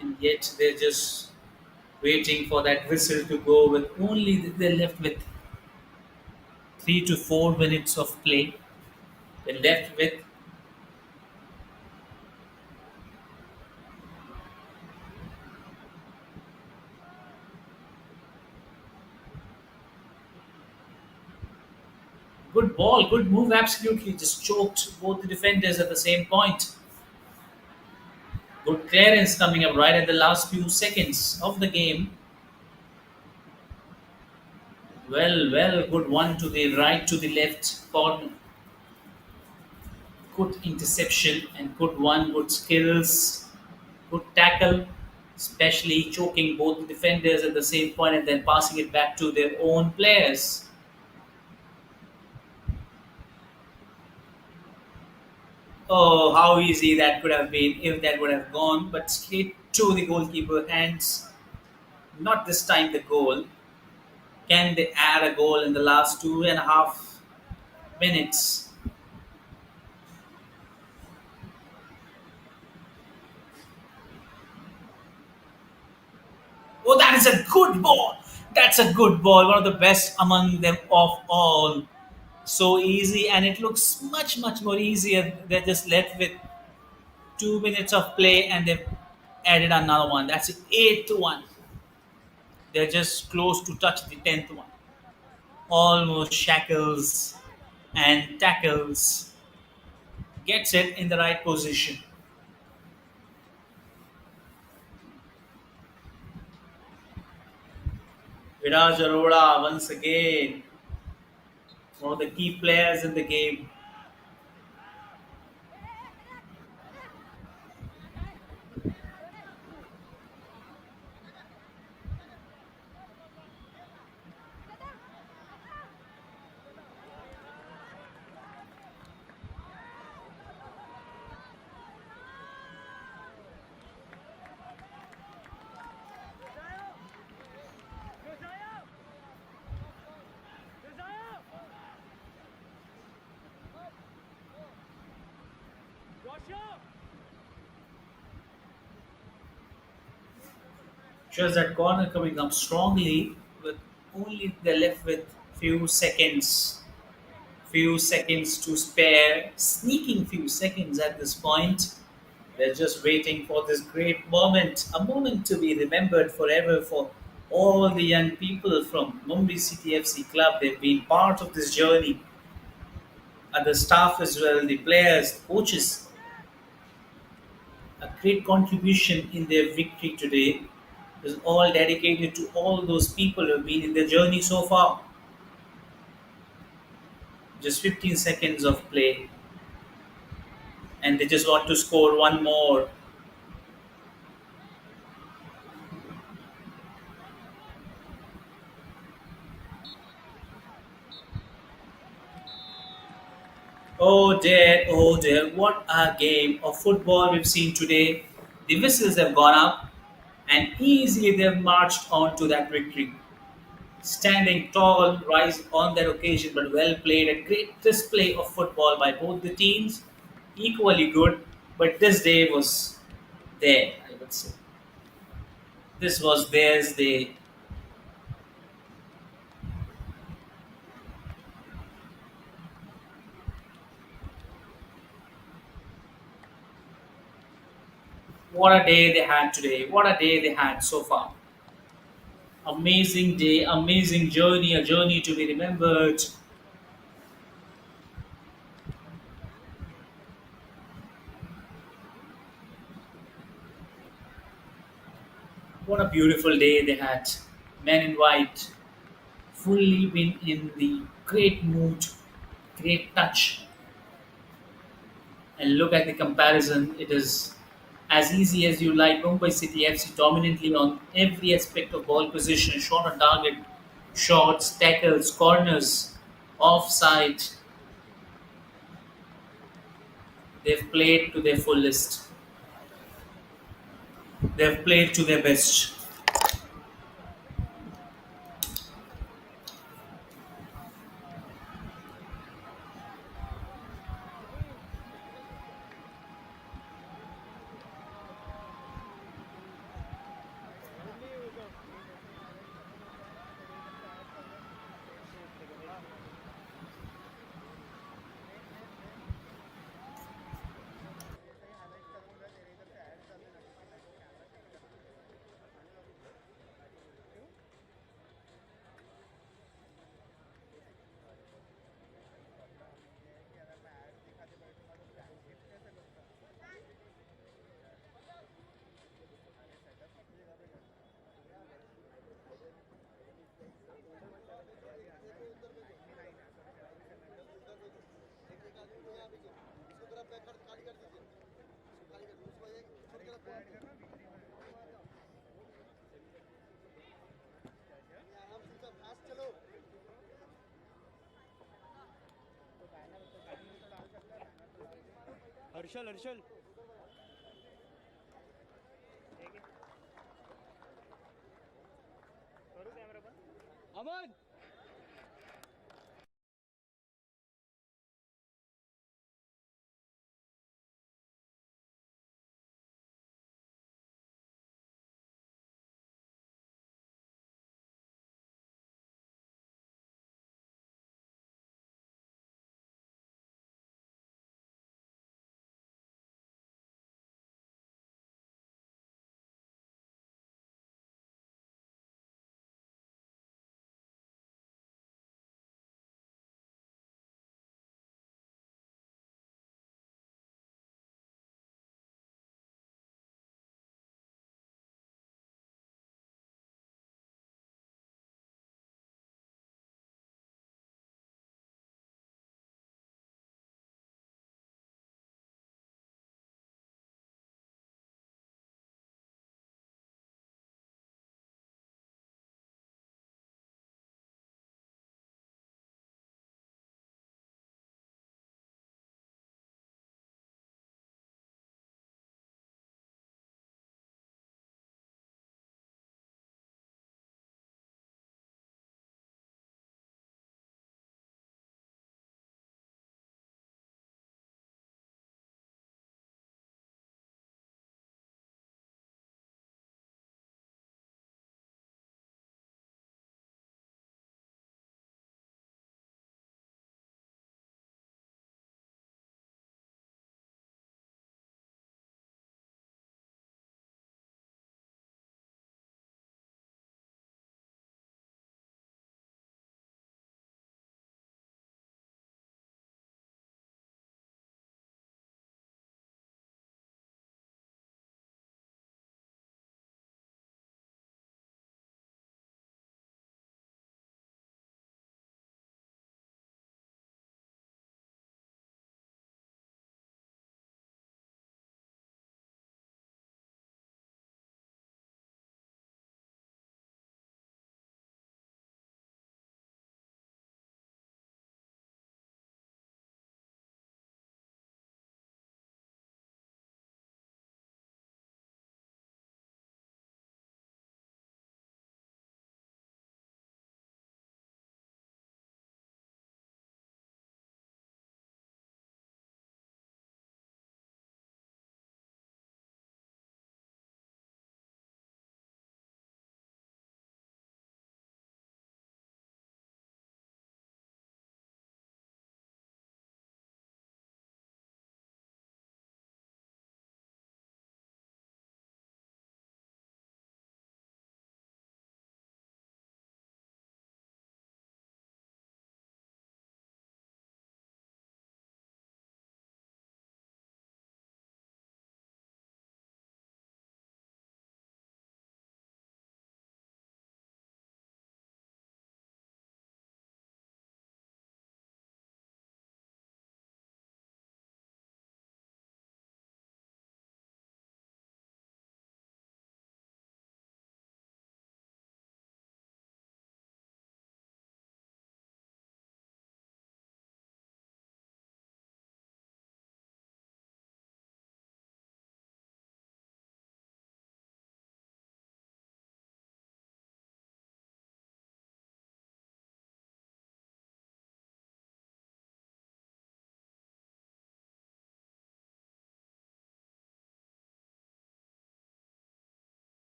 And yet they're just waiting for that whistle to go with only they're left with 3 to 4 minutes of play. They're left with good ball, good move, absolutely. Just choked both the defenders at the same point. Good clearance coming up right at the last few seconds of the game. Well, good one to the right, to the left corner. Good interception and good one, good skills, good tackle, especially choking both the defenders at the same point and then passing it back to their own players. Oh, how easy that could have been if that would have gone, but straight to the goalkeeper hands. Not this time the goal. Can they add a goal in the last 2.5 minutes? Oh, that is a good ball. That's a good ball. One of the best among them of all. So easy, and it looks much more easier. They're just left with 2 minutes of play, and they've added another one. That's the eighth one. They're just close to touch the 10th one. Almost shackles and tackles. Gets it in the right position. Viraj Arora once again, one of the key players in the game. Shows that corner coming up strongly, with only they're left with few seconds to spare, sneaking few seconds at this point. They're just waiting for this great moment, a moment to be remembered forever for all the young people from Mumbai City FC Club. They've been part of this journey, and the staff as well, the players, coaches, a great contribution in their victory today is all dedicated to all those people who have been in the journey so far. Just 15 seconds of play, and they just want to score one more. Oh dear, what a game of football we've seen today. The whistles have gone up, and easily they've marched on to that victory. Standing tall, rise on that occasion, but well played. A great display of football by both the teams, equally good. But this day was there, I would say. This was theirs day. What a day they had today. What a day they had so far. Amazing day, amazing journey, a journey to be remembered. What a beautiful day they had. Men in white, fully been in the great mood, great touch. And look at the comparison. It is as easy as you like. Mumbai City FC dominantly on every aspect of ball position, shot on target, shots, tackles, corners, offside. They've played to their fullest. They've played to their best. Harshal Harshal Aman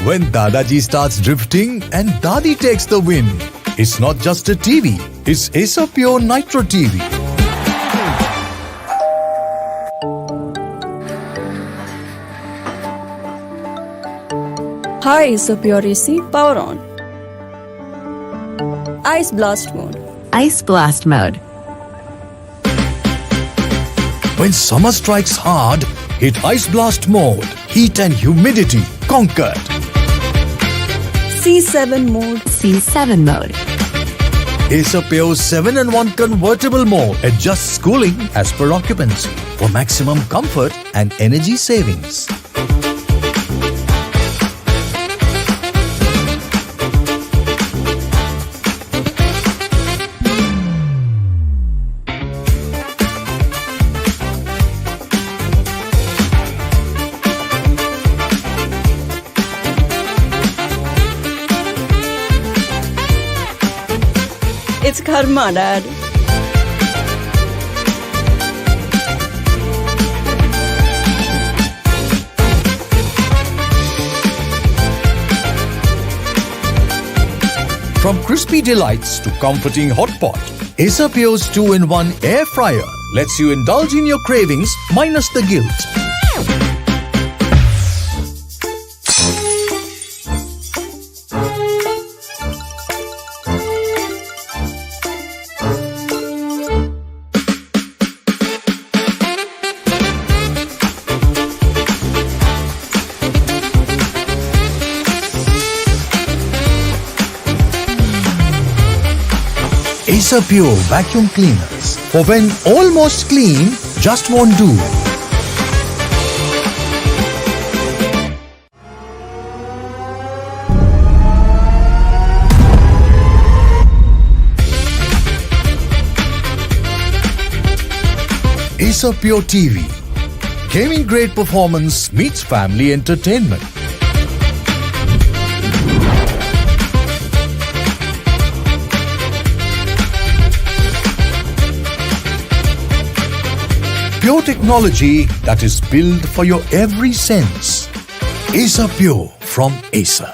When Dadaji starts drifting and Dadi takes the win, it's not just a TV, it's Acer Pure Nitro TV. Hi, Acer Pure AC, power on. Ice blast mode. Ice blast mode. When summer strikes hard, hit Ice Blast mode. Heat and humidity conquered. C7 mode. C7 mode. Acer Pure 7-in-1 convertible mode adjusts cooling as per occupancy for maximum comfort and energy savings. It's karma, Dad. From crispy delights to comforting hot pot, Acer Pure's 2-in-1 air fryer lets you indulge in your cravings minus the guilt. Acer Pure vacuum cleaners for when almost clean just won't do. Acer Pure TV. Gaming grade performance meets family entertainment. Pure technology that is built for your every sense. Acer Pure from Acer.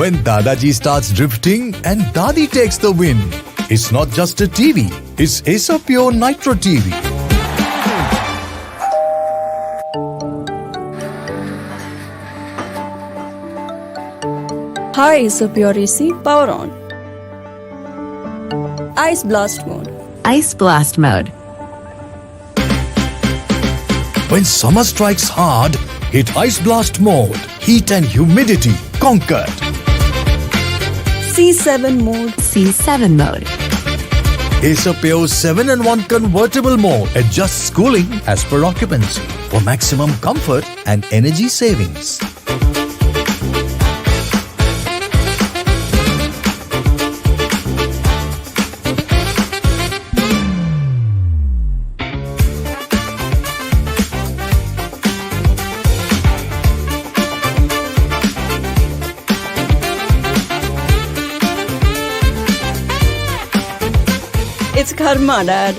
When Dadaji starts drifting and Dadi takes the win. It's not just a TV, it's Acer Pure Nitro TV. Hi, Acer Pure AC, power on. Ice blast mode. Ice blast mode. When summer strikes hard, hit Ice Blast mode. Heat and humidity conquered. C7 mode. C7 mode. Acer Pure 7-in-1 convertible mode adjusts cooling as per occupancy for maximum comfort and energy savings. It's karma, Dad.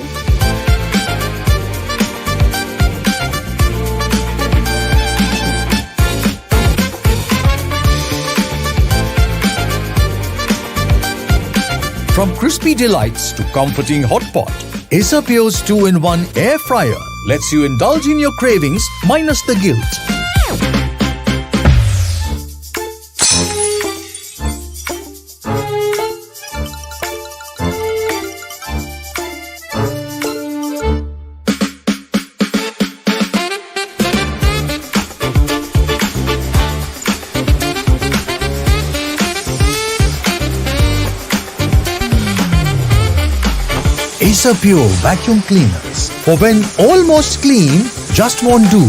From crispy delights to comforting hot pot, Acer Pure's 2-in-1 air fryer lets you indulge in your cravings minus the guilt. Acer Pure vacuum cleaners for when almost clean just won't do.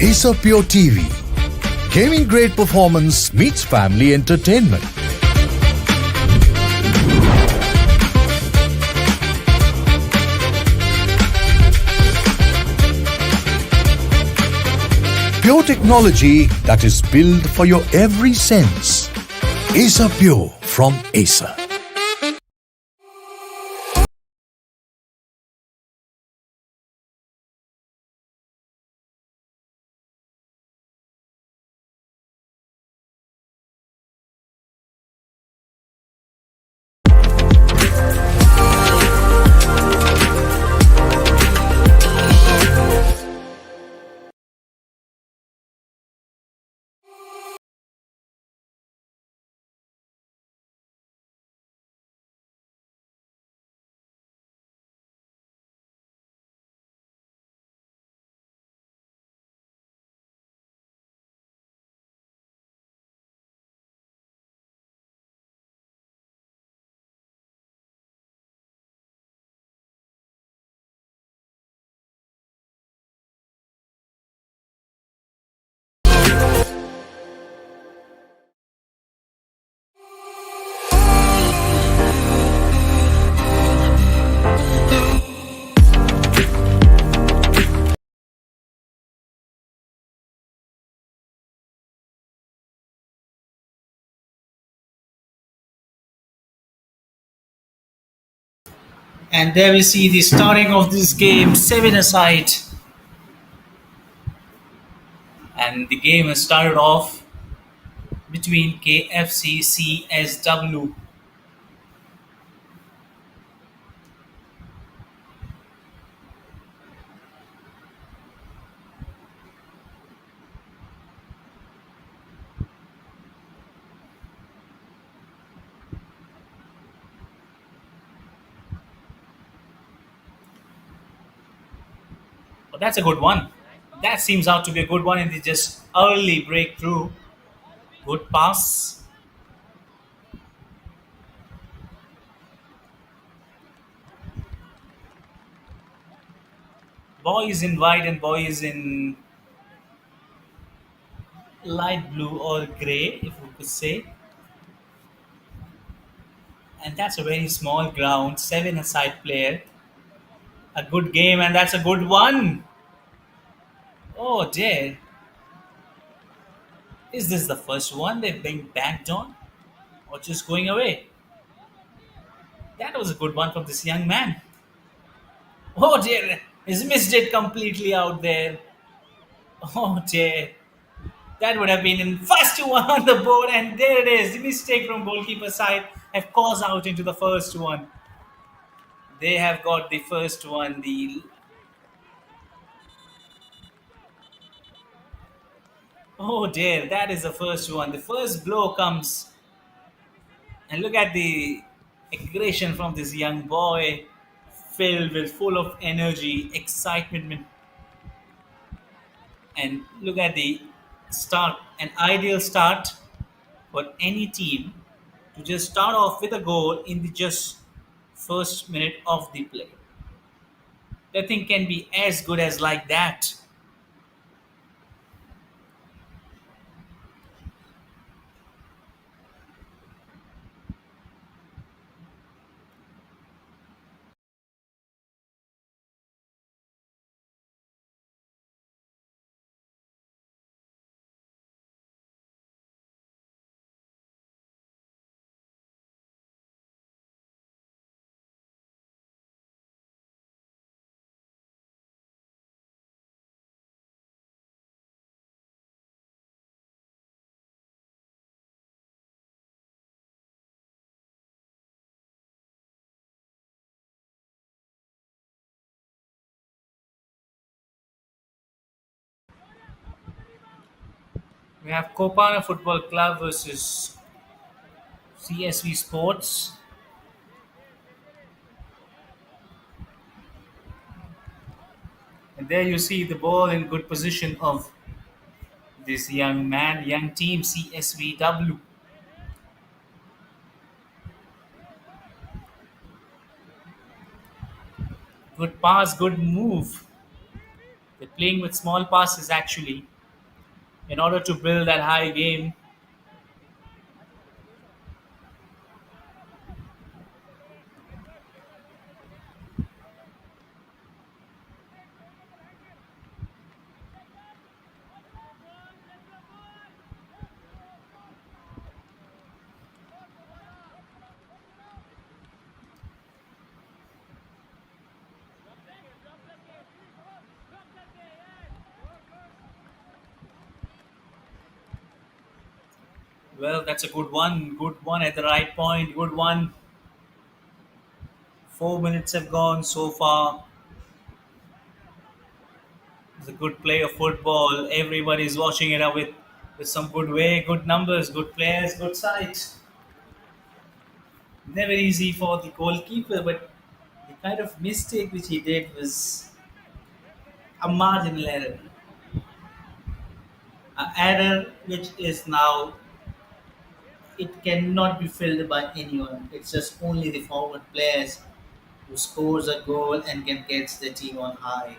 Acer Pure TV. Gaming grade performance meets family entertainment. Pure technology that is built for your every sense. Acer Pure from Acer. And there we see the starting of this game, 7 aside. And the game has started off between KFC CSW. But that's a good one. That seems out to be a good one in the just early breakthrough. Good pass. Boy is in white and boy is in light blue or grey, if we could say. And that's a very small ground, 7 aside player. A good game, and that's a good one. Oh dear. Is this the first one they've been banked on? Or just going away? That was a good one from this young man. Oh dear, he's missed it completely out there. Oh dear. That would have been in first one on the board, and there it is. The mistake from goalkeeper side have caused out into the first one. They have got the first one. The oh dear, that is the first one. The first blow comes, and look at the aggression from this young boy, filled with full of energy, excitement, and look at the start. An ideal start for any team to just start off with a goal in the just first minute of the play. Nothing can be as good as like that. We have Kopana Football Club versus CSV Sports. And there you see the ball in good position of this young man, young team CSVW. Good pass, good move. They're playing with small passes actually in order to build that high game. Well, that's a good one. Good one at the right point. Good one. 4 minutes have gone so far. It's a good play of football. Everybody's watching it up with some good way, good numbers, good players, good sides. Never easy for the goalkeeper, but the kind of mistake which he did was a marginal error. An error which is now it cannot be filled by anyone. It's just only the forward players who scores a goal and can get the team on high.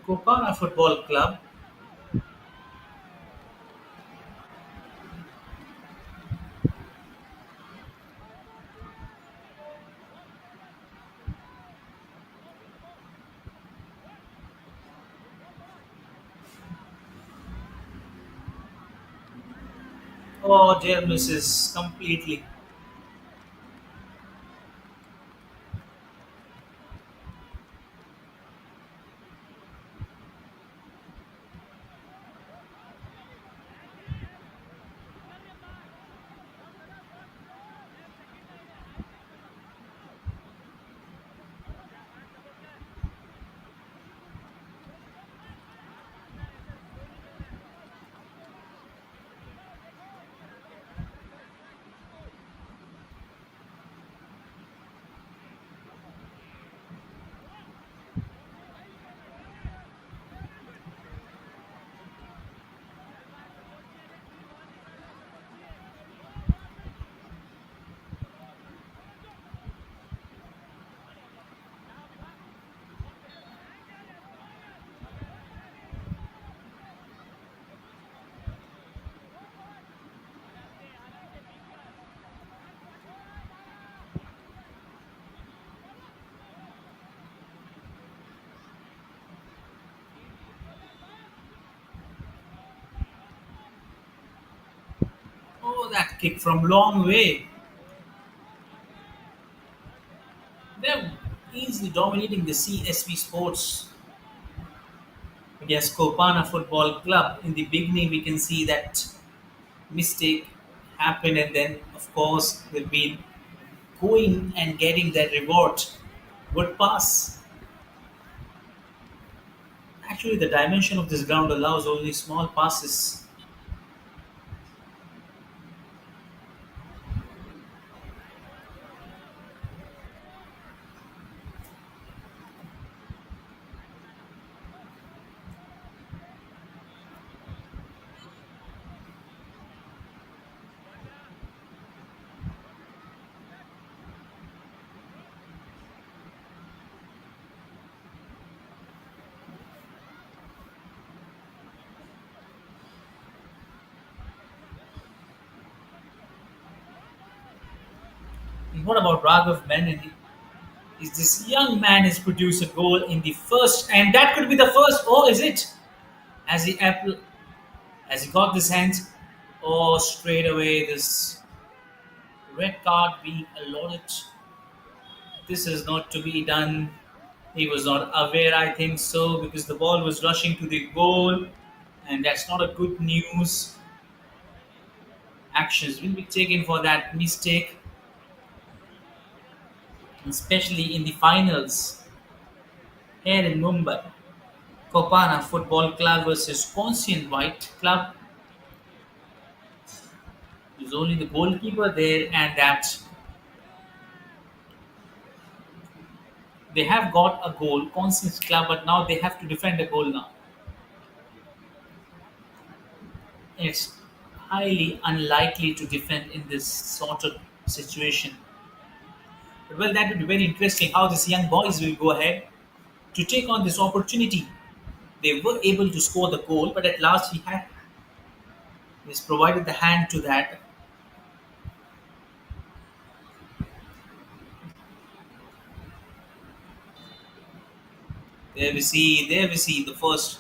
Kopana Football Club. Oh, dear misses completely. Oh, that kick from long way. They're easily dominating the CSV Sports against Kopana Football Club. In the beginning, we can see that mistake happened, and then, of course, they've been going and getting that reward. Good pass. Actually, the dimension of this ground allows only small passes. And what about Raghav Menon? Is this young man has produced a goal in the first, and that could be the first. Oh, is it? As he as he got this hands, oh, straight away this red card being allotted. This is not to be done. He was not aware, I think so, because the ball was rushing to the goal, and that's not a good news. Actions will be taken for that mistake, especially in the finals here in Mumbai. Kopana Football Club versus Conscient White Club. There's only the goalkeeper there, and that they have got a goal, Conscient Club, but now they have to defend a goal now. It's highly unlikely to defend in this sort of situation. But well, that would be very interesting how these young boys will go ahead to take on this opportunity. They were able to score the goal, but at last he's provided the hand to that. There we see the first.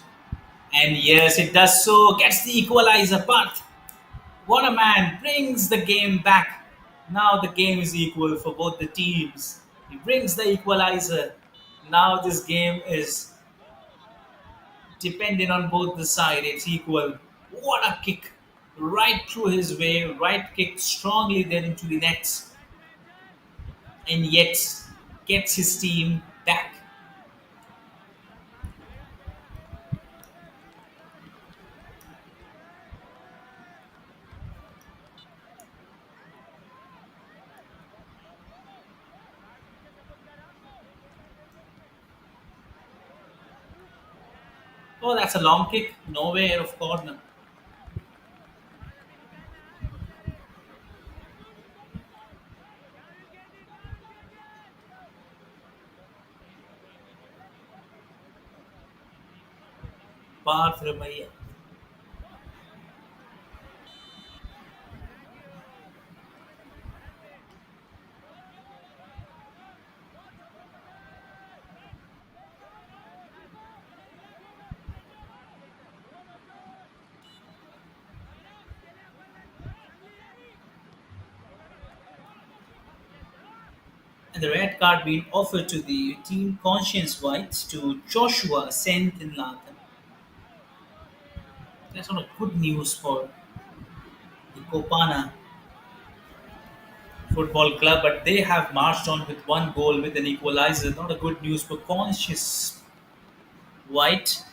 And yes, it does so, gets the equalizer, but what a man brings the game back. Now the game is equal for both the teams. He brings the equalizer. Now this game is dependent on both the side. It's equal. What a kick! Right through his way, right kick strongly then into the nets, and yet gets his team back. Oh, that's a long kick. Nowhere of corner. Parth Ramaiya. And the red card being offered to the team Conscience White to Joshua Sentinlathan. That's not a good news for the Kopana Football Club, but they have marched on with one goal with an equalizer. Not a good news for Conscious White.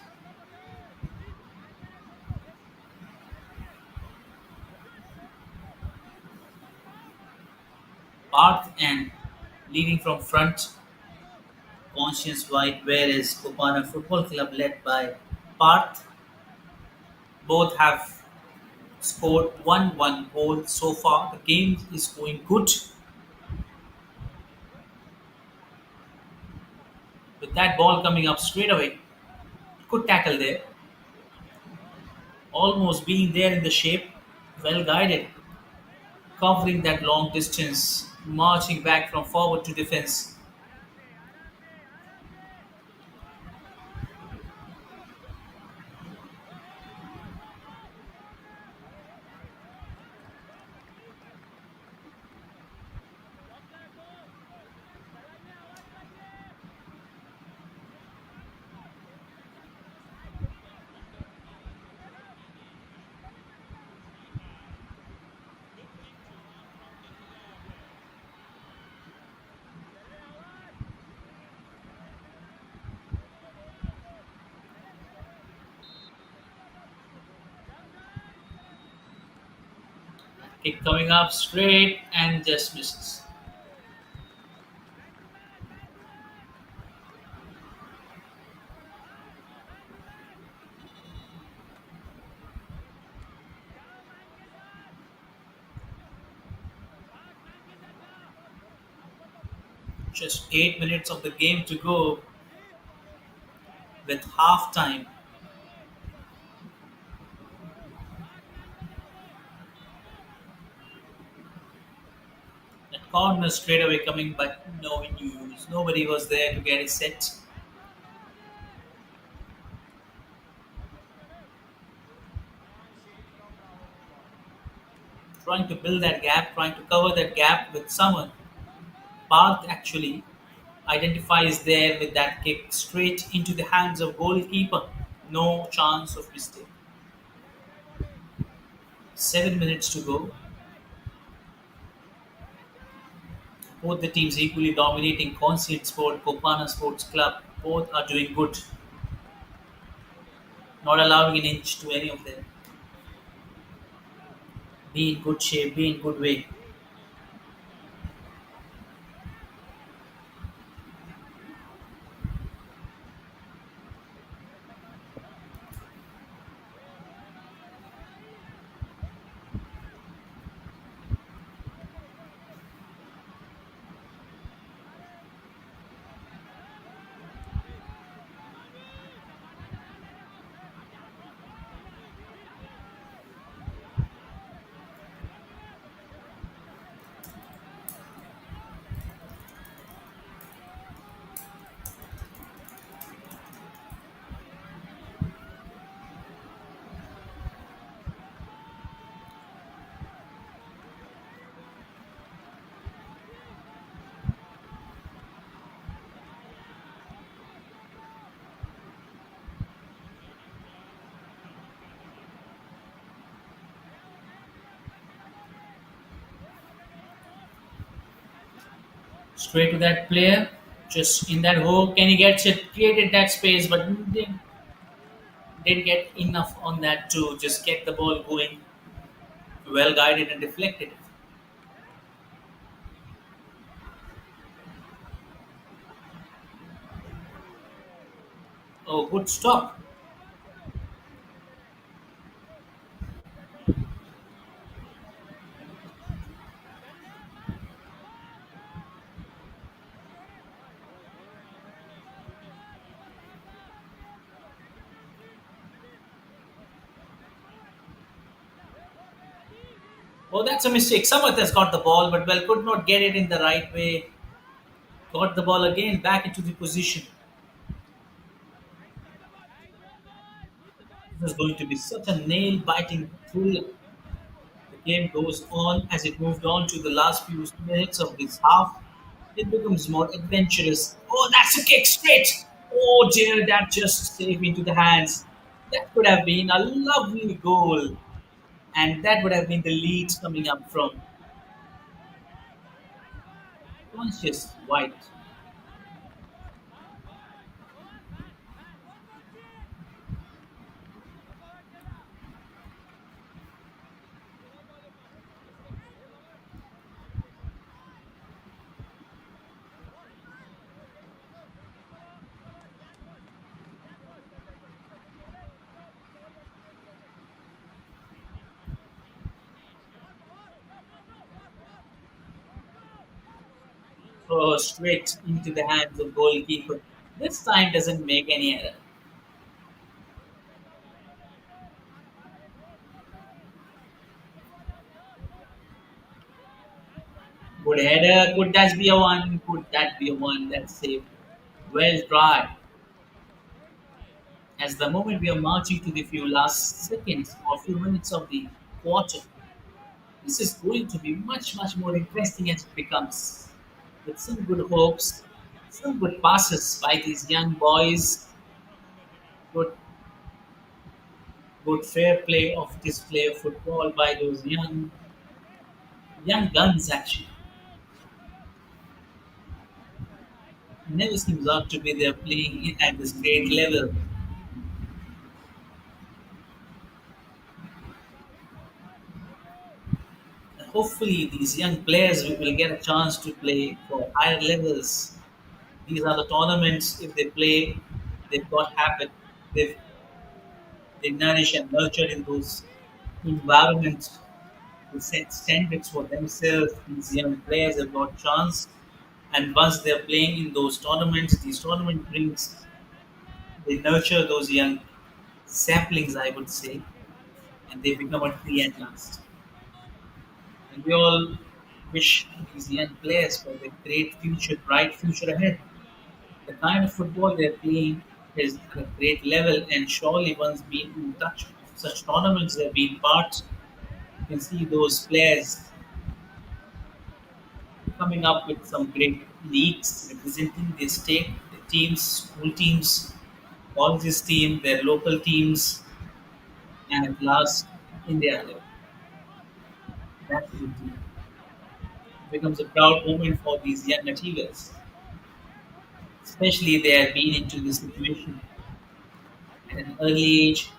Parth and leading from front, Conscious White, whereas Kopana Football Club led by Parth. Both have scored 1-1 goal so far. The game is going good. With that ball coming up straight away, good tackle there. Almost being there in the shape, well guided, covering that long distance, marching back from forward to defense. Kick coming up straight and just misses. Just 8 minutes of the game to go with half time. That corner straight away coming, but no news. Nobody was there to get it set. Trying to build that gap, trying to cover that gap with someone. Parth actually identifies there with that kick straight into the hands of goalkeeper. No chance of mistake. 7 minutes to go. Both the teams equally dominating Conceit Sport, Kopana Sports Club. Both are doing good, not allowing an inch to any of them. Be in good shape, be in good way. Straight to that player, just in that hole. Kenny gets it, created that space, but didn't get enough on that to just get the ball going. Well guided and deflected. Oh, good stop. Oh, that's a mistake. Samath has got the ball, but well, could not get it in the right way. Got the ball again back into the position. It was going to be such a nail biting thrill. The game goes on as it moved on to the last few minutes of this half. It becomes more adventurous. Oh, that's a kick straight. Oh dear, that just saved into the hands. That could have been a lovely goal, and that would have been the lead coming up from Conscious White. Oh, straight into the hands of goalkeeper. This time doesn't make any error. Good header. Could that be a one? Could that be a one? That's saved. Well tried. As the moment we are marching to the few last seconds or few minutes of the quarter, this is going to be much, much more interesting as it becomes. With some good hopes, some good passes by these young boys, good, good fair play of display of football by those young guns actually. Never seems out to be there playing at this great level. Hopefully, these young players will get a chance to play for higher levels. These are the tournaments. If they play, they've got habit. They nourish and nurture in those environments to set standards for themselves. These young players have got chance, and once they're playing in those tournaments, these tournament brings they nurture those young saplings, I would say, and they become a tree at last. And we all wish these young players for their great future, bright future ahead. The kind of football they're playing is at a great level, and surely once being in touch of such tournaments, they've been part. You can see those players coming up with some great leagues representing their state, their teams, school teams, colleges team, their local teams, and at last India level, national team. It becomes a proud moment for these young achievers, especially they have been into this situation at an early age.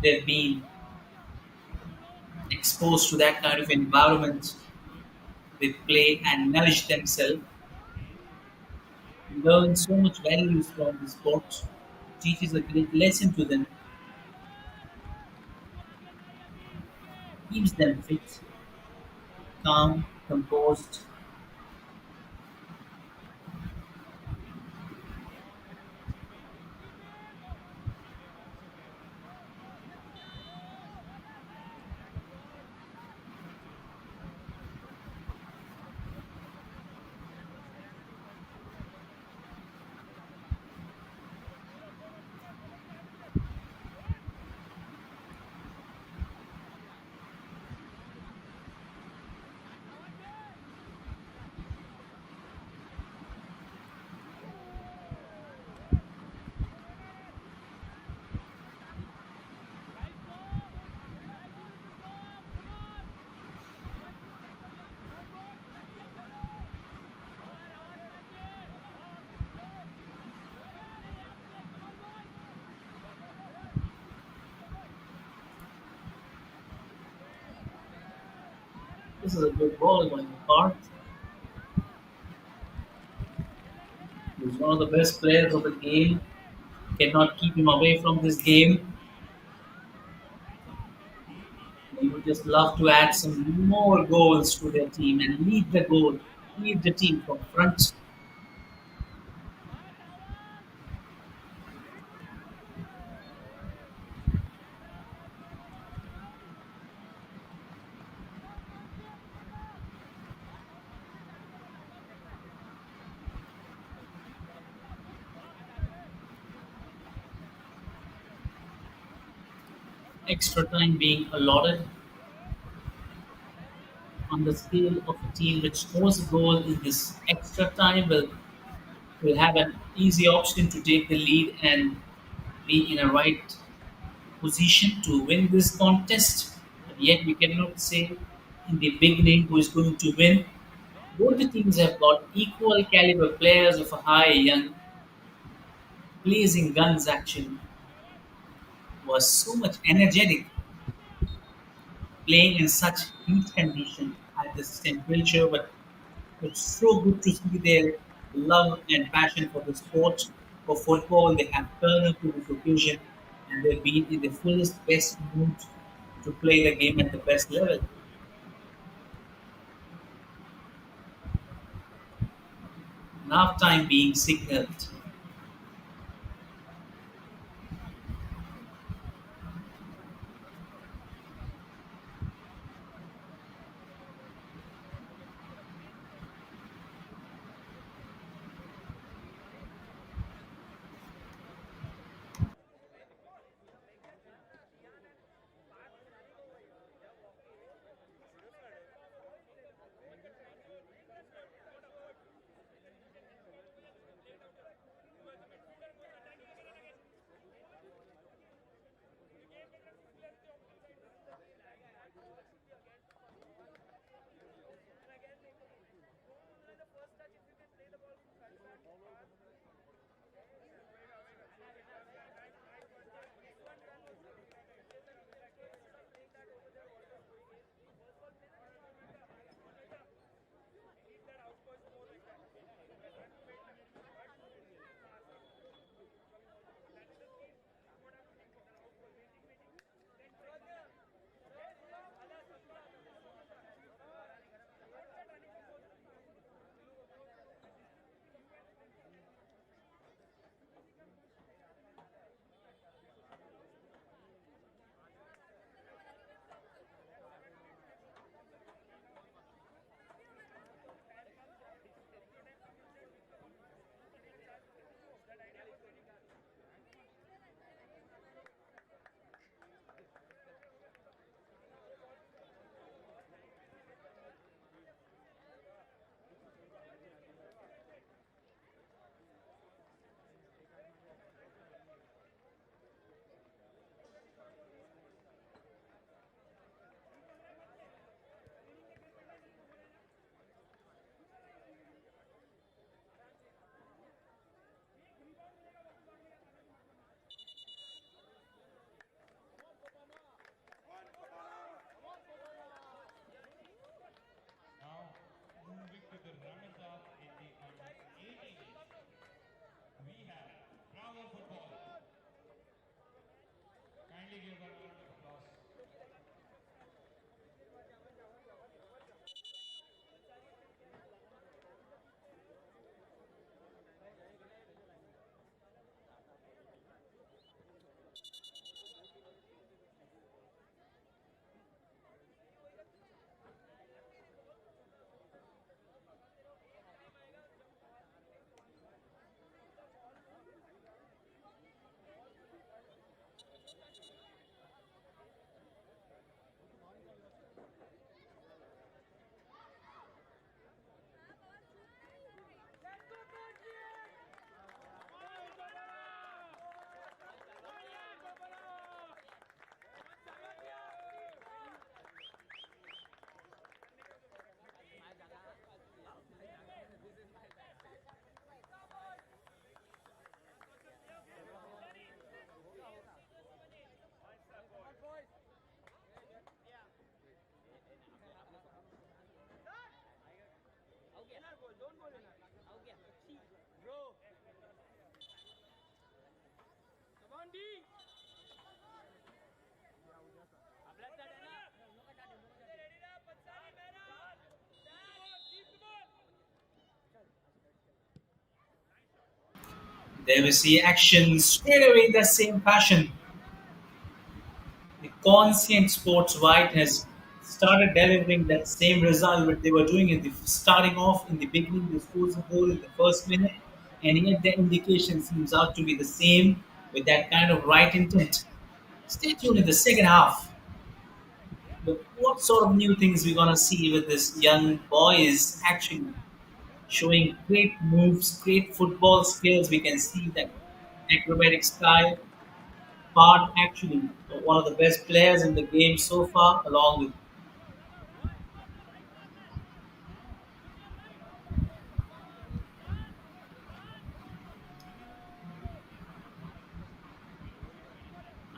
They've been exposed to that kind of environment. They play and nourish themselves, learn so much values from the sport, teaches a great lesson to them, keeps them fit, calm, composed. This is a good ball going apart. He's one of the best players of the game. Cannot keep him away from this game. They would just love to add some more goals to their team and lead the team from front. Extra time being allotted on the scale of a team which scores a goal in this extra time will have an easy option to take the lead and be in a right position to win this contest. But yet we cannot say in the beginning who is going to win. Both the teams have got equal caliber players of a high young blazing guns actually was so much energetic playing in such heat condition at this temperature, but it's so good to see their love and passion for the sport, for football. They have turned up to this occasion and they've been in the fullest best mood to play the game at the best level. Half time being signaled. There we see action straight away in the same fashion. The conscient sports white has started delivering that same result what they were doing in the starting off in the beginning. They scored a goal in the first minute, and yet the indication seems out to be the same with that kind of right intent. Stay tuned in the second half. But what sort of new things we're gonna see with this young boy is actually showing great moves, great football skills. We can see that acrobatic style part actually one of the best players in the game so far, along with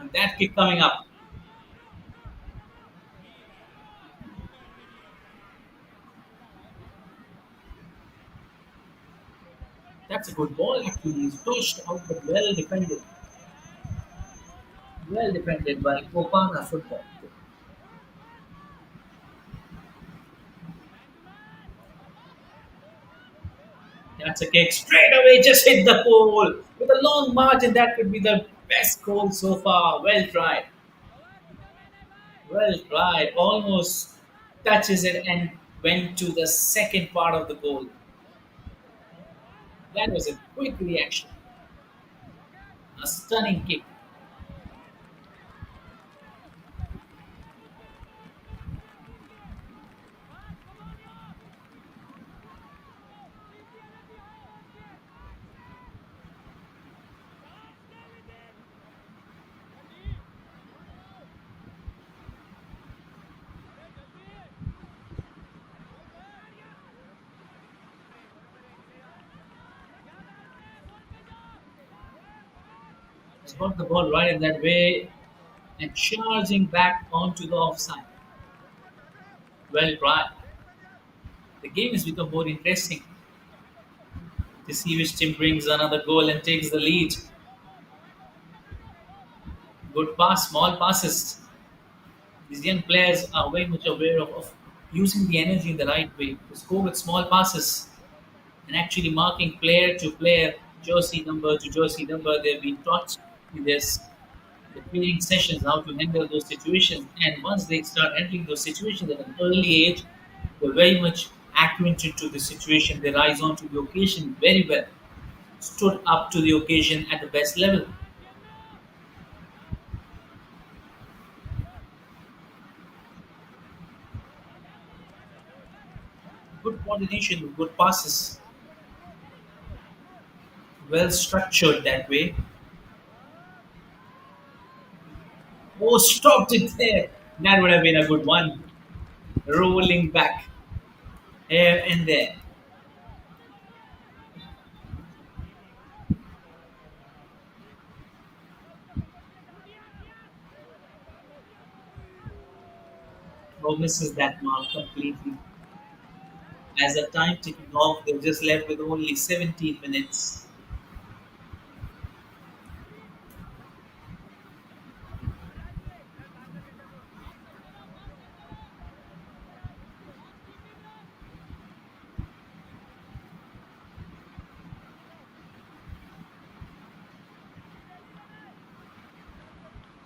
and that kick coming up. That's a good ball actually. He's pushed out but well defended by Kopana football. That's a kick straight away, just hit the pole with a long margin. That could be the best goal so far. Well tried. Almost touches it and went to the second part of the goal. That was a quick reaction, a stunning kick. He's got the ball right in that way and charging back onto the offside. Well tried. The game has become more interesting to see which team brings another goal and takes the lead. Good pass, small passes. These young players are very much aware of using the energy in the right way to score with small passes and actually marking player to player, jersey number to jersey number. They've been taught in this the training sessions how to handle those situations. And once they start handling those situations at an early age, they're very much acquainted to the situation. They rise on to the occasion very well, stood up to the occasion at the best level. Good coordination, with good passes, well structured that way. Oh, stopped it there. That would have been a good one. Rolling back here and there. Oh, misses that mark completely. As the time ticking off, they're just left with only 17 minutes.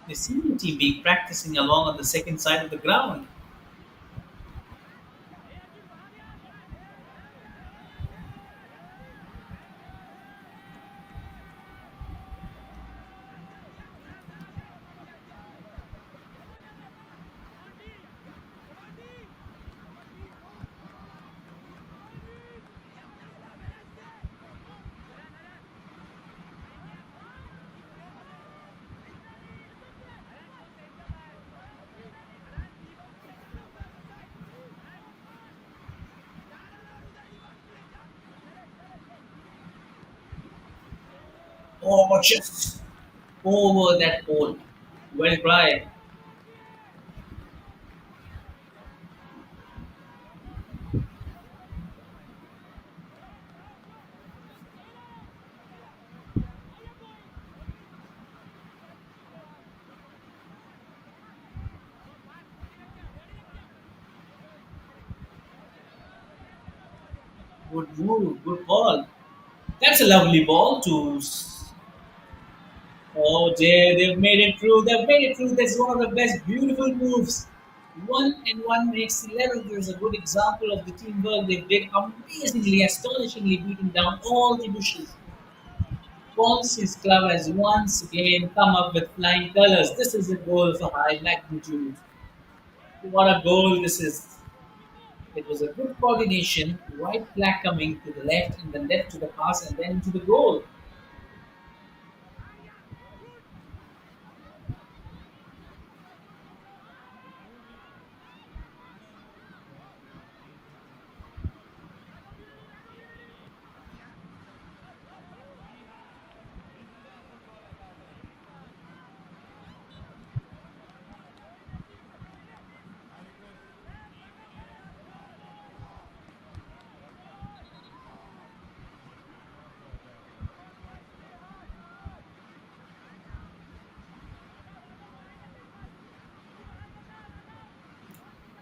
The senior team being practicing along on the second side of the ground. Oh, just over that pole. Well tried. Good move, good ball. That's a lovely ball to. Oh, Jay, they've made it through. They've made it through. That's one of the best, beautiful moves. 1 and 1 makes 11. There's a good example of the teamwork. They did amazingly, astonishingly beating down all the bushes. Ponce's club has once again come up with flying colors. This is a goal of a high magnitude. What a goal this is. It was a good coordination, right flag coming to the left and then left to the pass and then into the goal.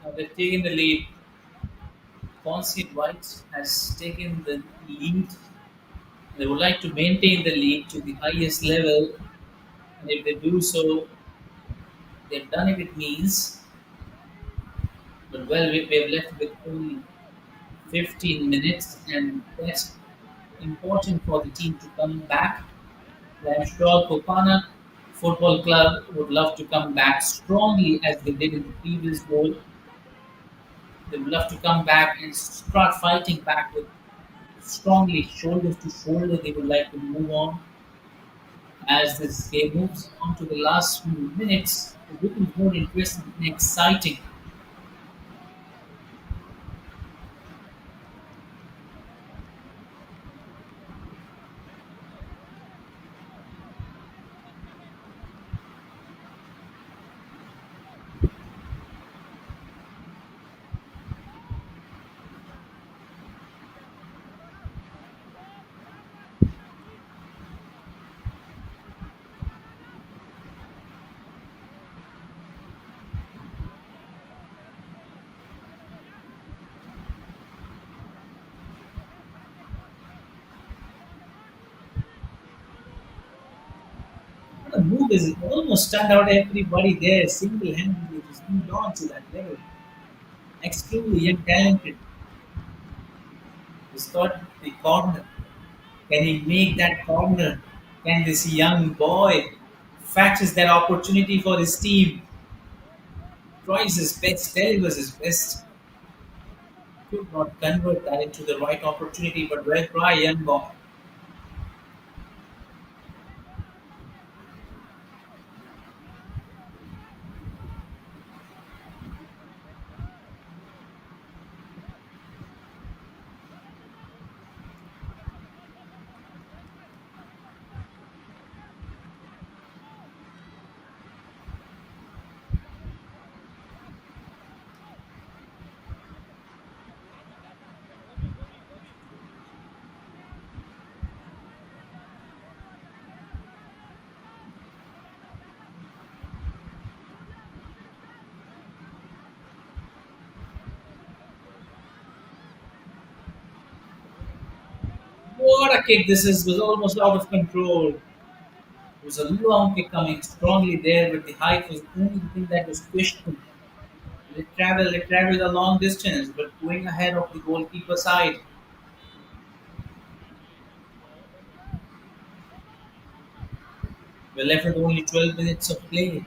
Now they've taken the lead. Ponce White has taken the lead. They would like to maintain the lead to the highest level, and if they do so, they've done it, it means. But well, we've left with only 15 minutes, and that's important for the team to come back. I'm sure Kopana Football Club would love to come back strongly as they did in the previous goal. They would love to come back and start fighting back with strongly shoulder to shoulder. They would like to move on as this game moves on to the last few minutes. It becomes more interesting and exciting. The move is almost stunned out everybody there single-handedly just moved on to that level. Extremely young, talented. He's got the corner. Can he make that corner? Can this young boy fetches that opportunity for his team? Tries his best, delivers his best. Could not convert that into the right opportunity, but well try, young boy. What a kick this is, was almost out of control. It was a long kick coming strongly there, but the height was the only thing that was questioned. It traveled a long distance, but going ahead of the goalkeeper side. We're left with only 12 minutes of play.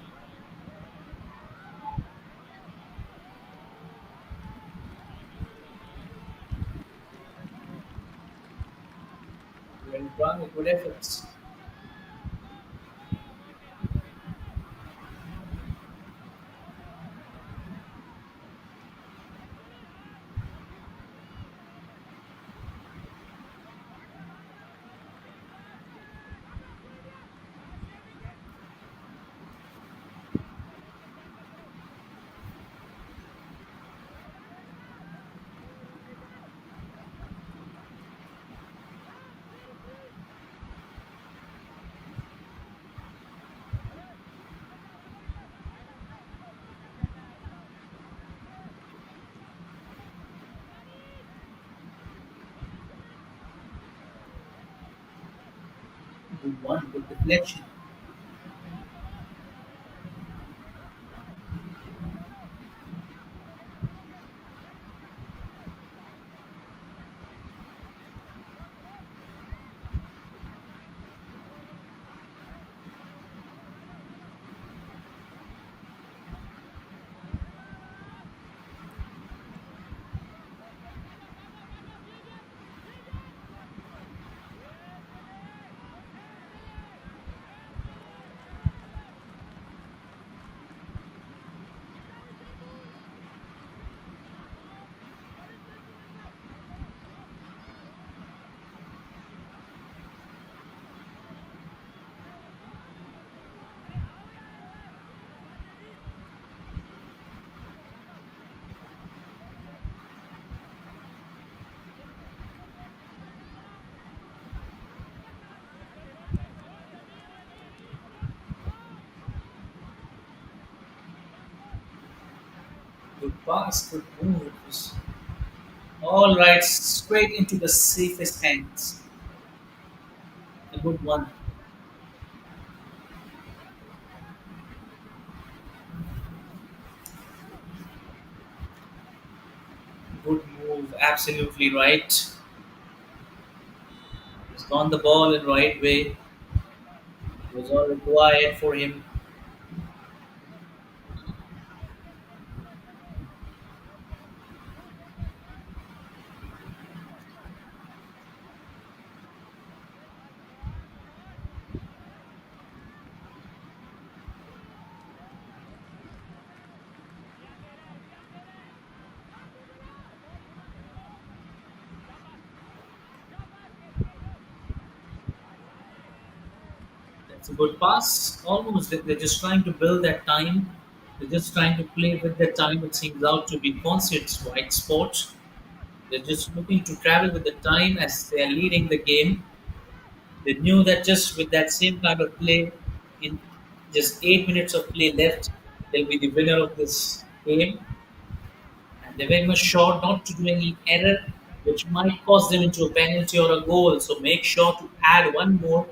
Well done, good efforts. Good one, good deflection. Good pass, good move. It was all right, straight into the safest hands. A good one. Good move. Absolutely right. He's gone the ball in right way. It was all required for him. That's a good pass. Almost, they're just trying to build that time. They're just trying to play with their time. It seems out to be concepts white sports. They're just looking to travel with the time as they are leading the game. They knew that just with that same kind of play, in just 8 minutes of play left, they'll be the winner of this game. And they're very much sure not to do any error which might cost them into a penalty or a goal. So make sure to add one more.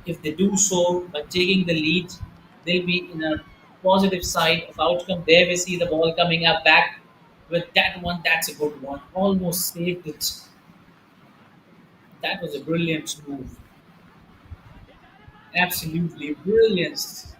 If they do so by taking the lead, they'll be in a positive side of outcome. There we see the ball coming up back with that one. That's a good one. Almost saved it. That was a brilliant move. Absolutely brilliant.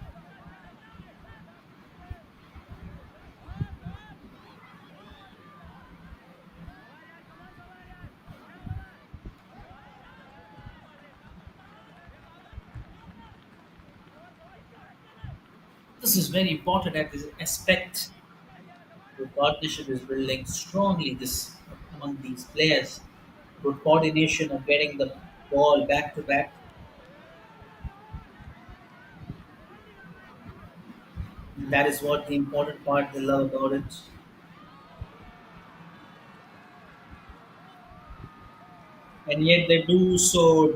This is very important at this aspect. The partnership is building strongly this among these players. Good coordination of getting the ball back to back. That is what the important part they love about it. And yet they do so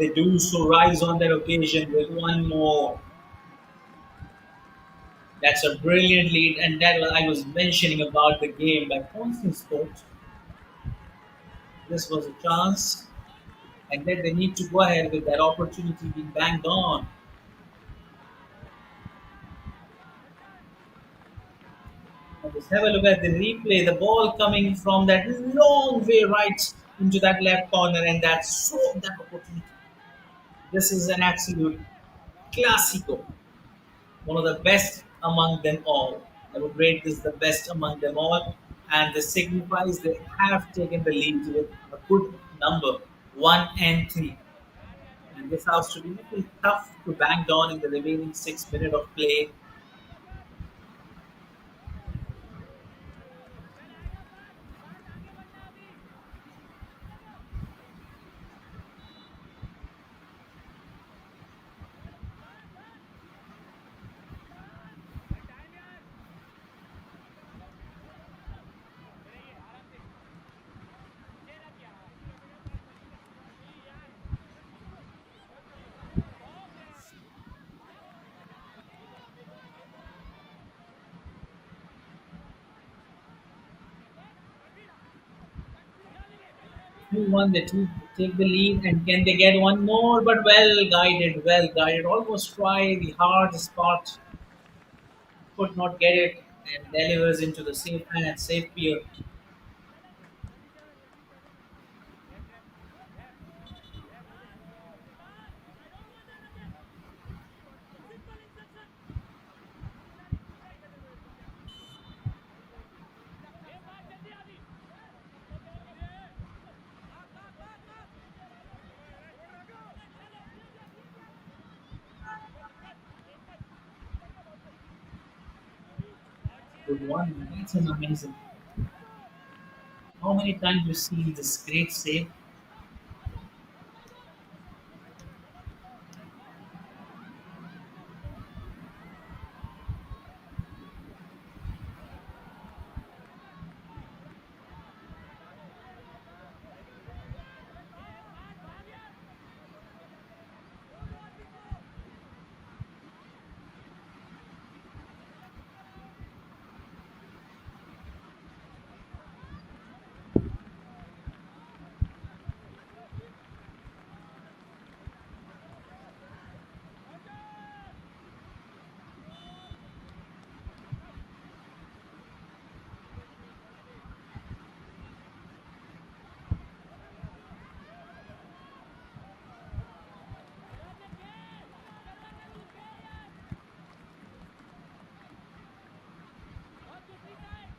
rise on that occasion with one more. That's a brilliant lead, and that I was mentioning about the game by constant sport. This was a chance, and then they need to go ahead with that opportunity being banged on. And just have a look at the replay. The ball coming from that long way right into that left corner, and that's so that opportunity. This is an absolute classico, one of the best among them all. I would rate this the best among them all, and this signifies they have taken the lead with a good number, 1-3. And this has to be a little tough to bang down in the remaining 6 minutes of play. 2-1, they take the lead, and can they get one more? But well guided. Almost try the hard spot, could not get it, and delivers into the safe hand, safe pier. Good one. That's an amazing. How many times you see this great save?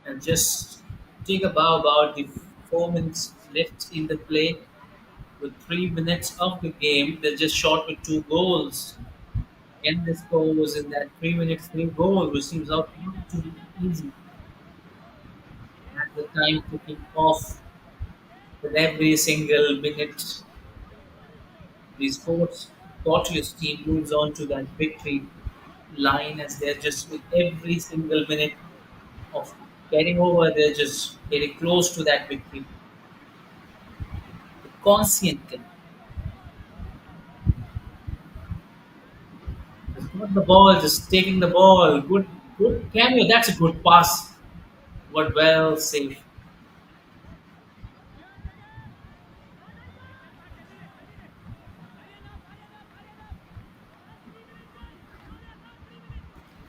And just take a bow about the 4 minutes left in the play. With 3 minutes of the game, they're just short with two goals. And the score was in that 3 minutes, three goals, which seems out not to be easy. At the time ticking off with every single minute, the sports Portuguese team moves on to that victory line as they're just with every single minute of getting over, they're just getting close to that victory. Consciently. Just not the ball, just taking the ball. Good cameo. That's a good pass. But well safe.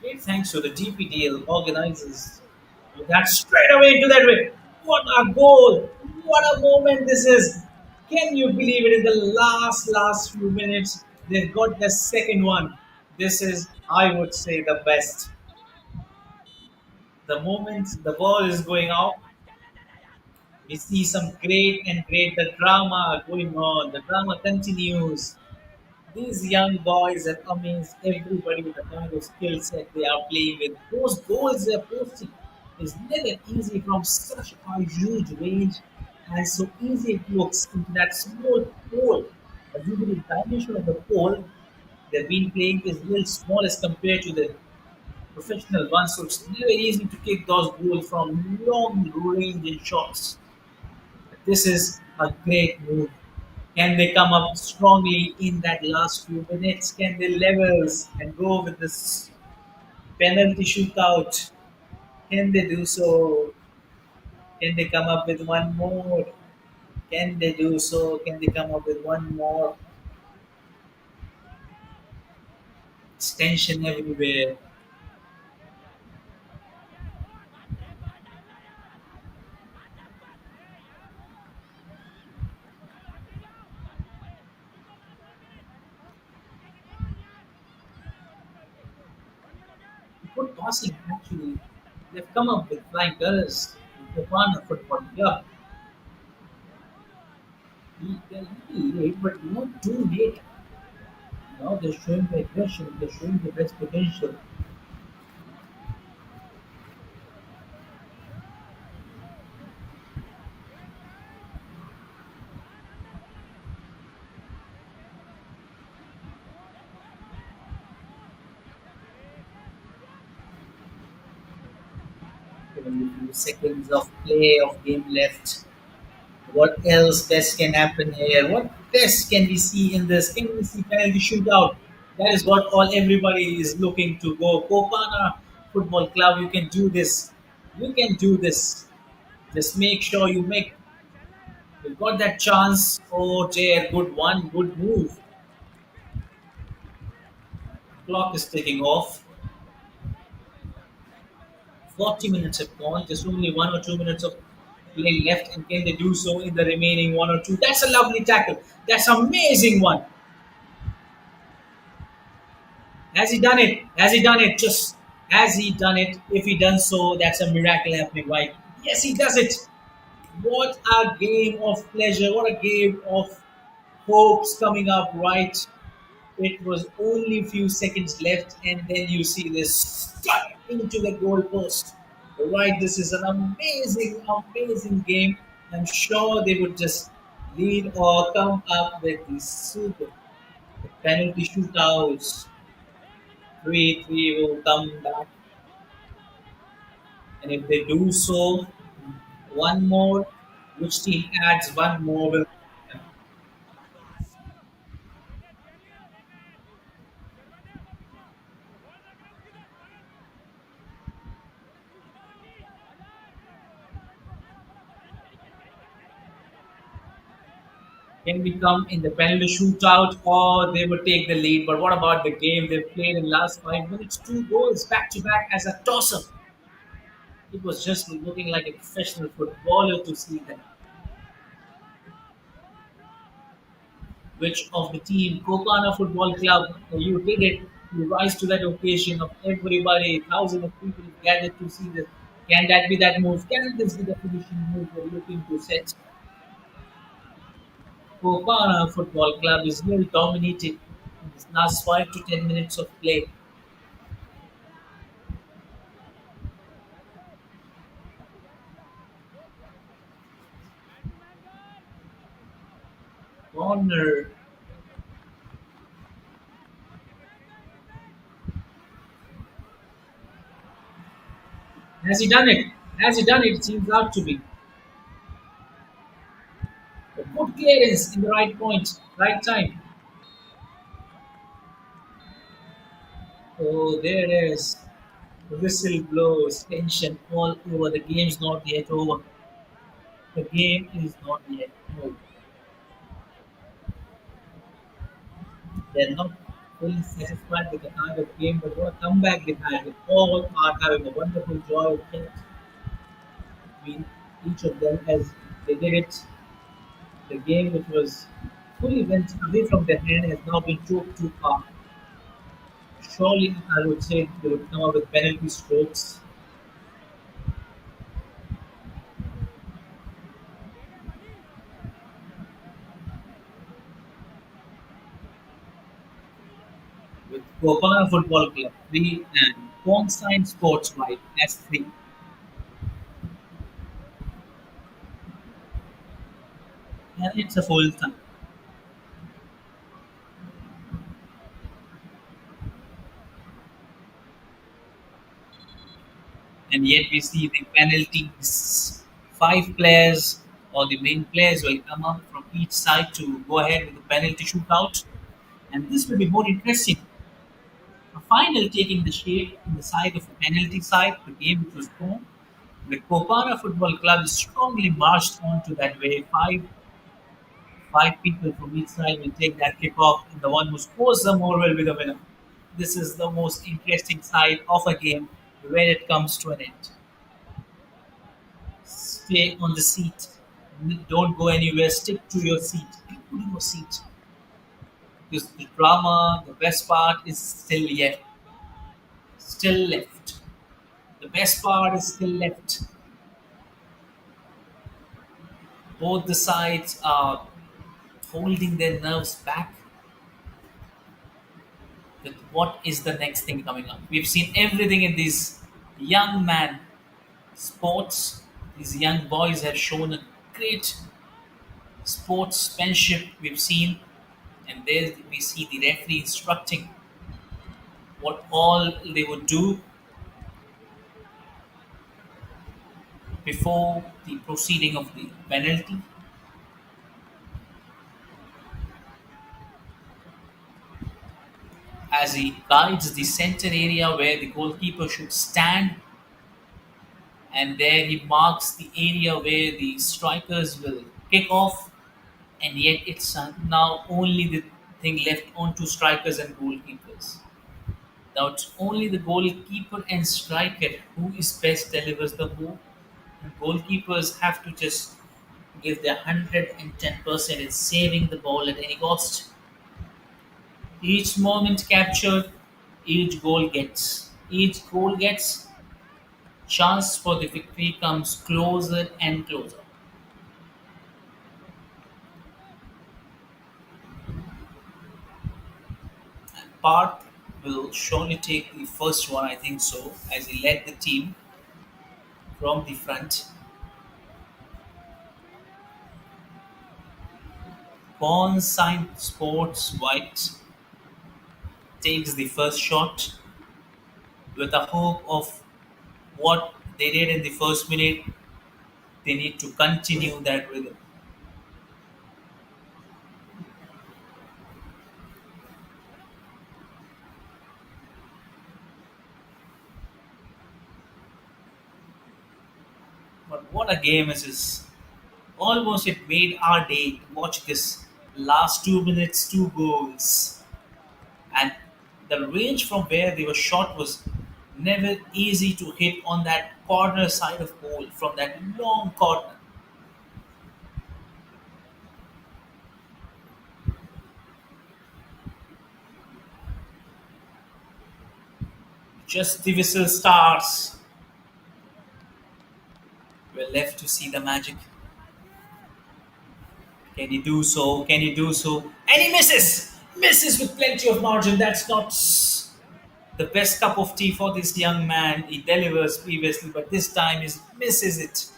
Great thanks to the DPDL organizers. That straight away into that way. What a goal! What a moment this is! Can you believe it? In the last few minutes, they've got the second one. This is, I would say, the best. The moment the ball is going out, we see some great the drama going on. The drama continues. These young boys have amazed everybody with the kind of skill set they are playing with. Those goals they're posting is never easy from such a huge range, and so easy it looks into that small pole. As you the dimension of the pole they've been playing is little small as compared to the professional ones, so it's never easy to kick those goals from long range shots. This is a great move. Can they come up strongly in that last few minutes? Can they levels and go with this penalty shootout? Can they do so? Can they come up with one more? Can they do so? Can they come up with one more? It's tension everywhere. Good passing, actually. They've come up with flying colors. Kopana Football Club. They're little late, but not too late. Now they're showing the aggression, they're showing the best potential. Only few seconds of play of game left. What else best can happen here? What best can we see in this? Can we see penalty shootout? That is what all everybody is looking to go. Kopana Football Club, you can do this. You can do this. Just make sure you make We've got that chance. Oh, dear, good one, good move. Clock is ticking off. 40 minutes have gone. There's only 1 or 2 minutes of play left, and can they do so in the remaining 1 or 2? That's a lovely tackle. That's an amazing one. Has he done it? Has he done it? Just has he done it? If he done so, that's a miracle happening, right? Yes, he does it. What a game of pleasure. What a game of hopes coming up, right? It was only a few seconds left, and then you see this stuck into the goalpost. Right, this is an amazing, amazing game. I'm sure they would just lead or come up with the super penalty shootouts. 3-3 will come back, and if they do so, one more, which team adds one more will can become in the penalty shootout, or they would take the lead. But what about the game they've played in the last 5 minutes? 2 goals back to back as a tosser. It was just looking like a professional footballer to see that. Which of the team, Kopana Football Club, you did it. You rise to that occasion of everybody, thousands of people gathered to see this. Can that be that move? Can this be the finishing move we're looking to set? Kopana Football Club is well dominated in this last 5 to 10 minutes of play. Corner. Has he done it? Has he done it? It seems out to be. A good clearance in the right point, right time. Oh, there it is. The whistle blows, tension all over. The game's not yet over. The game is not yet over. They're not fully satisfied with the kind of game, but what a comeback they've had. They all are having a wonderful joy of it between each of them as they did it. The game which was fully went away from their hand has now been choked too far. Surely, I would say they would come up with penalty strokes. With Kopana Football Club 3 and Consign Sports White S3. And it's a full time. And yet we see the penalties. 5 players or the main players will come up from each side to go ahead with the penalty shootout. And this will be more interesting. A final taking the shape in the side of the penalty side, the game which was drawn. The Kopana Football Club is strongly marched onto that way. Five people from each side will take that kick off, and the one who scores the more will be the winner. This is the most interesting side of a game when it comes to an end. Stay on the seat. Don't go anywhere. Stick to your seat. Stick to your seat. Because the drama, the best part is still left. The best part is still left. Both the sides are holding their nerves back with what is the next thing coming up. We've seen everything in these young man sports. These young boys have shown a great sportsmanship we've seen, and there we see the referee instructing what all they would do before the proceeding of the penalty. As he guides the center area where the goalkeeper should stand, and there he marks the area where the strikers will kick off, and yet it's now only the thing left on to strikers and goalkeepers. Now it's only the goalkeeper and striker who is best delivers the ball. And goalkeepers have to just give their 110% in saving the ball at any cost. Each moment captured, each goal gets, chance for the victory comes closer and closer. Park will surely take the first one, I think so, as he led the team from the front. Pawn Sign Sports White takes the first shot with the hope of what they did in the first minute. They need to continue that rhythm. But what a game is this! Almost it made our day to watch this last 2 minutes, two goals. And the range from where they were shot was never easy to hit on that corner side of goal from that long corner. Just the whistle starts. We're left to see the magic. Can he do so? Can he do so? And he misses! Misses with plenty of margin. That's not the best cup of tea for this young man. He delivers previously, but this time he misses it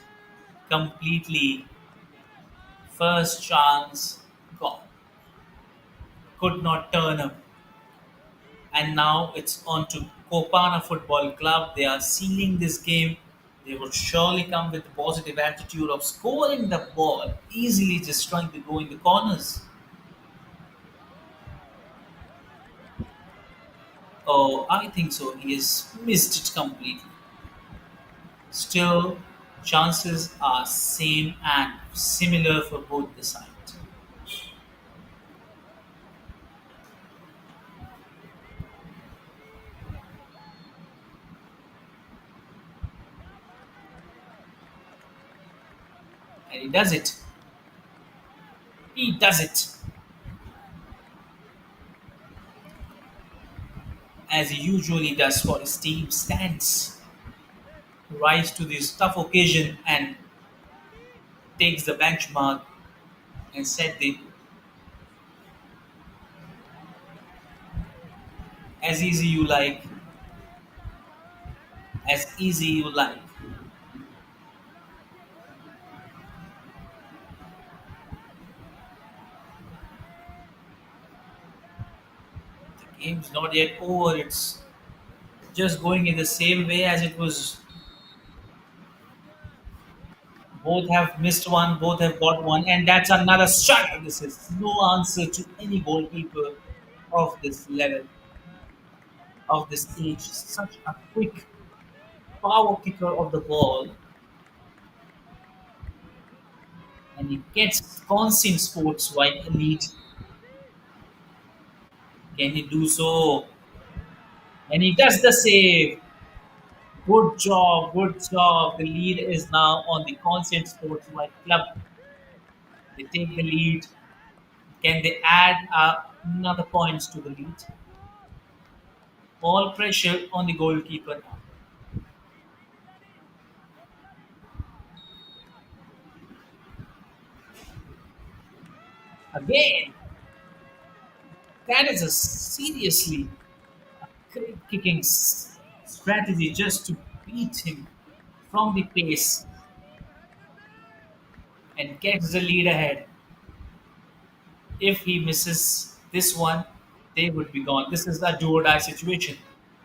completely. First chance gone. Could not turn up. And now it's on to Kopana Football Club. They are sealing this game. They would surely come with the positive attitude of scoring the ball, easily just trying to go in the corners. Oh, I think so. He has missed it completely. Still, chances are same and similar for both the sides. And he does it. He does it. As he usually does for his team, stands rise to this tough occasion and takes the benchmark and set the as easy you like, as easy you like. The game's not yet over. It's just going in the same way as it was. Both have missed one, both have got one, and that's another strike. This is no answer to any goalkeeper of this level, of this age. Such a quick power kicker of the ball, and he gets constant sports white lead. Can he do so? And he does the save. Good job, good job. The lead is now on the constant sports white club. They take the lead. Can they add another points to the lead? All pressure on the goalkeeper now. Again, that is a seriously great kicking strategy just to beat him from the pace and gets the lead ahead. If he misses this one, they would be gone. This is a do or die situation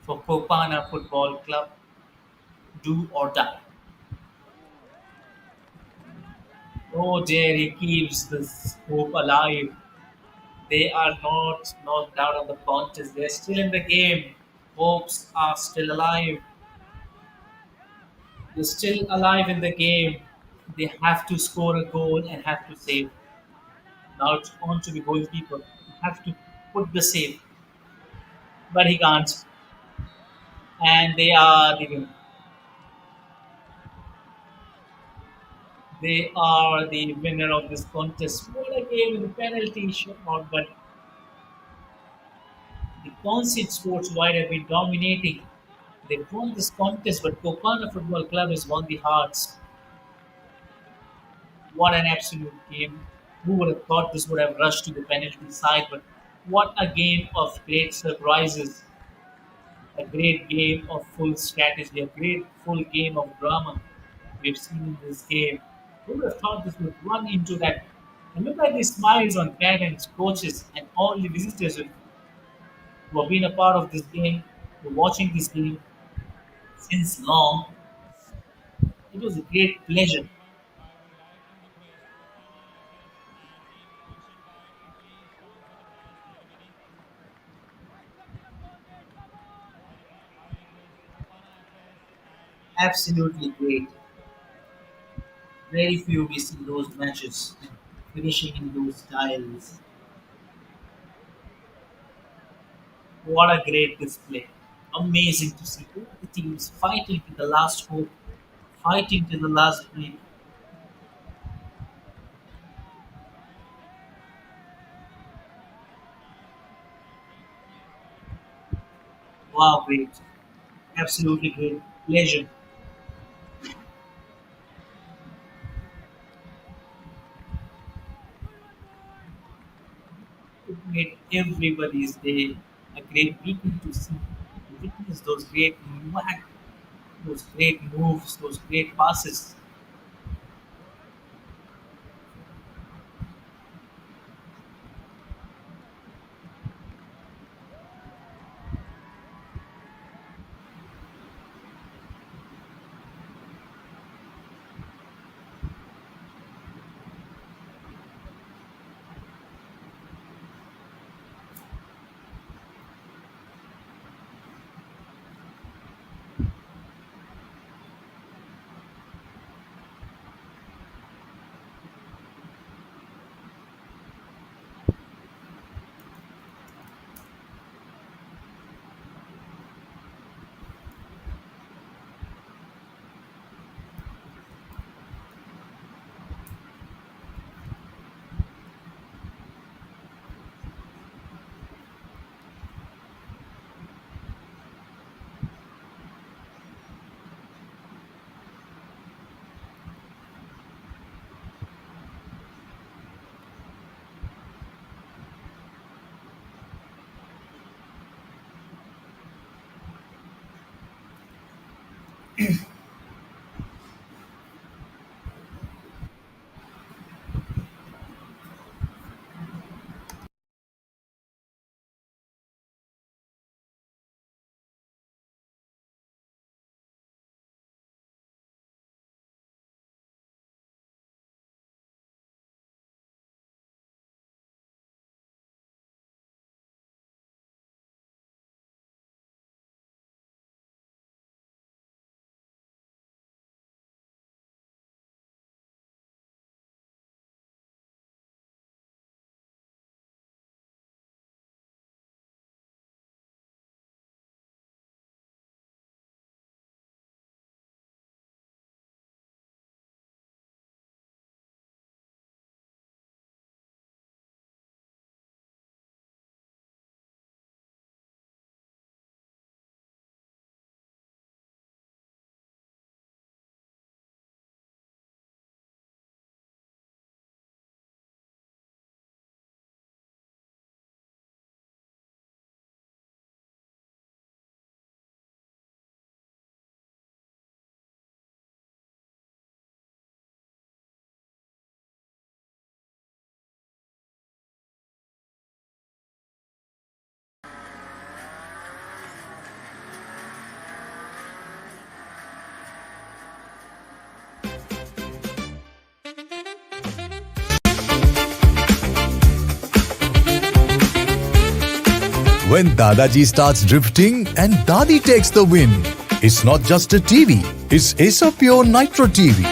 for Kopana Football Club. Do or die. Oh dear, he keeps this hope alive. They are not knocked out of the contest. They're still in the game. Hopes are still alive. They're still alive in the game. They have to score a goal and have to save. Now it's on to the goalkeeper. You have to put the save, but he can't. And they are the winner. They are the winner of this contest. What a game in the penalty shootout, but the Conceit Sports White have been dominating. They've won this contest, but Kopana Football Club has won the hearts. What an absolute game. Who would have thought this would have rushed to the penalty side? But what a game of great surprises. A great game of full strategy, a great full game of drama we've seen in this game. Who would have thought this would run into that? And look at the smiles on parents, coaches, and all the visitors who have been a part of this game, who are watching this game since long. It was a great pleasure. Absolutely great. Very few we see those matches finishing in those styles. What a great display. Amazing to see all the teams fighting to the last hope, fighting to the last breath. Wow, great. Absolutely great. Pleasure. It made everybody's day a great weekend to see and witness those great whack, those great moves, those great passes. When Dadaji starts drifting and Dadi takes the win, it's not just a TV, it's Acer Pure Nitro TV.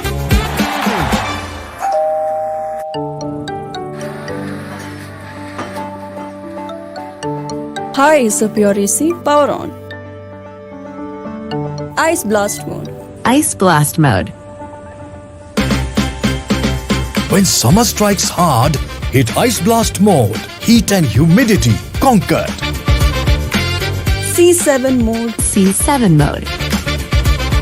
Hi Acer Pure AC, power on. Ice Blast mode. Ice Blast Mode. When summer strikes hard, hit Ice Blast mode. Heat and humidity conquered. C7 mode. C7 Mode.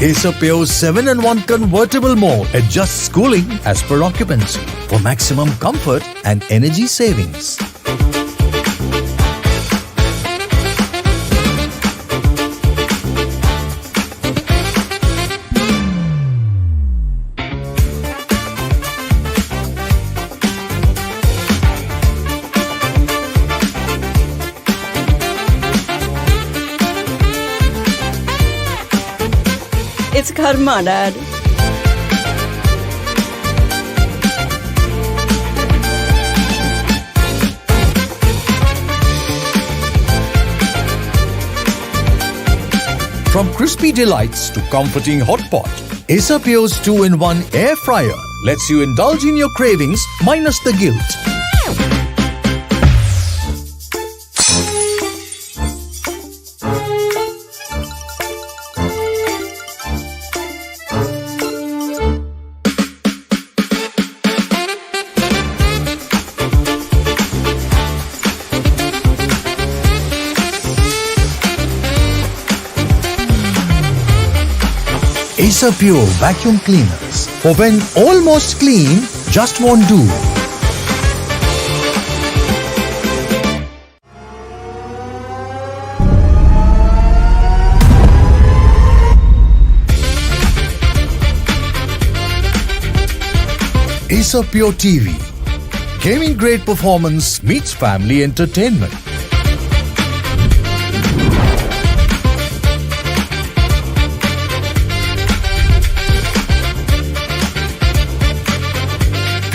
Acer Pure 7-in-1 convertible mode adjusts cooling as per occupancy for maximum comfort and energy savings. It's karma, Dad. From crispy delights to comforting hot pot, Acer Pure's 2-in-1 air fryer lets you indulge in your cravings minus the guilt. Acer Pure vacuum cleaners for when almost clean just won't do. Acer Pure TV. Gaming grade performance meets family entertainment.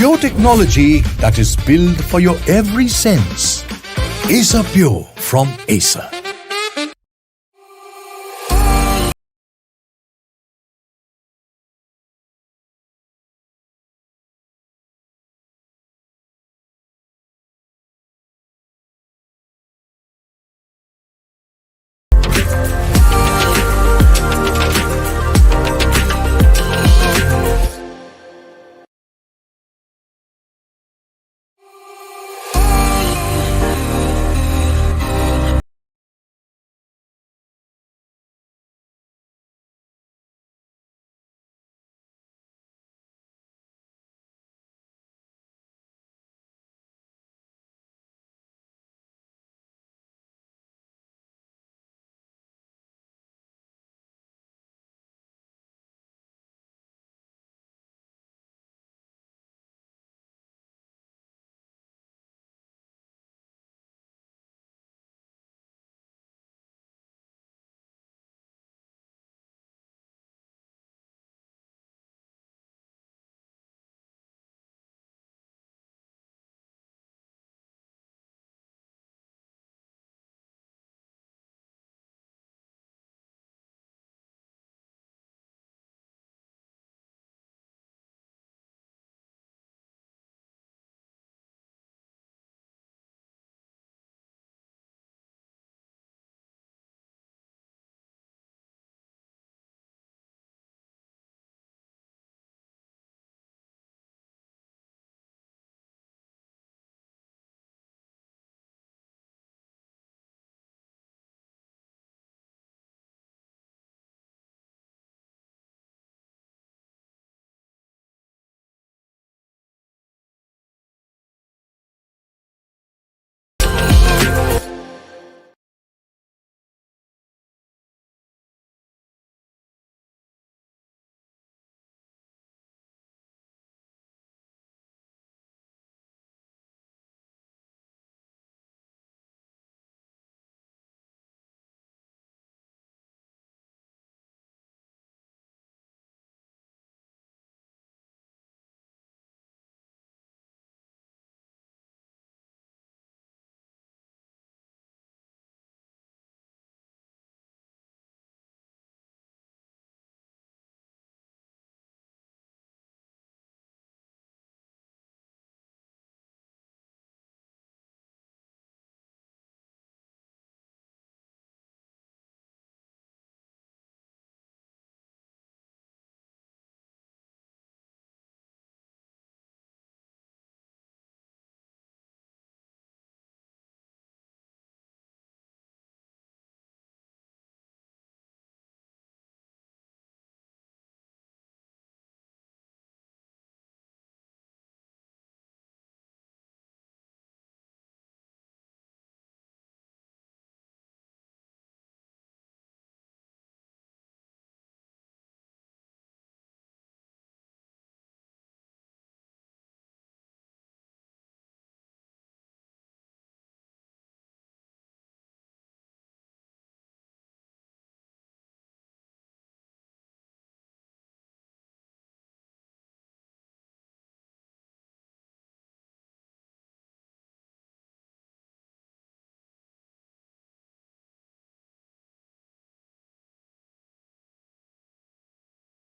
Pure technology that is built for your every sense. Acer Pure from Acer.